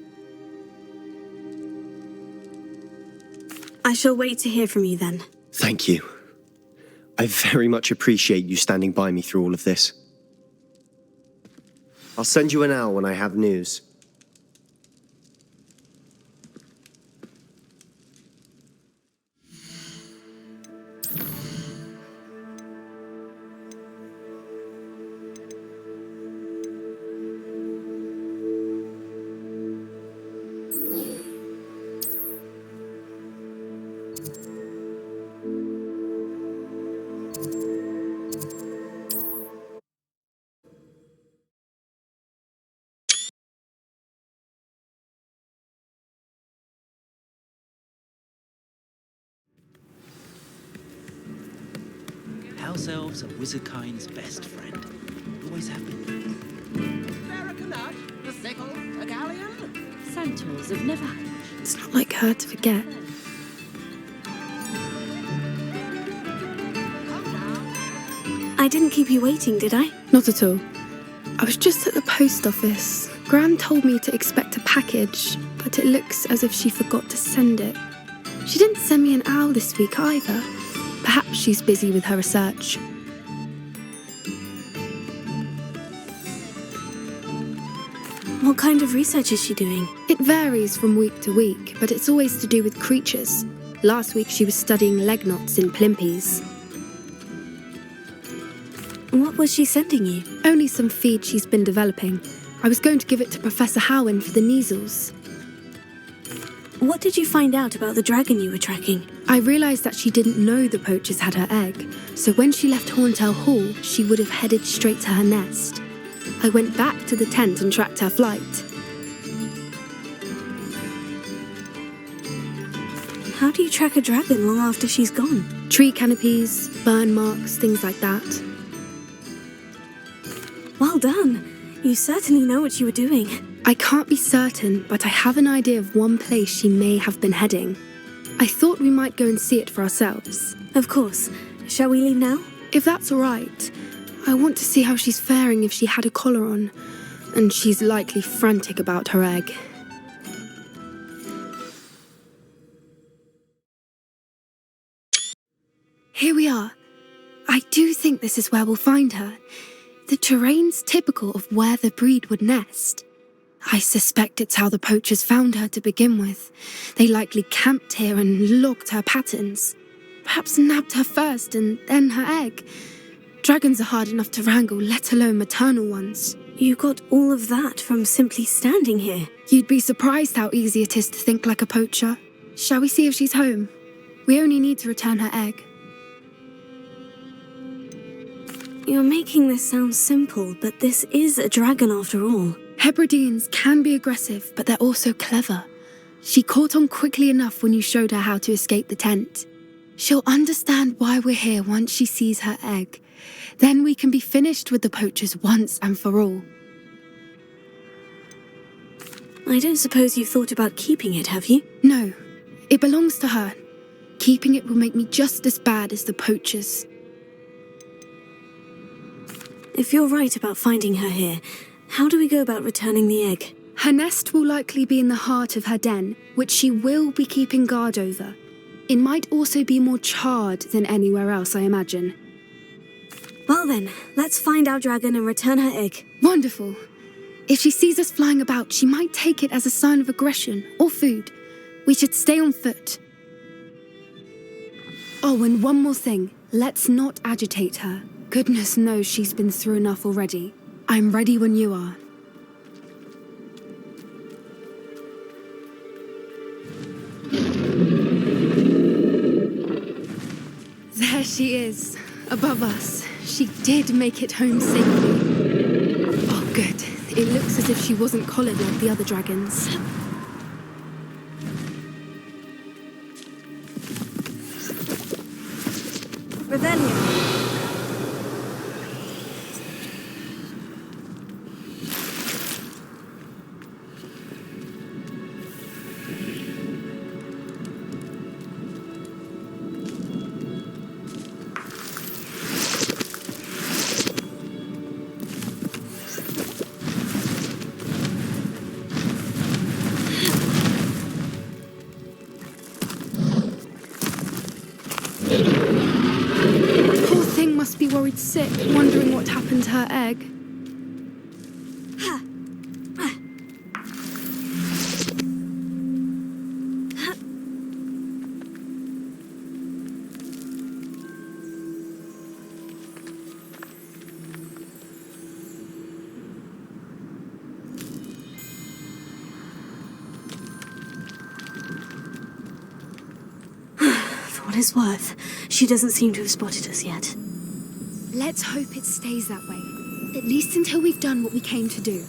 I shall wait to hear from you then. Thank you. I very much appreciate you standing by me through all of this. I'll send you an owl when I have news. House elves are wizardkind's best friend. Always have been. The sickle, a galleon? Centaurs have never had. It's not like her to forget. I didn't keep you waiting, did I? Not at all. I was just at the post office. Gran told me to expect a package, but it looks as if she forgot to send it. She didn't send me an owl this week either. Perhaps she's busy with her research. What kind of research is she doing? It varies from week to week, but it's always to do with creatures. Last week she was studying leg knots in plimpies. What was she sending you? Only some feed she's been developing. I was going to give it to Professor Howen for the measles. What did you find out about the dragon you were tracking? I realised that she didn't know the poachers had her egg, so when she left Horntail Hall, she would have headed straight to her nest. I went back to the tent and tracked her flight. How do you track a dragon long after she's gone? Tree canopies, burn marks, things like that. Well done. You certainly know what you were doing. I can't be certain, but I have an idea of one place she may have been heading. I thought we might go and see it for ourselves. Of course. Shall we leave now? If that's all right. I want to see how she's faring if she had a collar on. And she's likely frantic about her egg. Here we are. I do think this is where we'll find her. The terrain's typical of where the breed would nest. I suspect it's how the poachers found her to begin with. They likely camped here and logged her patterns. Perhaps nabbed her first and then her egg. Dragons are hard enough to wrangle, let alone maternal ones. You got all of that from simply standing here. You'd be surprised how easy it is to think like a poacher. Shall we see if she's home? We only need to return her egg. You're making this sound simple, but this is a dragon after all. Hebrideans can be aggressive, but they're also clever. She caught on quickly enough when you showed her how to escape the tent. She'll understand why we're here once she sees her egg. Then we can be finished with the poachers once and for all. I don't suppose you've thought about keeping it, have you? No, it belongs to her. Keeping it will make me just as bad as the poachers. If you're right about finding her here, how do we go about returning the egg? Her nest will likely be in the heart of her den, which she will be keeping guard over. It might also be more charred than anywhere else, I imagine. Well then, let's find our dragon and return her egg. Wonderful. If she sees us flying about, she might take it as a sign of aggression or food. We should stay on foot. Oh, and one more thing. Let's not agitate her. Goodness knows she's been through enough already. I'm ready when you are. There she is, above us. She did make it home safely. Oh, good. It looks as if she wasn't collared like the other dragons. Revelio. Poor thing must be worried sick, wondering what happened to her egg. For what it's worth, she doesn't seem to have spotted us yet. Let's hope it stays that way. At least until we've done what we came to do.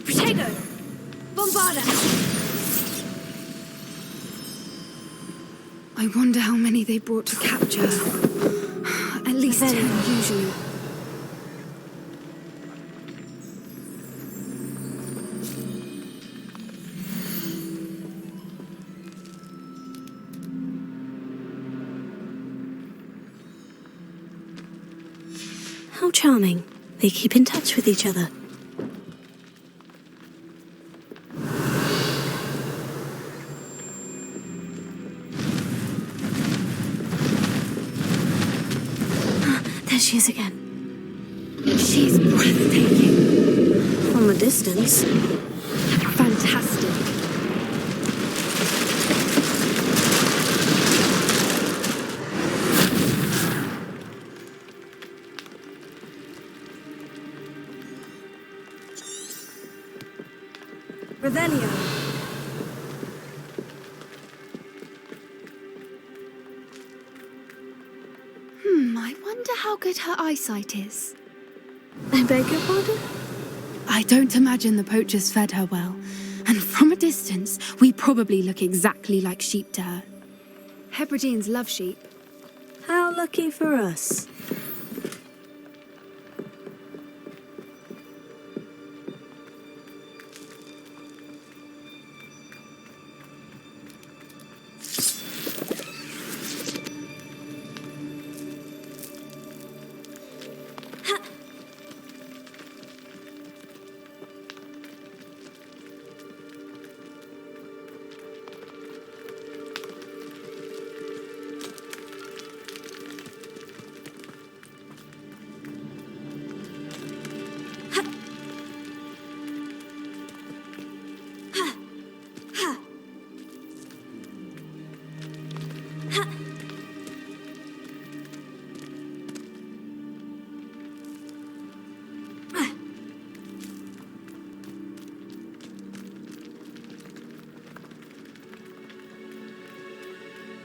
Protego! Bombarda! I wonder how many they brought to capture. At least 10 usually. How charming. They keep in touch with each other. There she is again. She's breathtaking. From a distance. Fantastic. Revelio. I wonder how good her eyesight is. I beg your pardon? I don't imagine the poachers fed her well. And from a distance, we probably look exactly like sheep to her. Hebrideans love sheep. How lucky for us.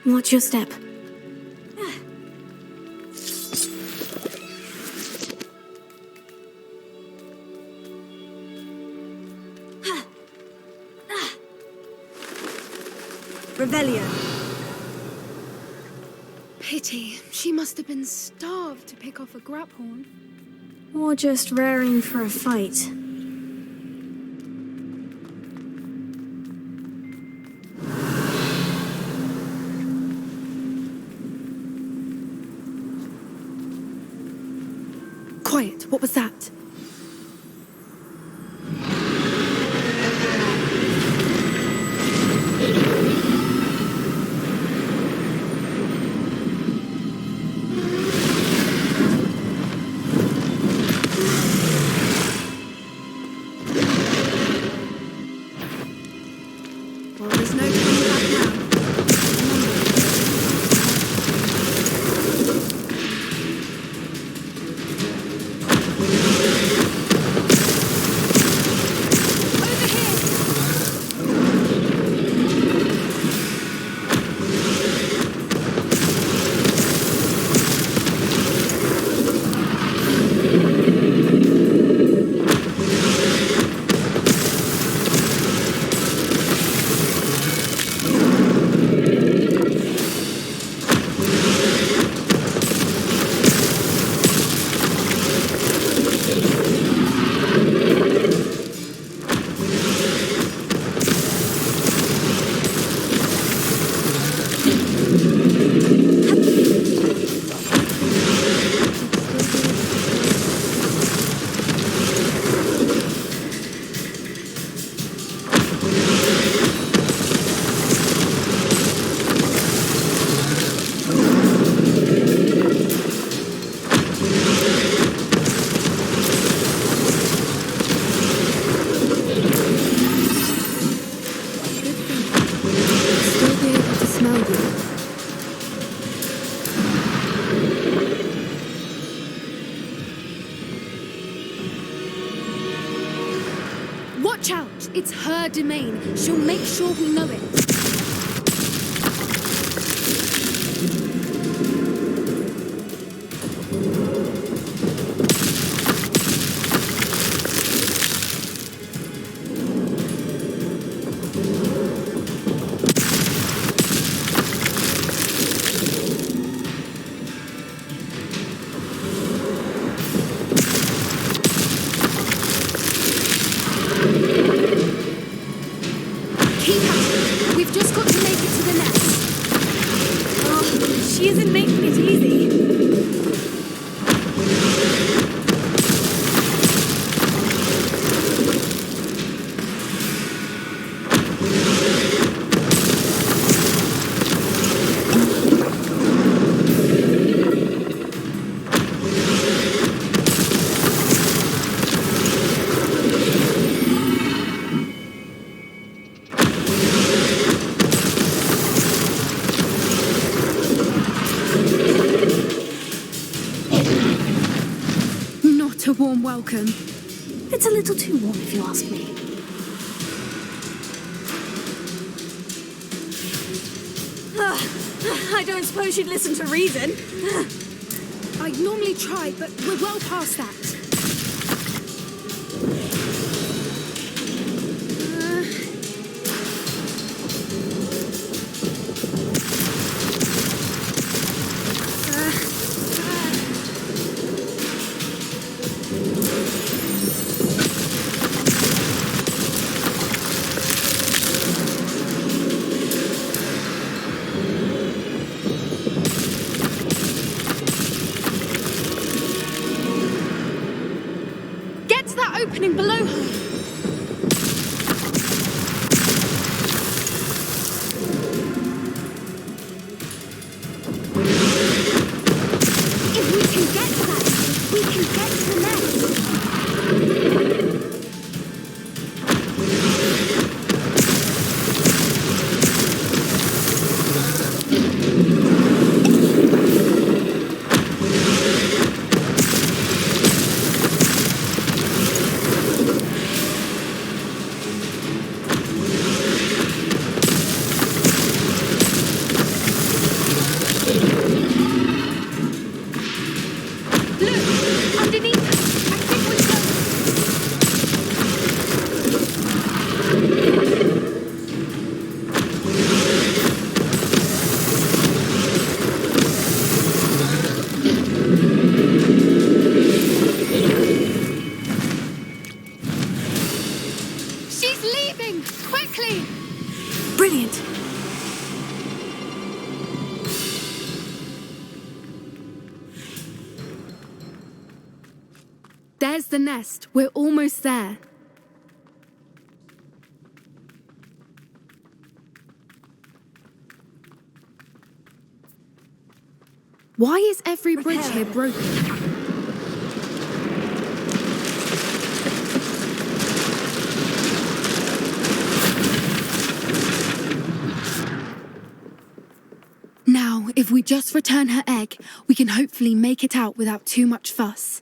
Watch your step. Revelio. Pity. She must have been starved to pick off a graphorn. Or just raring for a fight. Quiet. What was that? Well, there's no turning back now. Watch out! It's her domain. She'll make sure we know it. A warm welcome. It's a little too warm, if you ask me. I don't suppose you'd listen to reason. I'd normally try, but we're well past that. Opening below her. If we can get to that, we can get to the nest. Brilliant. There's the nest. We're almost there. Why is every bridge here broken? If we just return her egg, we can hopefully make it out without too much fuss.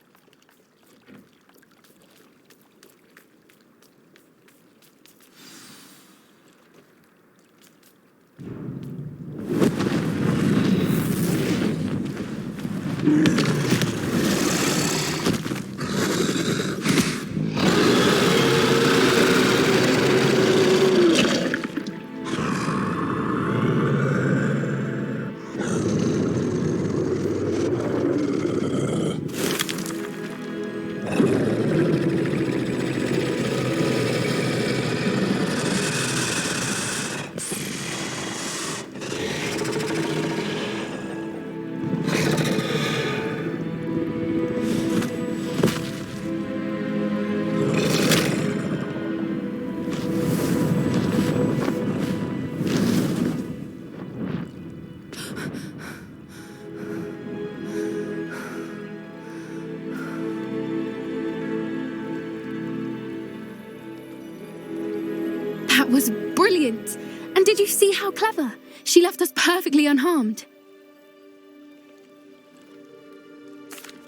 That was brilliant! And did you see how clever? She left us perfectly unharmed.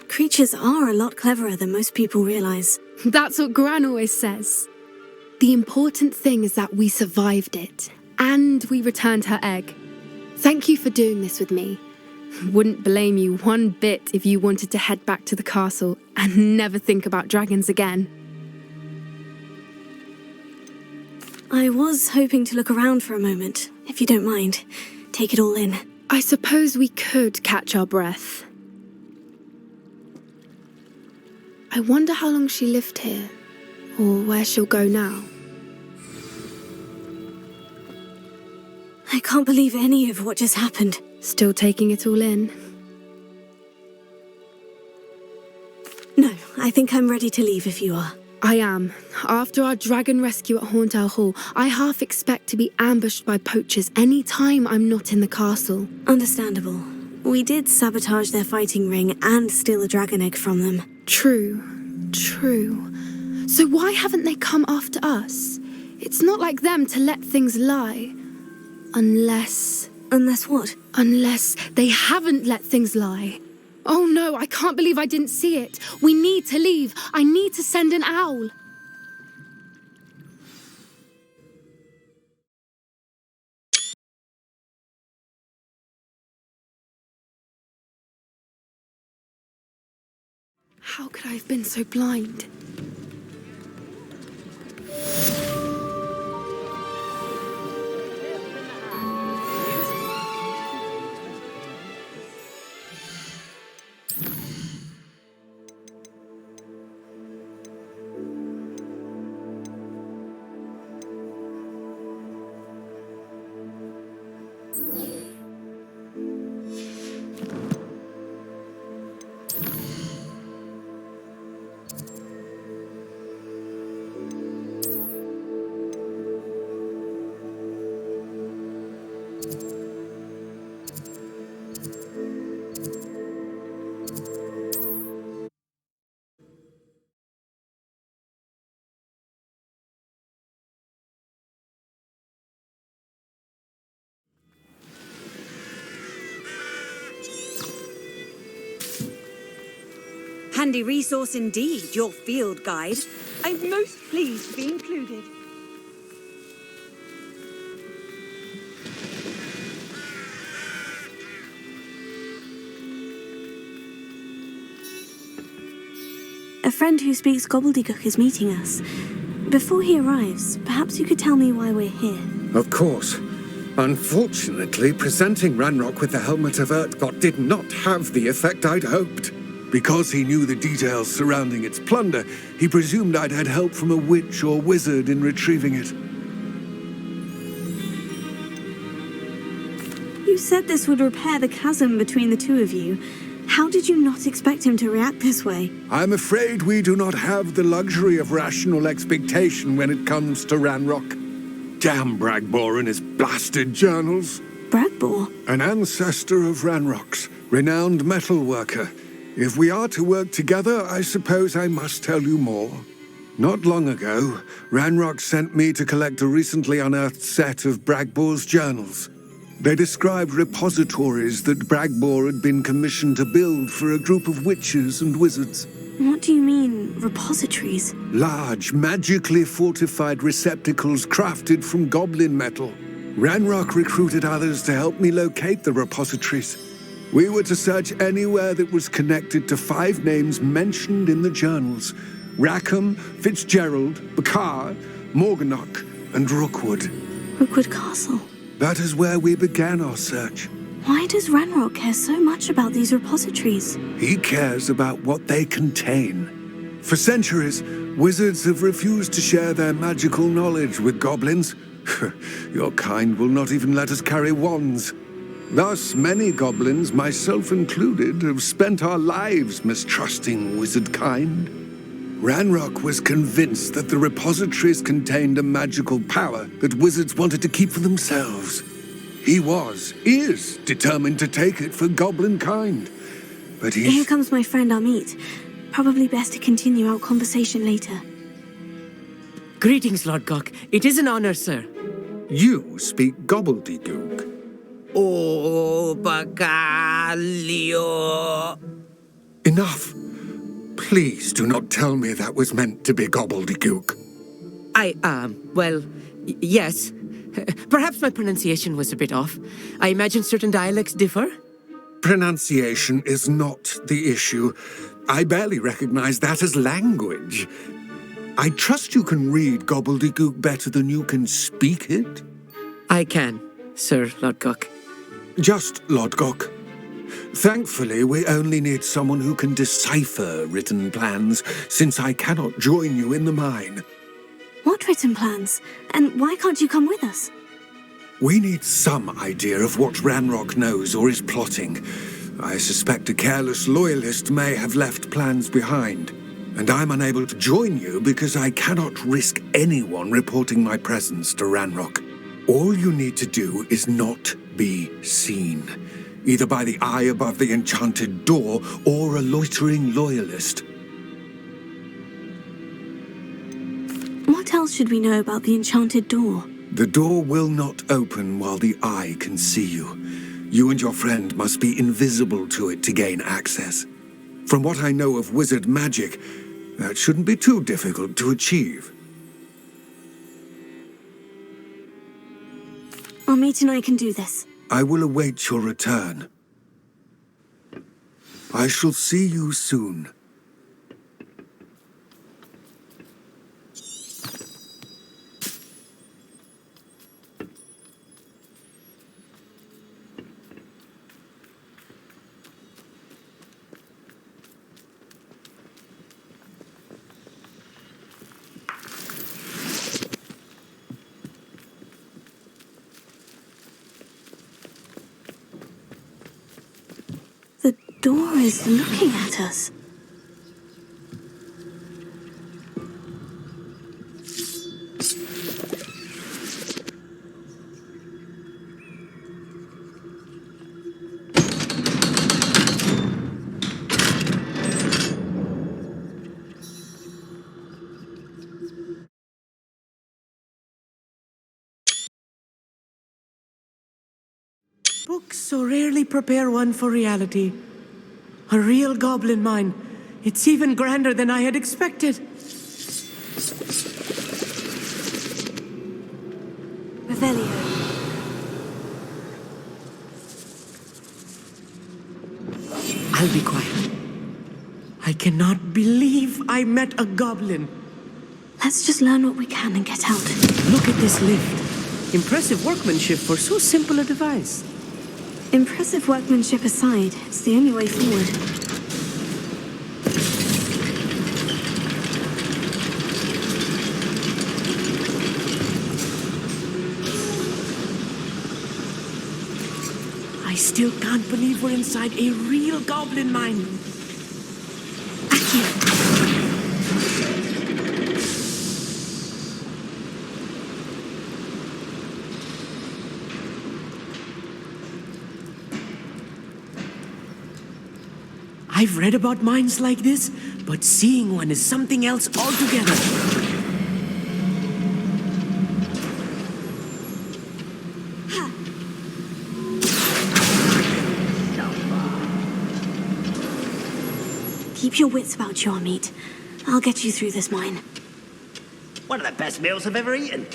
Creatures are a lot cleverer than most people realize. That's what Gran always says. The important thing is that we survived it, and we returned her egg. Thank you for doing this with me. Wouldn't blame you one bit if you wanted to head back to the castle and never think about dragons again. I was hoping to look around for a moment, if you don't mind. Take it all in. I suppose we could catch our breath. I wonder how long she lived here, or where she'll go now. I can't believe any of what just happened. Still taking it all in? No, I think I'm ready to leave if you are. I am. After our dragon rescue at Hauntow Hall, I half expect to be ambushed by poachers any time I'm not in the castle. Understandable. We did sabotage their fighting ring and steal a dragon egg from them. True. So why haven't they come after us? It's not like them to let things lie. Unless... Unless what? Unless they haven't let things lie. Oh no, I can't believe I didn't see it. We need to leave. I need to send an owl. How could I have been so blind? Handy resource indeed, your field guide. I'm most pleased to be included. A friend who speaks gobbledygook is meeting us. Before he arrives, perhaps you could tell me why we're here. Of course. Unfortunately, presenting Ranrock with the Helmet of Urtkot did not have the effect I'd hoped. Because he knew the details surrounding its plunder, he presumed I'd had help from a witch or wizard in retrieving it. You said this would repair the chasm between the two of you. How did you not expect him to react this way? I'm afraid we do not have the luxury of rational expectation when it comes to Ranrock. Damn Bragbor and his blasted journals. Bragbor? An ancestor of Ranrock's, renowned metal worker. If we are to work together, I suppose I must tell you more. Not long ago, Ranrock sent me to collect a recently unearthed set of Bragbor's journals. They described repositories that Bragbor had been commissioned to build for a group of witches and wizards. What do you mean, repositories? Large, magically fortified receptacles crafted from goblin metal. Ranrock recruited others to help me locate the repositories. We were to search anywhere that was connected to 5 names mentioned in the journals: Rackham, Fitzgerald, Bakar, Morganach, and Rookwood. Rookwood Castle. That is where we began our search. Why does Ranrock care so much about these repositories? He cares about what they contain. For centuries, wizards have refused to share their magical knowledge with goblins. Your kind will not even let us carry wands. Thus, many goblins, myself included, have spent our lives mistrusting wizard kind. Ranrock was convinced that the repositories contained a magical power that wizards wanted to keep for themselves. He is determined to take it for goblin kind. But Here comes my friend Amit. Probably best to continue our conversation later. Greetings, Lord Gok. It is an honor, sir. You speak gobbledygook. Oh, Bagalio. Enough. Please do not tell me that was meant to be gobbledygook. Well, yes. Perhaps my pronunciation was a bit off. I imagine certain dialects differ. Pronunciation is not the issue. I barely recognize that as language. I trust you can read gobbledygook better than you can speak it? I can, Sir Lord Gok. Just Lord Gok. Thankfully, we only need someone who can decipher written plans, since I cannot join you in the mine. What written plans? And why can't you come with us? We need some idea of what Ranrock knows or is plotting. I suspect a careless loyalist may have left plans behind. And I'm unable to join you because I cannot risk anyone reporting my presence to Ranrock. All you need to do is not be seen, either by the eye above the enchanted door or a loitering loyalist. What else should we know about the enchanted door? The door will not open while the eye can see you. You and your friend must be invisible to it to gain access. From what I know of wizard magic, that shouldn't be too difficult to achieve. Amit and I can do this. I will await your return. I shall see you soon. The door is looking at us. Books so rarely prepare one for reality. A real goblin mine. It's even grander than I had expected. Revelio. I'll be quiet. I cannot believe I met a goblin. Let's just learn what we can and get out. Look at this lift. Impressive workmanship for so simple a device. Impressive workmanship aside, it's the only way forward. I still can't believe we're inside a real goblin mine. I've read about mines like this, but seeing one is something else altogether. Keep your wits about you, Amit. I'll get you through this mine. One of the best meals I've ever eaten.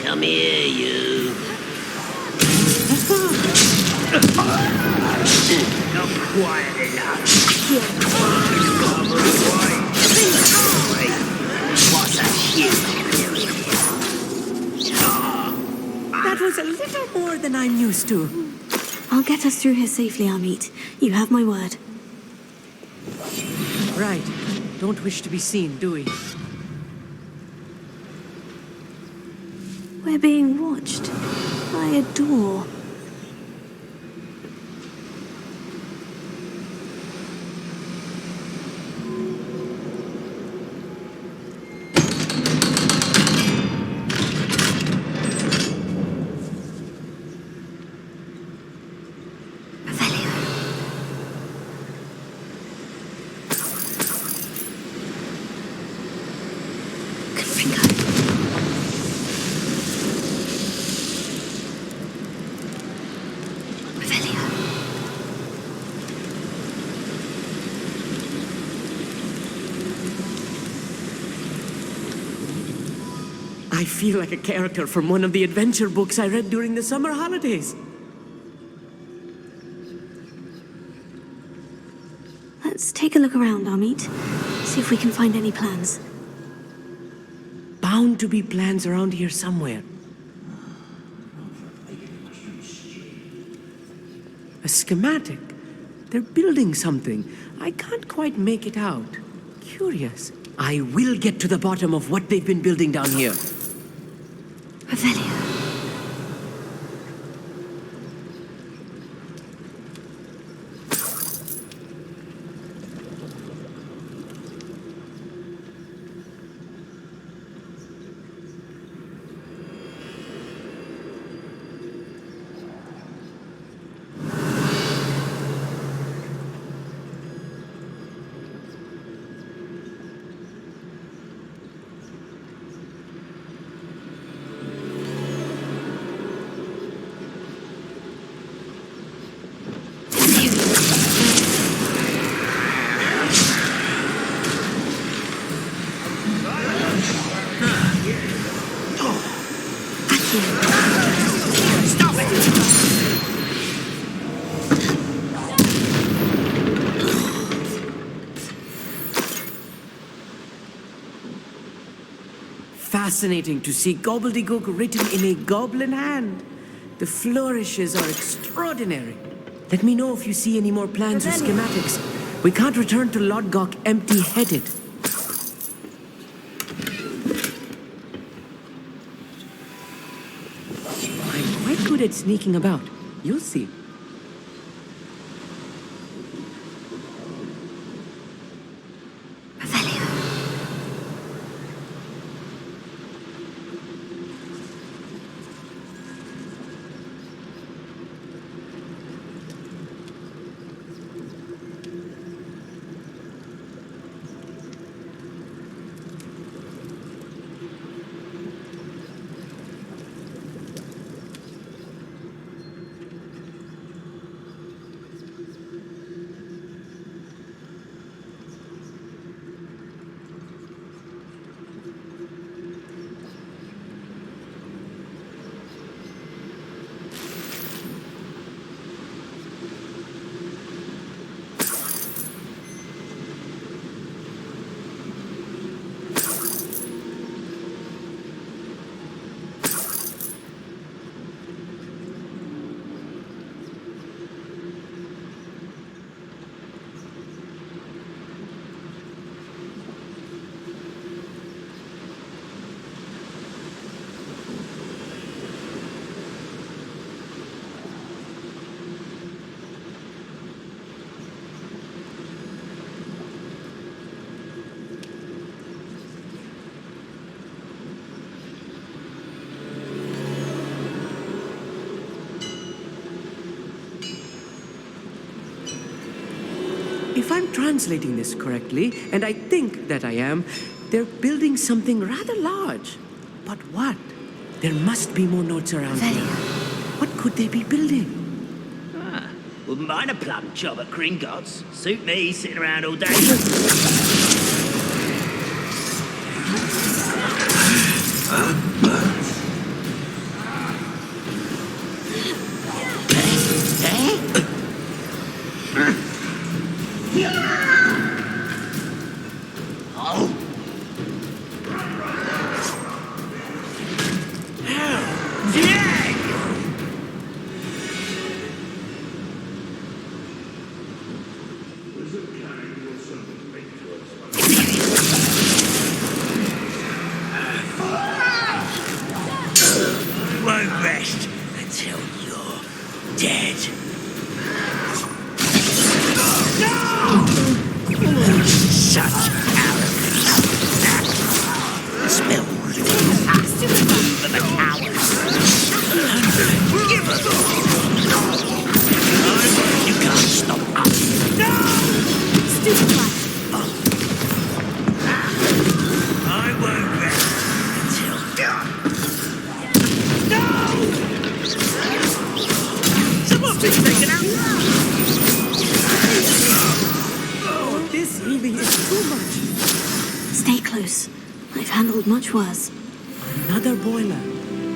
Come here, you. Not quiet enough. What's a That was a little more than I'm used to. I'll get us through here safely, Amit. You have my word. Right. Don't wish to be seen, do we? We're being watched by a door. I feel like a character from one of the adventure books I read during the summer holidays. Let's take a look around, Amit. See if we can find any plans. Bound to be plans around here somewhere. A schematic. They're building something. I can't quite make it out. Curious. I will get to the bottom of what they've been building down here. Revelio. Fascinating to see gobbledygook written in a goblin hand. The flourishes are extraordinary. Let me know if you see any more plans or schematics. We can't return to Lodgok empty-headed. I'm quite good at sneaking about. You'll see. If I'm translating this correctly, and I think that I am, they're building something rather large. But what? There must be more notes around here. What could they be building? Wouldn't mind a plum job at Gringotts. Suit me, sitting around all day. Won't rest until you're dead. No! Such arrogance. Spill for the cowards. Give us all. You can't stop us. No! Stupid. I won't rest until... Someone's been taken out! Oh, this healing is too much. Stay close. I've handled much worse. Another boiler.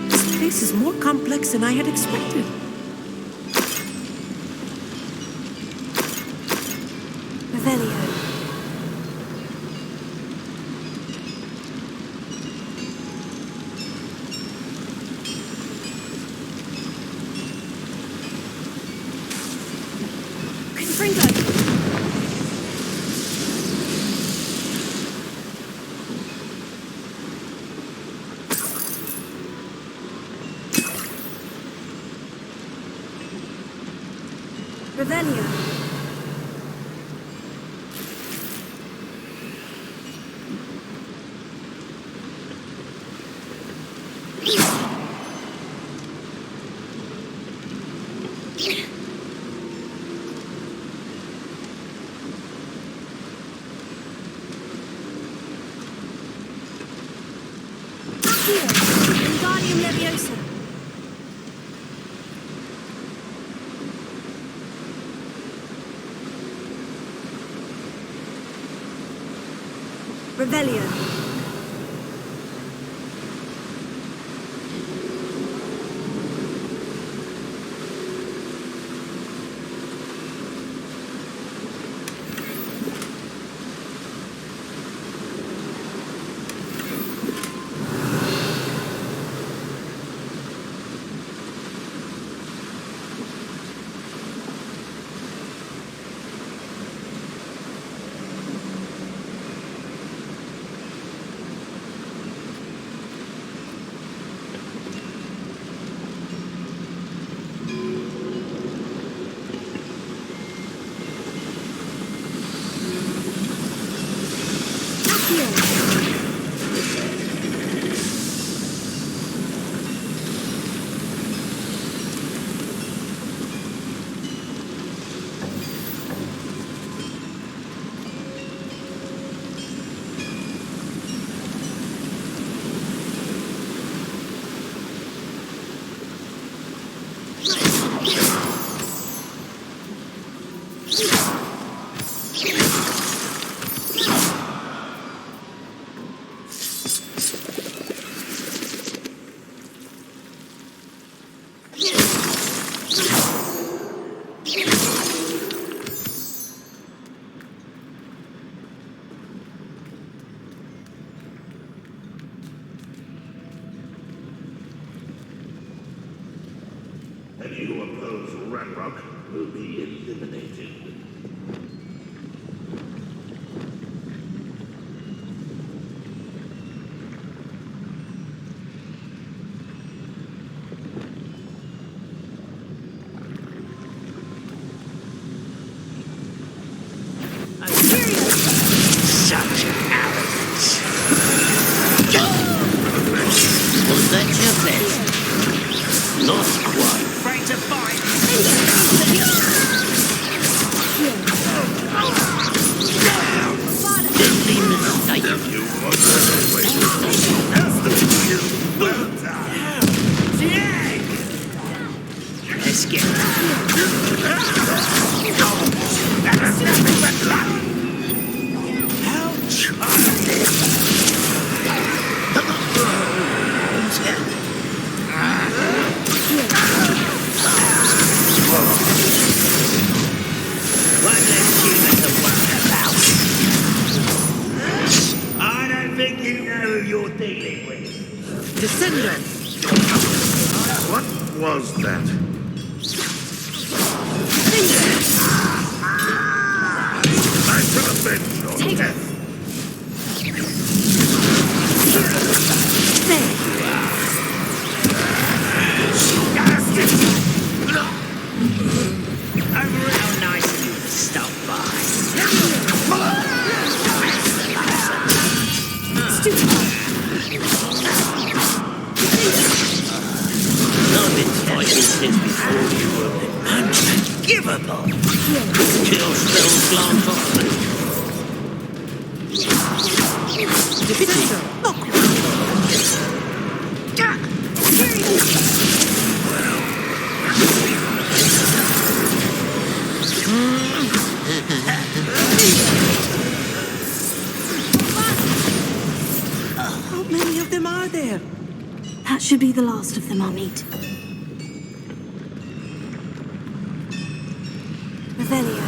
This place is more complex than I had expected. Revelio. Revelio. Wingardium Leviosa. Revelio. Any who oppose Ranrock will be eliminated. Such arrogance. Was that your best? Lost one. Afraid to fight. Deadly mistake. Well done. humans are worried about. I don't think you know who you're dealing with. Descender! What was that? I shall avenge your death. How nice of you to stop by. I've been fighting since before you were unforgivable. Kill still glance off me. How many of them are there? That should be the last of them I'll meet. Revelio.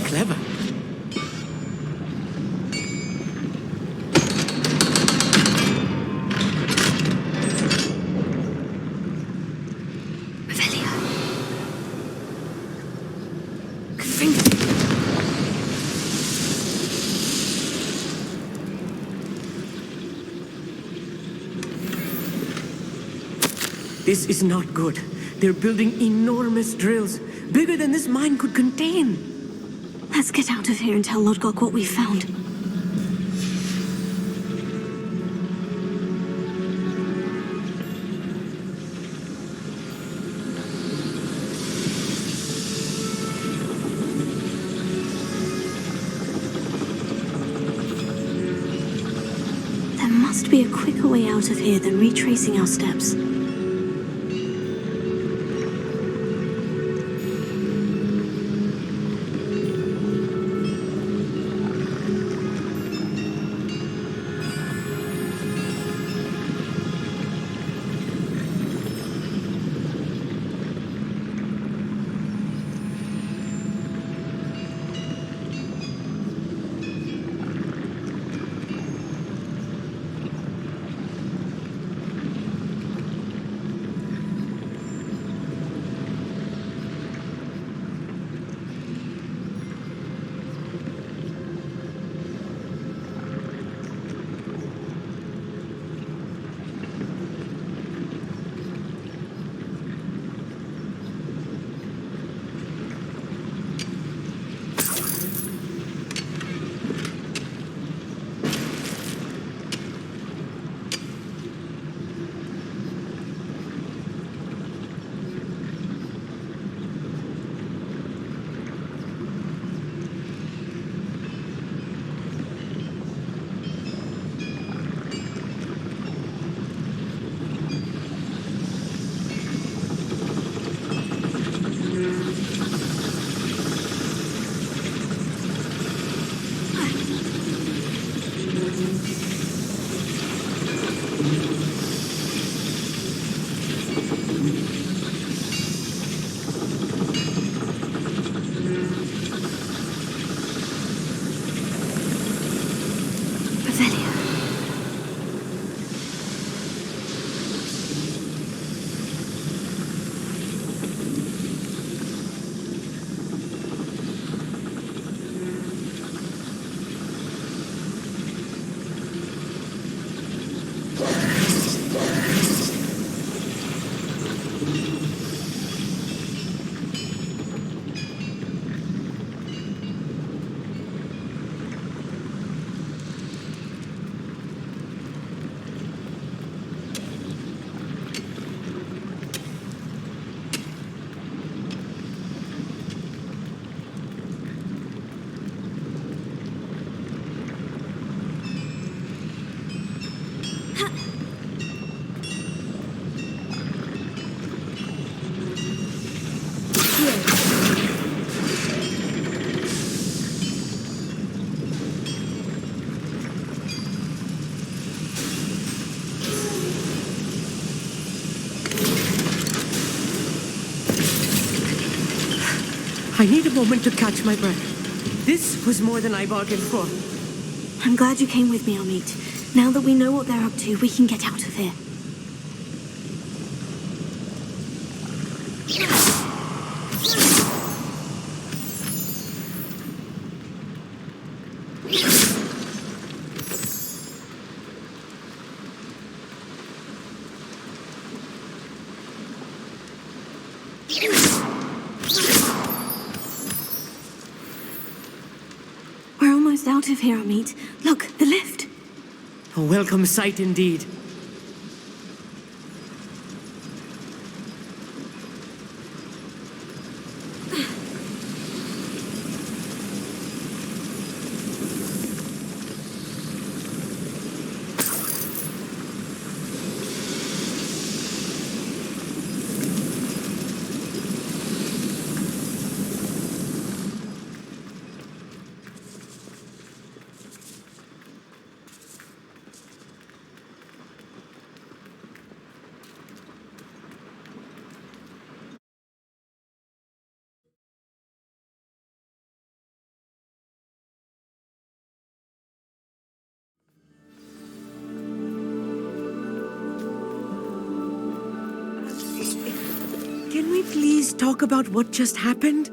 Clever. This is not good. They're building enormous drills, bigger than this mine could contain. Let's get out of here and tell Lodgok what we found. There must be a quicker way out of here than retracing our steps. I need a moment to catch my breath. This was more than I bargained for. I'm glad you came with me, Amit. Now that we know what they're up to, we can get out of here. We're almost out of here, Amit. Look, the lift. A welcome sight indeed. Can we please talk about what just happened?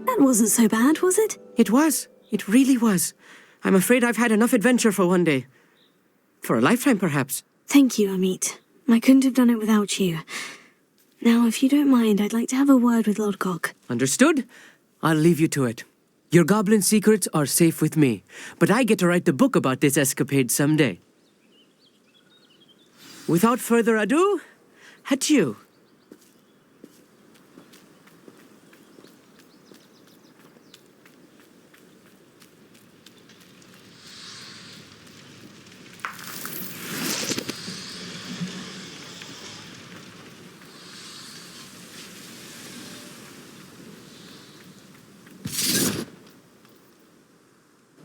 That wasn't so bad, was it? It was. It really was. I'm afraid I've had enough adventure for one day. For a lifetime, perhaps. Thank you, Amit. I couldn't have done it without you. Now, if you don't mind, I'd like to have a word with Lord Gog. Understood? I'll leave you to it. Your goblin secrets are safe with me, but I get to write the book about this escapade someday. Without further ado, adieu.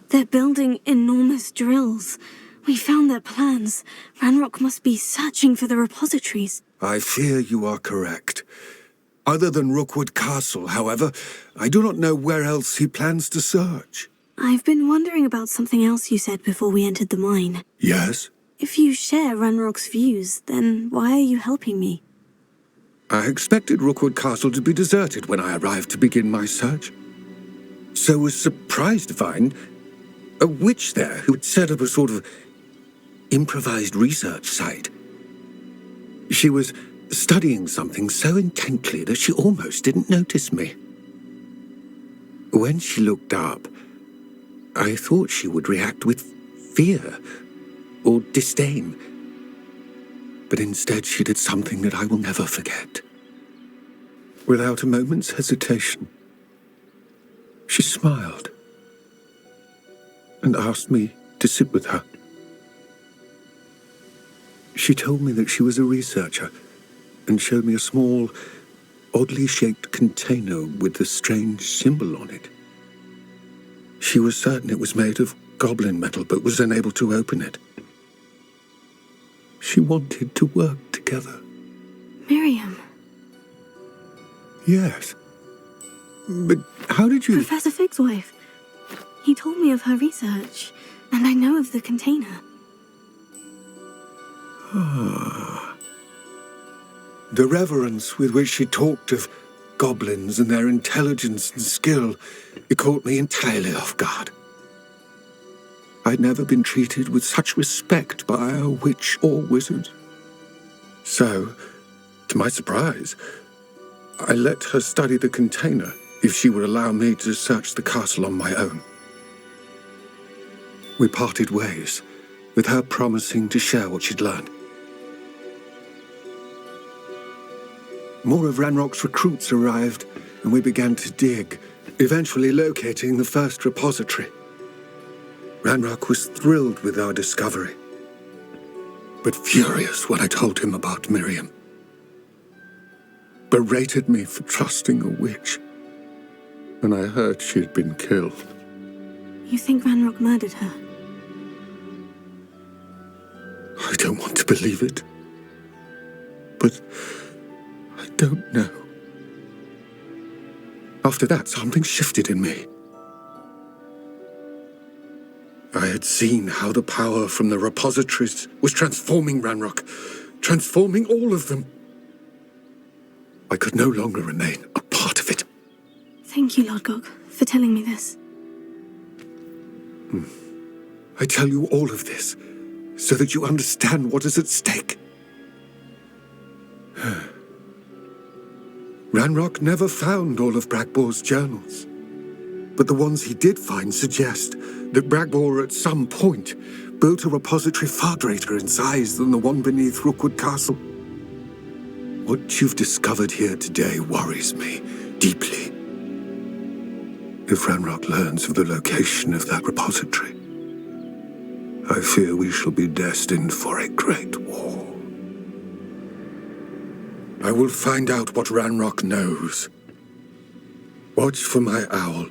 They're building enormous drills. We found their plans. Ranrock must be searching for the repositories. I fear you are correct. Other than Rookwood Castle, however, I do not know where else he plans to search. I've been wondering about something else you said before we entered the mine. Yes? If you share Ranrock's views, then why are you helping me? I expected Rookwood Castle to be deserted when I arrived to begin my search. So was surprised to find a witch there who had set up a sort of improvised research site. She was studying something so intently that she almost didn't notice me. When she looked up, I thought she would react with fear or disdain. But instead she did something that I will never forget. Without a moment's hesitation, she smiled and asked me to sit with her. She told me that she was a researcher and showed me a small, oddly shaped container with a strange symbol on it. She was certain it was made of goblin metal, but was unable to open it. She wanted to work together. Miriam. Yes. But how did you... Professor Fig's wife. He told me of her research, and I know of the container. Ah. The reverence with which she talked of goblins and their intelligence and skill, it caught me entirely off guard. I'd never been treated with such respect by a witch or wizard. So, to my surprise, I let her study the container if she would allow me to search the castle on my own. We parted ways, with her promising to share what she'd learned. More of Ranrock's recruits arrived, and we began to dig, eventually locating the first repository. Ranrock was thrilled with our discovery, but furious when I told him about Miriam. Berated me for trusting a witch, and I heard she had been killed. You think Ranrock murdered her? I don't want to believe it, but I don't know. Our After that, something shifted in me. I had seen how the power from the repositories was transforming Ranrock, transforming all of them. I could no longer remain a part of it. Thank you, Lord Gog, for telling me this. I tell you all of this so that you understand what is at stake. Ranrock never found all of Bragbor's journals, but the ones he did find suggest that Bragbor at some point built a repository far greater in size than the one beneath Rookwood Castle. What you've discovered here today worries me deeply. If Ranrock learns of the location of that repository, I fear we shall be destined for a great war. I will find out what Ranrock knows. Watch for my owl.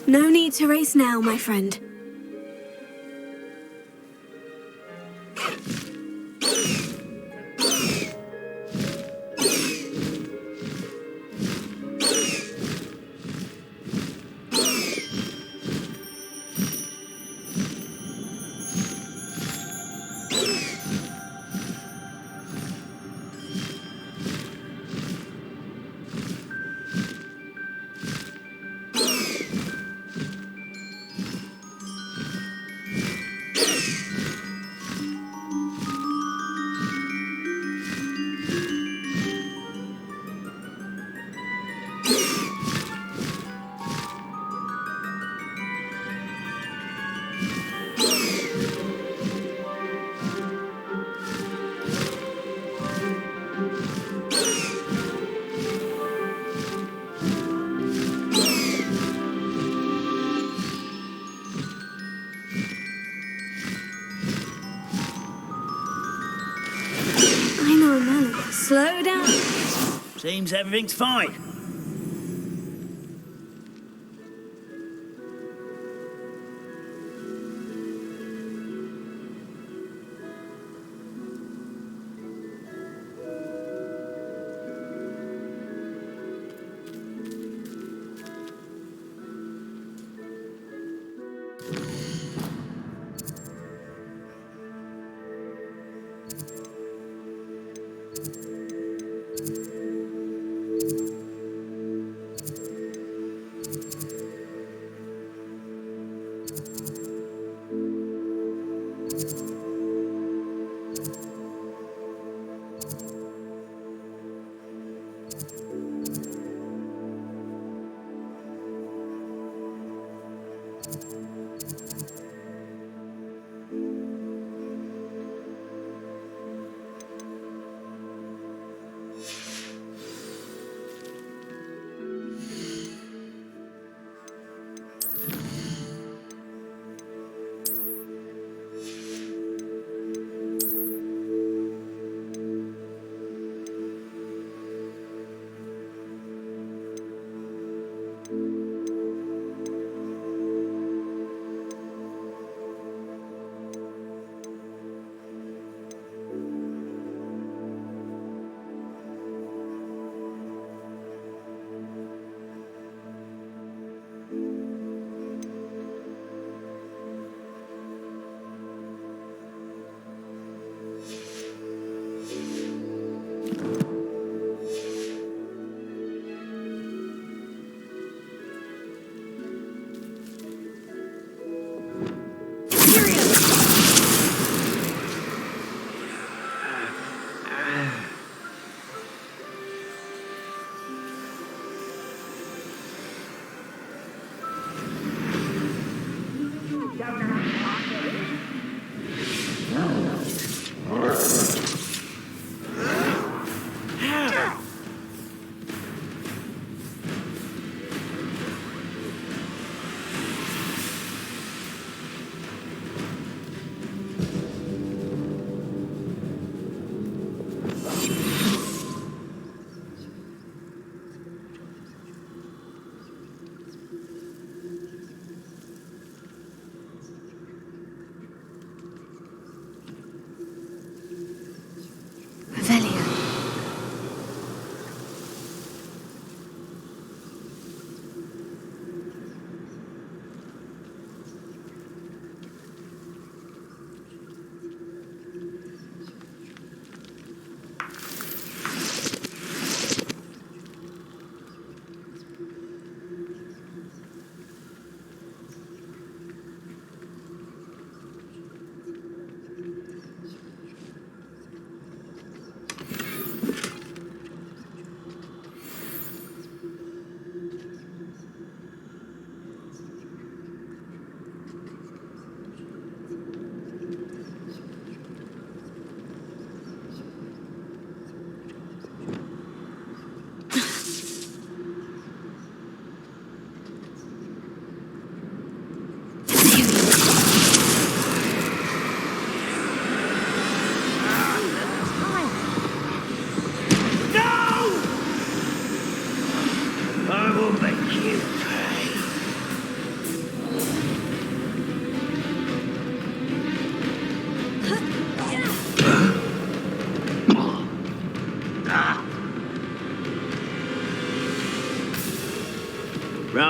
No need to race now, my friend. Slow down. Seems everything's fine.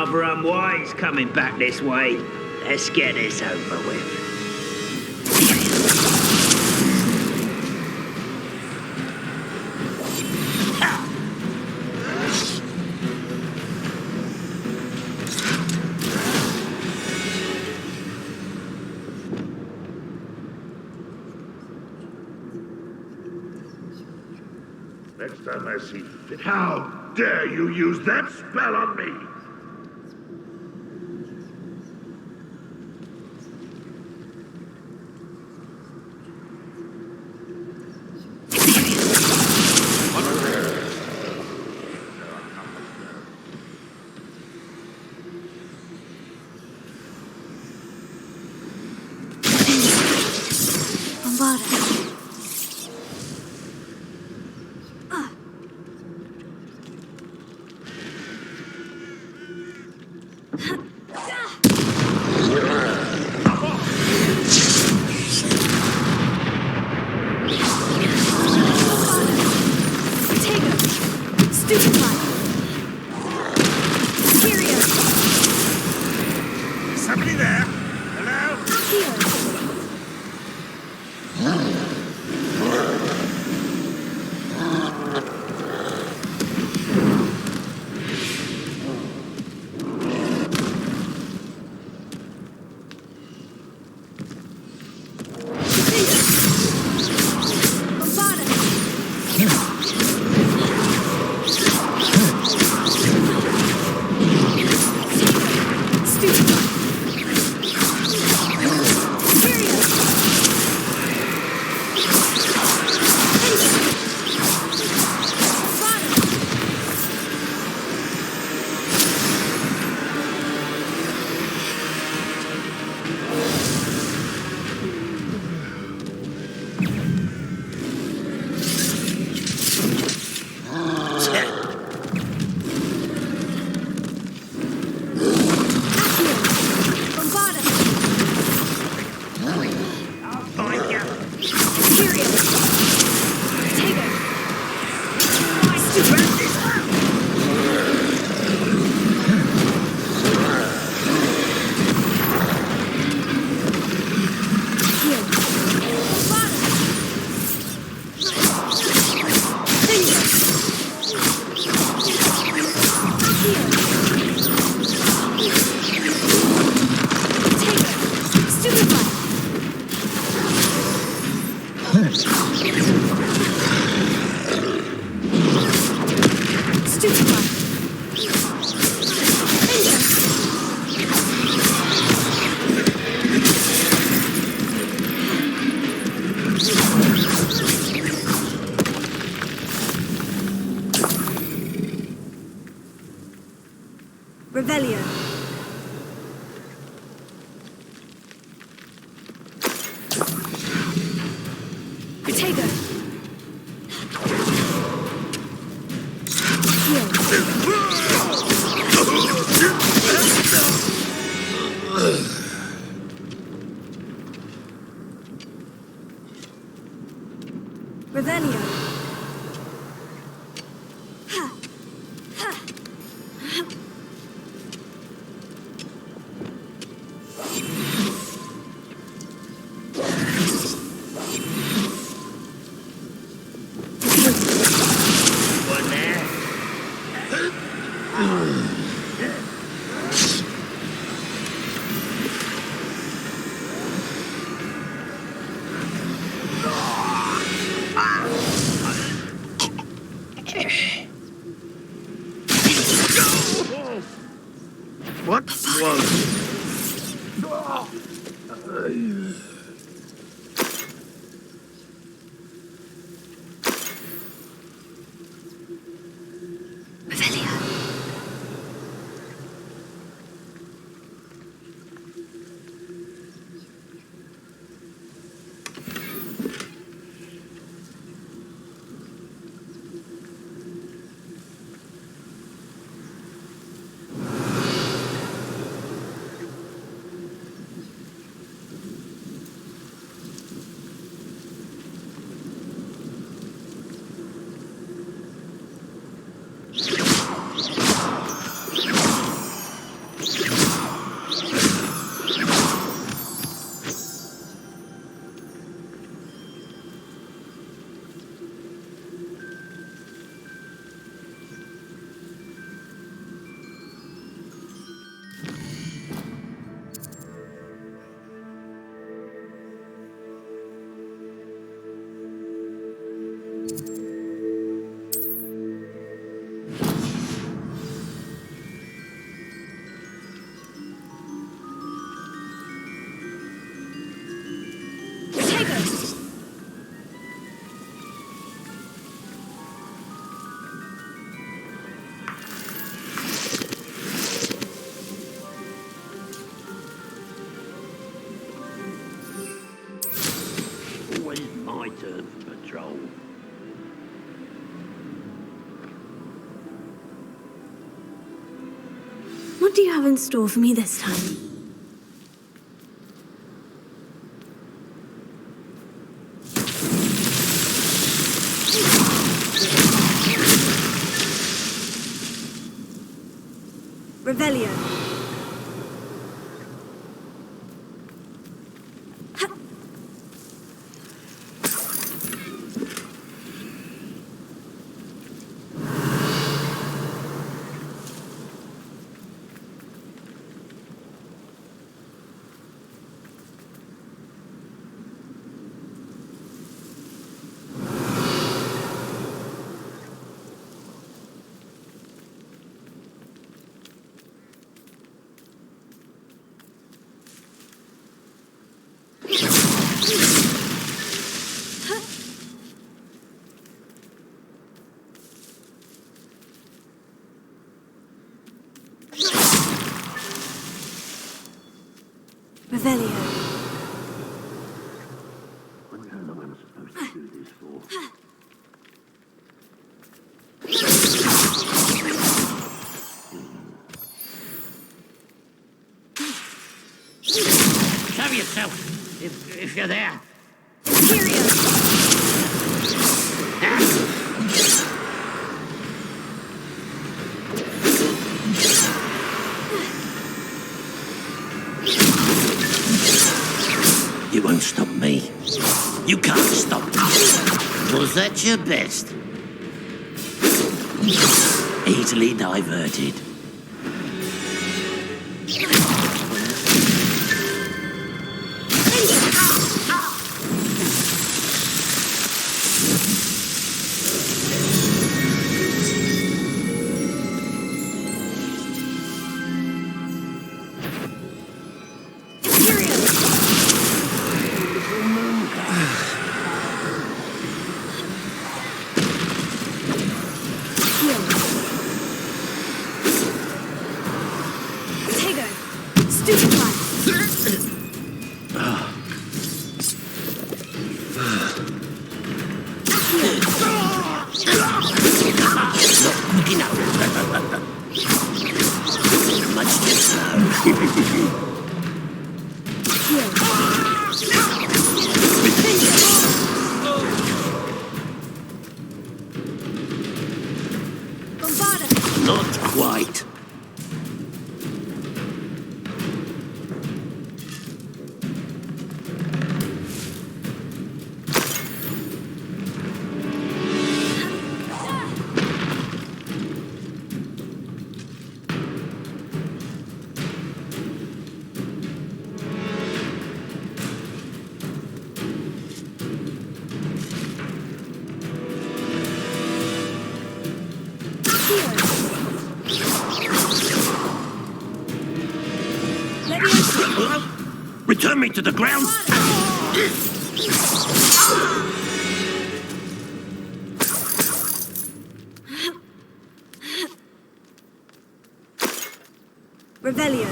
rather unwise coming back this way. Let's get this over with. Next time I see you, how dare you use that spell on me? Somebody there? Hello? Revelio. Protego. Revelio. What was... my turn for patrol. What do you have in store for me this time? Revelio. Revelio. Wonder how long I'm supposed to do this for. Show yourself, if you're there. You won't stop me. You can't stop me. Was that your best? Easily diverted. Not quite. Return me to the ground. Revelio.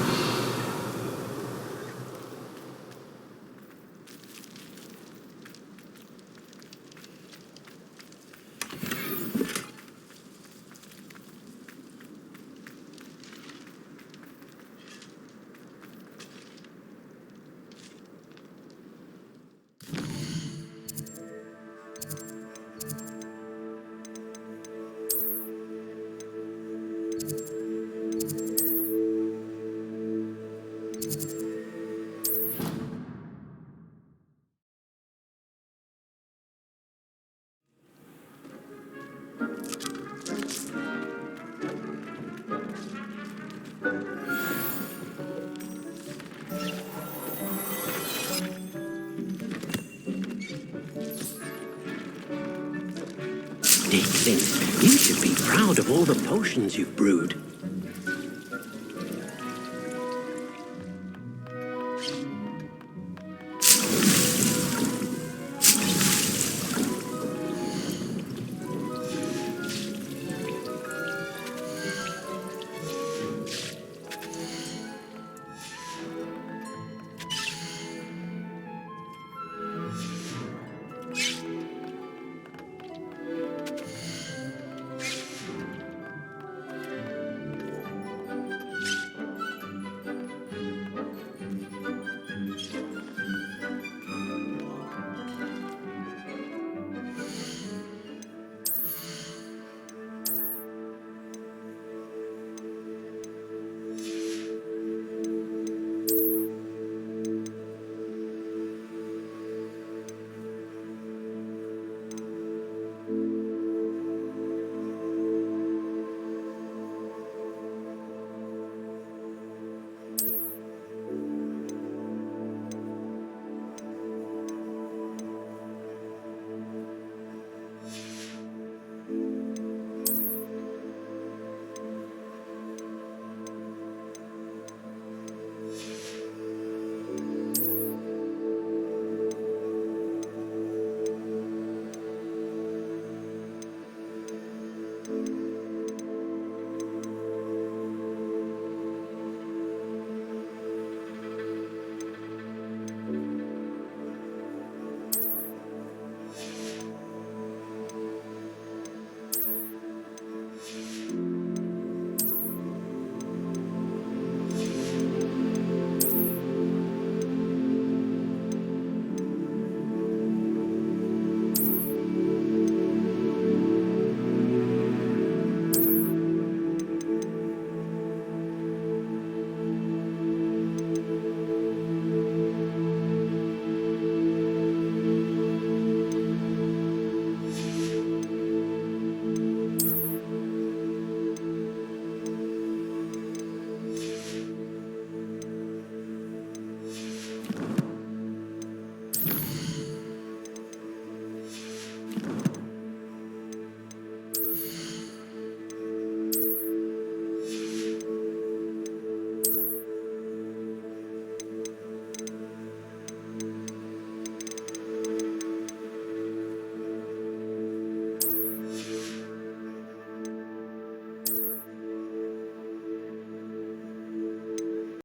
Dickling, you should be proud of all the potions you've brewed.